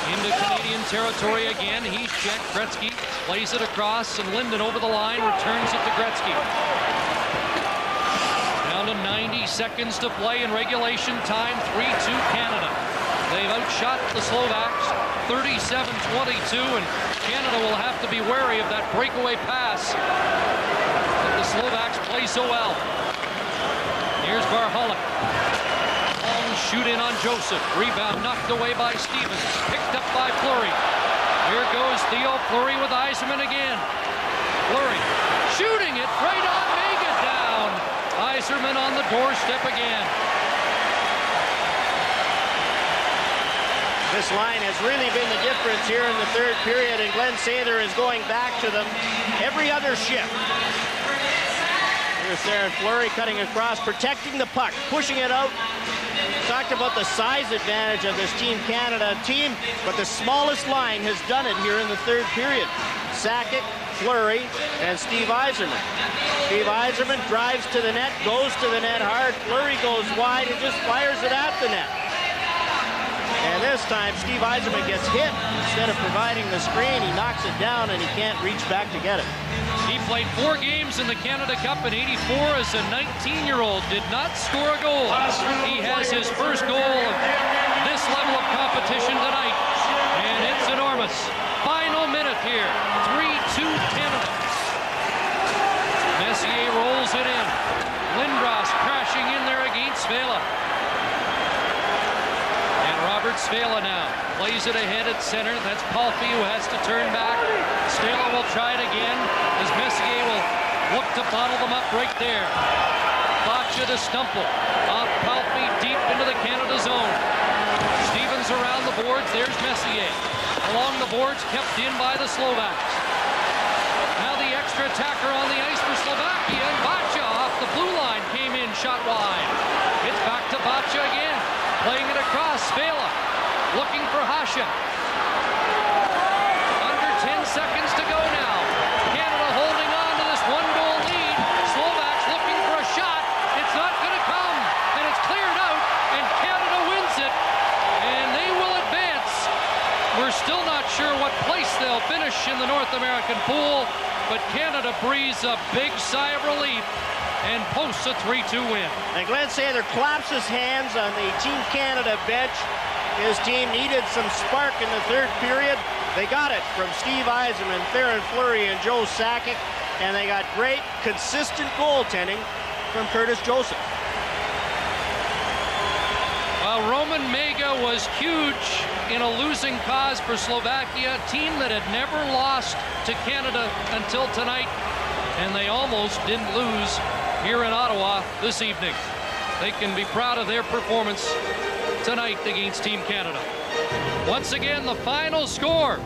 into Canadian territory again. He's checked. Gretzky plays it across, and Linden over the line returns it to Gretzky. Down to 90 seconds to play in regulation time. 3-2 Canada. They've outshot the Slovaks 37-22, and Canada will have to be wary of that breakaway pass that the Slovaks play so well. Here's Varholek. Long shoot in on Joseph. Rebound knocked away by Stevens. Picked up by Fleury. Here goes Theo Fleury with Yzerman again. Fleury shooting it right on Vega down. Yzerman on the doorstep again. This line has really been the difference here in the third period, and Glenn Sather is going back to them every other shift. Here's Theoren Fleury cutting across, protecting the puck, pushing it out. Talked about the size advantage of this Team Canada team, but the smallest line has done it here in the third period. Sakic, Fleury, and Steve Yzerman. Steve Yzerman drives to the net, goes to the net hard. Fleury goes wide and just fires it at the net. And this time, Steve Yzerman gets hit. Instead of providing the screen, he knocks it down, and he can't reach back to get it. He played 4 games in the Canada Cup in '84 as a 19-year-old. Did not score a goal. He has his first goal of this level of competition tonight, and it's enormous. Final minute here. 3-2 Canada. Messier rolls it in. Lindros crashing in there against Vela. Robert Svela now plays it ahead at center. That's Palffy who has to turn back. Stala will try it again as Messier will look to bottle them up right there. Bacha to Stumple. Off Palffy deep into the Canada zone. Stevens around the boards. There's Messier. Along the boards, kept in by the Slovaks. Now the extra attacker on the ice for Slovakia. And Bacha off the blue line came in shot wide. It's back to Bacha again. Playing it across, Svela looking for Hasha. Under 10 seconds to go now. Canada holding on to this one-goal lead. Slovaks looking for a shot. It's not going to come, and it's cleared out, and Canada wins it, and they will advance. We're still not sure what place they'll finish in the North American pool, but Canada breathes a big sigh of relief and posts a 3-2 win. And Glenn Sather claps his hands on the Team Canada bench. His team needed some spark in the third period. They got it from Steve Yzerman, Theoren Fleury, and Joe Sakic, and they got great, consistent goaltending from Curtis Joseph. Well, Roman Mega was huge in a losing cause for Slovakia, a team that had never lost to Canada until tonight, and they almost didn't lose here in Ottawa this evening. They can be proud of their performance tonight against Team Canada. Once again, the final score,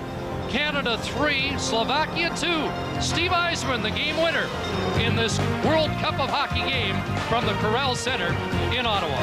Canada 3, Slovakia 2. Steve Yzerman, the game winner in this World Cup of Hockey game from the Corral Center in Ottawa.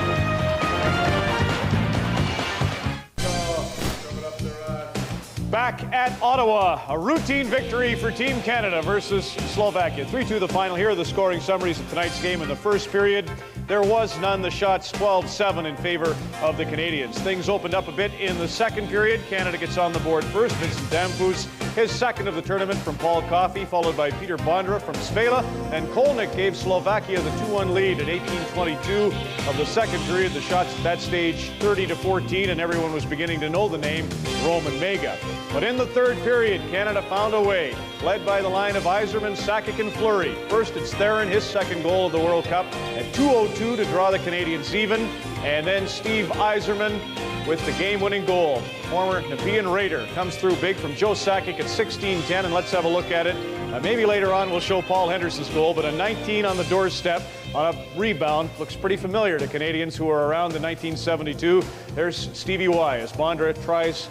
Back at Ottawa, a routine victory for Team Canada versus Slovakia. 3-2 the final. Here are the scoring summaries of tonight's game. In the first period, there was none. The shots 12-7 in favor of the Canadians. Things opened up a bit in the second period. Canada gets on the board first. Vincent Damphousse his second of the tournament from Paul Coffey, followed by Peter Bondra from Svela, and Kolnick gave Slovakia the 2-1 lead at 18:22 of the second period. The shots at that stage 30-14, and everyone was beginning to know the name Roman Mega. But in the third period, Canada found a way, led by the line of Yzerman, Sakic, and Fleury. First, it's Theron, his second goal of the World Cup at 2:02 to draw the Canadians even, and then Steve Yzerman with the game-winning goal. Former Nepean Raider comes through big from Joe Sakic at 16:10, and let's have a look at it. Maybe later on we'll show Paul Henderson's goal, but a 19 on the doorstep on a rebound looks pretty familiar to Canadians who are around in 1972. There's Stevie Y as Bondra tries,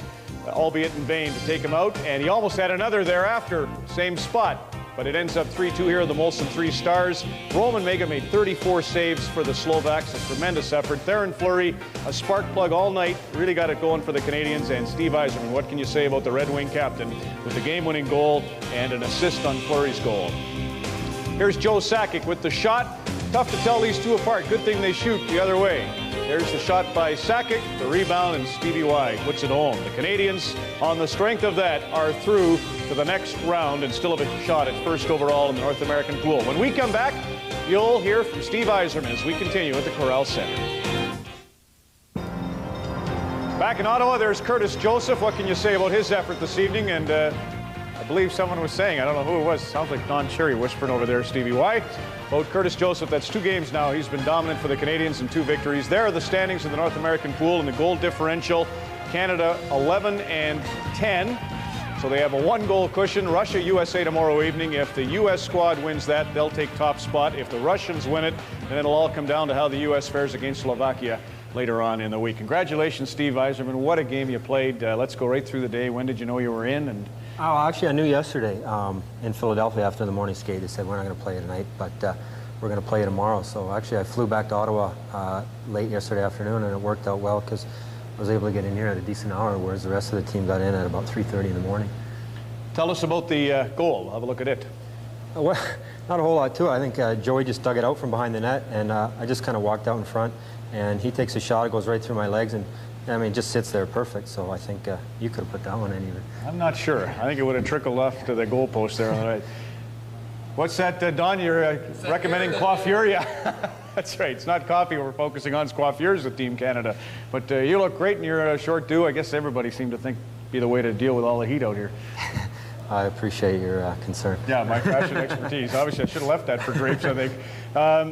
albeit in vain, to take him out, and he almost had another thereafter, same spot. But it ends up 3-2 here, the Molson Three Stars. Roman Mega made 34 saves for the Slovaks, a tremendous effort. Theron Fleury, a spark plug all night, really got it going for the Canadians. And Steve Yzerman, what can you say about the Red Wing captain with the game-winning goal and an assist on Fleury's goal? Here's Joe Sakic with the shot. Tough to tell these two apart. Good thing they shoot the other way. There's the shot by Sakic, the rebound, and Stevie Y puts it home. The Canadians, on the strength of that, are through to the next round and still have a shot at first overall in the North American pool. When we come back, you'll hear from Steve Yzerman as we continue at the Corral Center. Back in Ottawa, there's Curtis Joseph. What can you say about his effort this evening? And I believe someone was saying, I don't know who it was, sounds like Don Cherry whispering over there, Stevie Y. About Curtis Joseph, that's 2 games now. He's been dominant for the Canadians in 2 victories. There are the standings in the North American pool and the goal differential. Canada 11 and 10. So they have a 1-goal cushion. Russia, USA tomorrow evening. If the U.S. squad wins that, they'll take top spot. If the Russians win it, then it'll all come down to how the U.S. fares against Slovakia later on in the week. Congratulations, Steve Yzerman. What a game you played. Let's go right through the day. When did you know you were in? And oh, actually, I knew yesterday in Philadelphia after the morning skate. They said, we're not going to play tonight, but we're going to play tomorrow. So actually, I flew back to Ottawa late yesterday afternoon, and it worked out well because I was able to get in here at a decent hour, whereas the rest of the team got in at about 3:30 in the morning. Tell us about the goal. Have a look at it. Well, not a whole lot to it. I think Joey just dug it out from behind the net, and I just kind of walked out in front, and he takes a shot. It goes right through my legs, and I mean, it just sits there perfect. So I think you could have put that one in even. I'm not sure. I think it would have trickled off to the goalpost there on the right. What's that, Don? You're recommending coiffure? Yeah, that's right. It's not coffee we're focusing on. It's coiffures with Team Canada. But you look great in your short do. I guess everybody seemed to think be the way to deal with all the heat out here. I appreciate your concern. Yeah, my fashion expertise. Obviously, I should have left that for grapes, I think.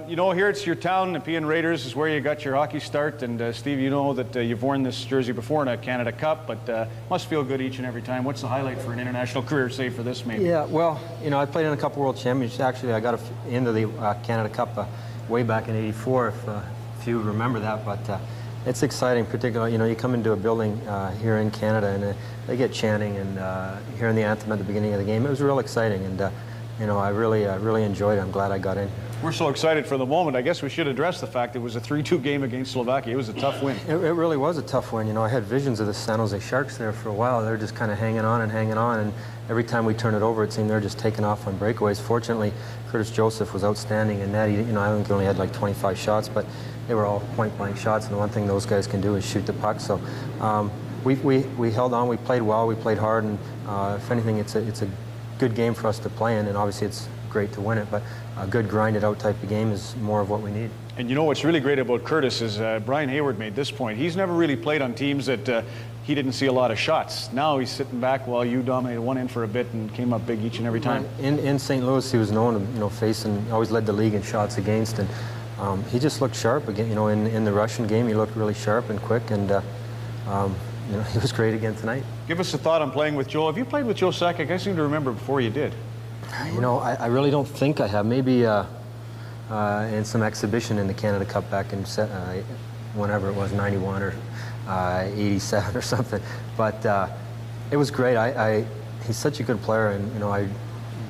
You know, here it's your town. Nepean Raiders is where you got your hockey start. And, Steve, you know that you've worn this jersey before in a Canada Cup, but must feel good each and every time. What's the highlight for an international career, say, for this, maybe? Yeah, well, you know, I played in a couple World Championships. Actually, I got into the Canada Cup way back in '84, if you remember that. But it's exciting, particularly, you know, you come into a building here in Canada and they get chanting and hearing the anthem at the beginning of the game. It was real exciting, and you know, I really enjoyed it. I'm glad I got in. We're so excited for the moment. I guess we should address the fact it was a 3-2 game against Slovakia. It was a tough win. It really was a tough win. You know, I had visions of the San Jose Sharks there for a while. They're just kind of hanging on, and every time we turn it over, it seemed they're just taking off on breakaways. Fortunately, Curtis Joseph was outstanding in net. You know, I think he only had like 25 shots, but they were all point-blank shots, and the one thing those guys can do is shoot the puck. So we held on, we played well, we played hard, and if anything, it's a good game for us to play in, and obviously it's great to win it, but a good grinded-out type of game is more of what we need. And you know what's really great about Curtis is Brian Hayward made this point. He's never really played on teams that he didn't see a lot of shots. Now he's sitting back while you dominated one end for a bit and came up big each and every time. In St. Louis, he was known to, you know, face and always led the league in shots against, and he just looked sharp again. You know, in the Russian game, he looked really sharp and quick, and you know, he was great again tonight. Give us a thought on playing with Joe. Have you played with Joe Sakic? I seem to remember before you did. You know, I really don't think I have. Maybe in some exhibition in the Canada Cup back in whenever it was, 91 or 87 or something. But it was great. He's such a good player, and you know, I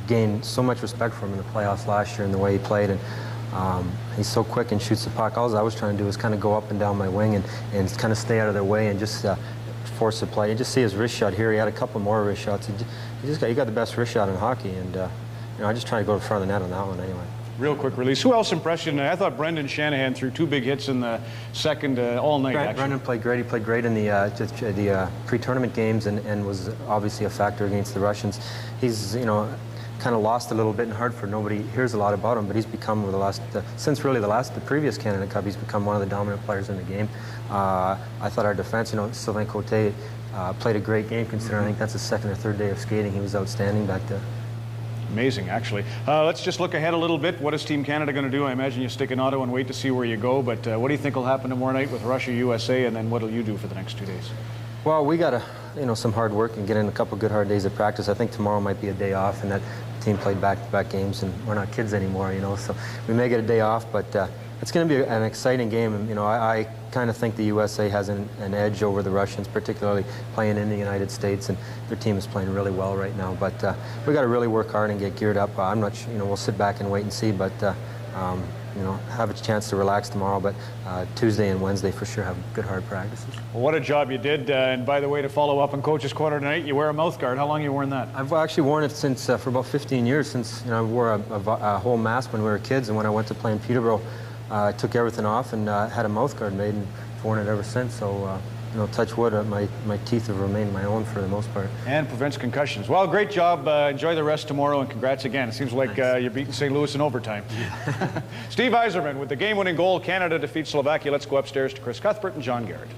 gained so much respect for him in the playoffs last year and the way he played. And he's so quick and shoots the puck. All I was trying to do was kind of go up and down my wing and kind of stay out of their way and just force the play. You just see his wrist shot here. He had a couple more wrist shots. He got the best wrist shot in hockey, and you know, I just try to go to front of the net on that one anyway. Real quick release. Who else impressed you tonight? I thought Brendan Shanahan threw 2 big hits in the second all night. Brendan played great. He played great in the pre-tournament games and was obviously a factor against the Russians. He's, kind of lost a little bit in Hartford. Nobody hears a lot about him, but he's become over the last, since really the previous Canada Cup, he's become one of the dominant players in the game. I thought our defense, Sylvain Côté played a great game considering I think that's his second or third day of skating. He was outstanding back there. Amazing, actually. Let's just look ahead a little bit. What is Team Canada going to do? I imagine you stick in Ottawa and wait to see where you go, but what do you think will happen tomorrow night with Russia, USA, and then what will you do for the next 2 days? Well, we got to, some hard work and get in a couple good hard days of practice. I think tomorrow might be a day off, and that team played back-to-back games, and we're not kids anymore, so we may get a day off, but it's going to be an exciting game. And, I kind of think the USA has an edge over the Russians, particularly playing in the United States, and their team is playing really well right now. But we got to really work hard and get geared up. I'm not, we'll sit back and wait and see, but have a chance to relax tomorrow. But Tuesday and Wednesday for sure have good hard practices. Well, what a job you did! And by the way, to follow up on Coach's Corner tonight, you wear a mouth guard. How long have you worn that? I've actually worn it since for about 15 years. Since I wore a whole mask when we were kids, and when I went to play in Peterborough, I took everything off and had a mouth guard made, and I've worn it ever since. So. Touch wood, my teeth have remained my own for the most part. And prevents concussions. Well, great job. Enjoy the rest tomorrow, and congrats again. It seems like you're beating St. Louis in overtime. Yeah. Steve Yzerman with the game-winning goal. Canada defeats Slovakia. Let's go upstairs to Chris Cuthbert and John Garrett.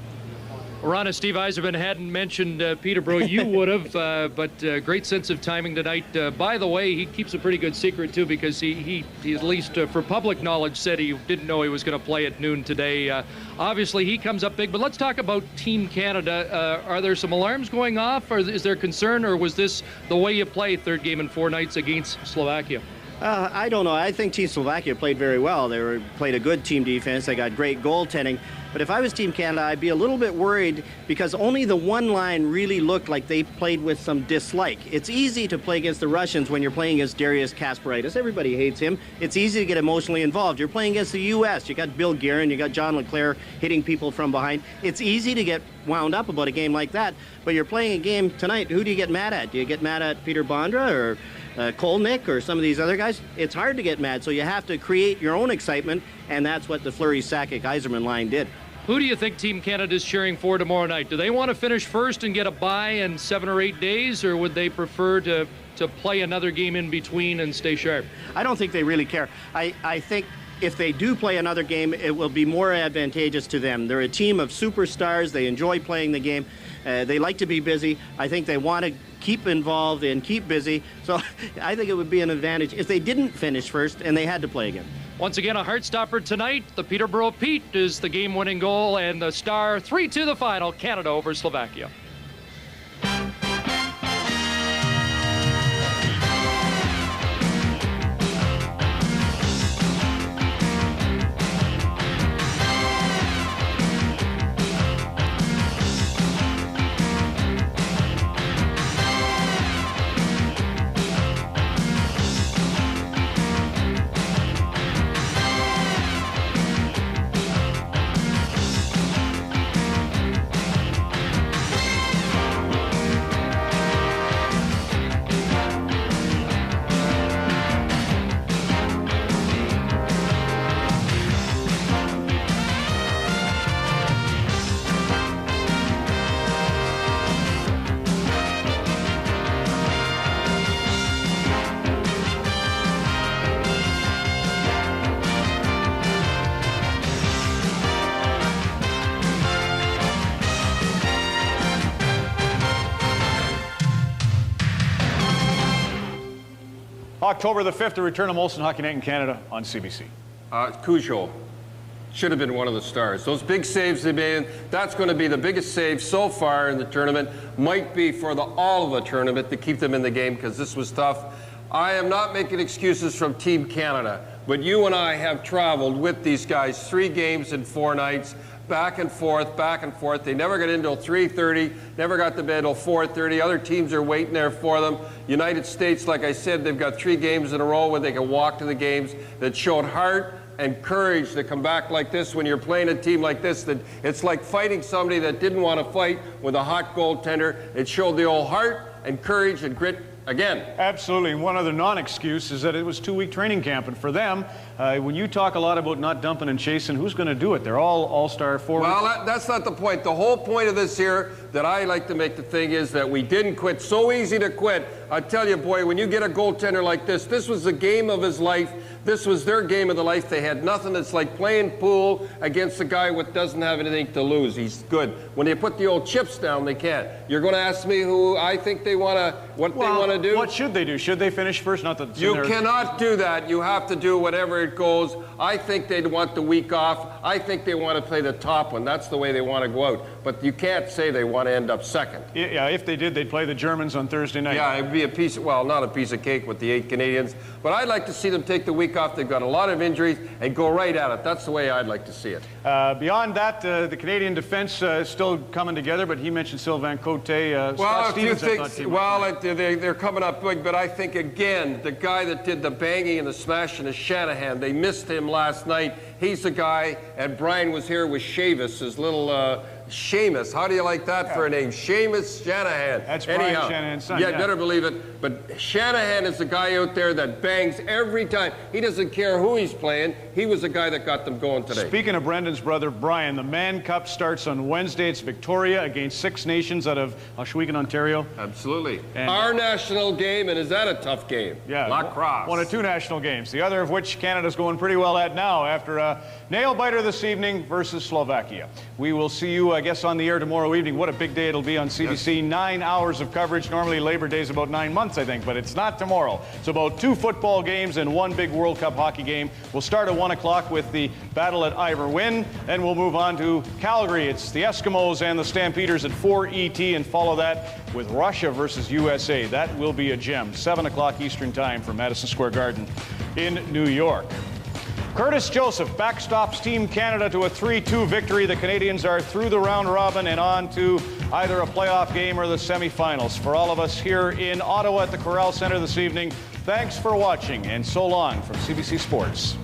Ron, if Steve Yzerman hadn't mentioned Peterborough, you would have, but great sense of timing tonight. By the way, he keeps a pretty good secret, too, because he at least for public knowledge, said he didn't know he was going to play at noon today. Obviously, he comes up big, but let's talk about Team Canada. Are there some alarms going off, or is there concern, or was this the way you play third game in 4 nights against Slovakia? I don't know. I think Team Slovakia played very well. They played a good team defense. They got great goaltending. But if I was Team Canada, I'd be a little bit worried because only the one line really looked like they played with some dislike. It's easy to play against the Russians when you're playing against Darius Kasparaitis. Everybody hates him. It's easy to get emotionally involved. You're playing against the U.S. You got Bill Guerin, you got John LeClaire hitting people from behind. It's easy to get wound up about a game like that. But you're playing a game tonight. Who do you get mad at? Do you get mad at Peter Bondra or Kolnick or some of these other guys? It's hard to get mad, so you have to create your own excitement, and that's what the Fleury, Sakic, Yzerman line did. Who do you think Team Canada is cheering for tomorrow night? Do they want to finish first and get a bye in 7 or 8 days, or would they prefer to play another game in between and stay sharp? I don't think they really care. I think if they do play another game, it will be more advantageous to them. They're a team of superstars. They enjoy playing the game. They like to be busy. I think they want to keep involved and keep busy. So I think it would be an advantage if they didn't finish first and they had to play again. Once again, a heart-stopper tonight. The Peterborough Pete is the game-winning goal, and the Star 3-2 the final, Canada over Slovakia. October the 5th, the return of Molson Hockey Night in Canada on CBC. Cujo should have been one of the stars. Those big saves they made, that's going to be the biggest save so far in the tournament. Might be for all of the tournament to keep them in the game because this was tough. I am not making excuses from Team Canada, but you and I have traveled with these guys 3 games in 4 nights. Back and forth, back and forth. They never got in until 3:30, never got to bed until 4:30. Other teams are waiting there for them. United States, like I said, they've got 3 games in a row where they can walk to the games that showed heart and courage to come back like this when you're playing a team like this. That it's like fighting somebody that didn't want to fight with a hot goaltender. It showed the old heart and courage and grit Again. Absolutely. And one other non-excuse is that it was 2-week training camp. And for them, when you talk a lot about not dumping and chasing, who's going to do it? They're all all-star forwards. Well, that's not the point. The whole point of this here that I like to make the thing is that we didn't quit. So easy to quit. I tell you, boy, when you get a goaltender like this was the game of his life. This was their game of the life. They had nothing. It's like playing pool against a guy who doesn't have anything to lose. He's good. When they put the old chips down, they can't. You're going to ask me who I think they want to, what they want to do? What should they do? Should they finish first? Not that you cannot do that. You have to do whatever it goes. I think they'd want the week off. I think they want to play the top one. That's the way they want to go out. But you can't say they want to end up second. Yeah, if they did, they'd play the Germans on Thursday night. Yeah, it'd be a piece, well, not a piece of cake with the 8 Canadians, but I'd like to see them take the week off. They've got a lot of injuries and go right at it. That's the way I'd like to see it. Beyond that, the Canadian defense is still coming together, but he mentioned Sylvain Cote. Well, if you think, well, they're coming up big, but I think, again, the guy that did the banging and the smashing is Shanahan. They missed him last night. He's the guy, and Brian was here with Shavis, his little Seamus. How do you like that for a name? Seamus Shanahan. That's Brian Shanahan's son. Yeah, better believe it. But Shanahan is the guy out there that bangs every time. He doesn't care who he's playing. He was the guy that got them going today. Speaking of Brendan's brother, Brian, the Mann Cup starts on Wednesday. It's Victoria against 6 nations out of Ohsweken, Ontario. Absolutely. Our national game, and is that a tough game? Yeah. Lacrosse. One of 2 national games, the other of which Canada's going pretty well at now after a nail-biter this evening versus Slovakia. We will see you, I guess, on the air tomorrow evening. What a big day it'll be on CBC. Yes. 9 hours of coverage. Normally Labor Day is about 9 months, I think, but it's not tomorrow. It's about 2 football games and 1 big World Cup hockey game. We'll start at 1 o'clock with the battle at Ivor Wynne. Then we'll move on to Calgary. It's the Eskimos and the Stampeders at 4 ET, and follow that with Russia versus USA. That will be a gem. 7 o'clock Eastern Time from Madison Square Garden in New York. Curtis Joseph backstops Team Canada to a 3-2 victory. The Canadians are through the round robin and on to either a playoff game or the semifinals. For all of us here in Ottawa at the Corral Centre this evening, thanks for watching, and so long from CBC Sports.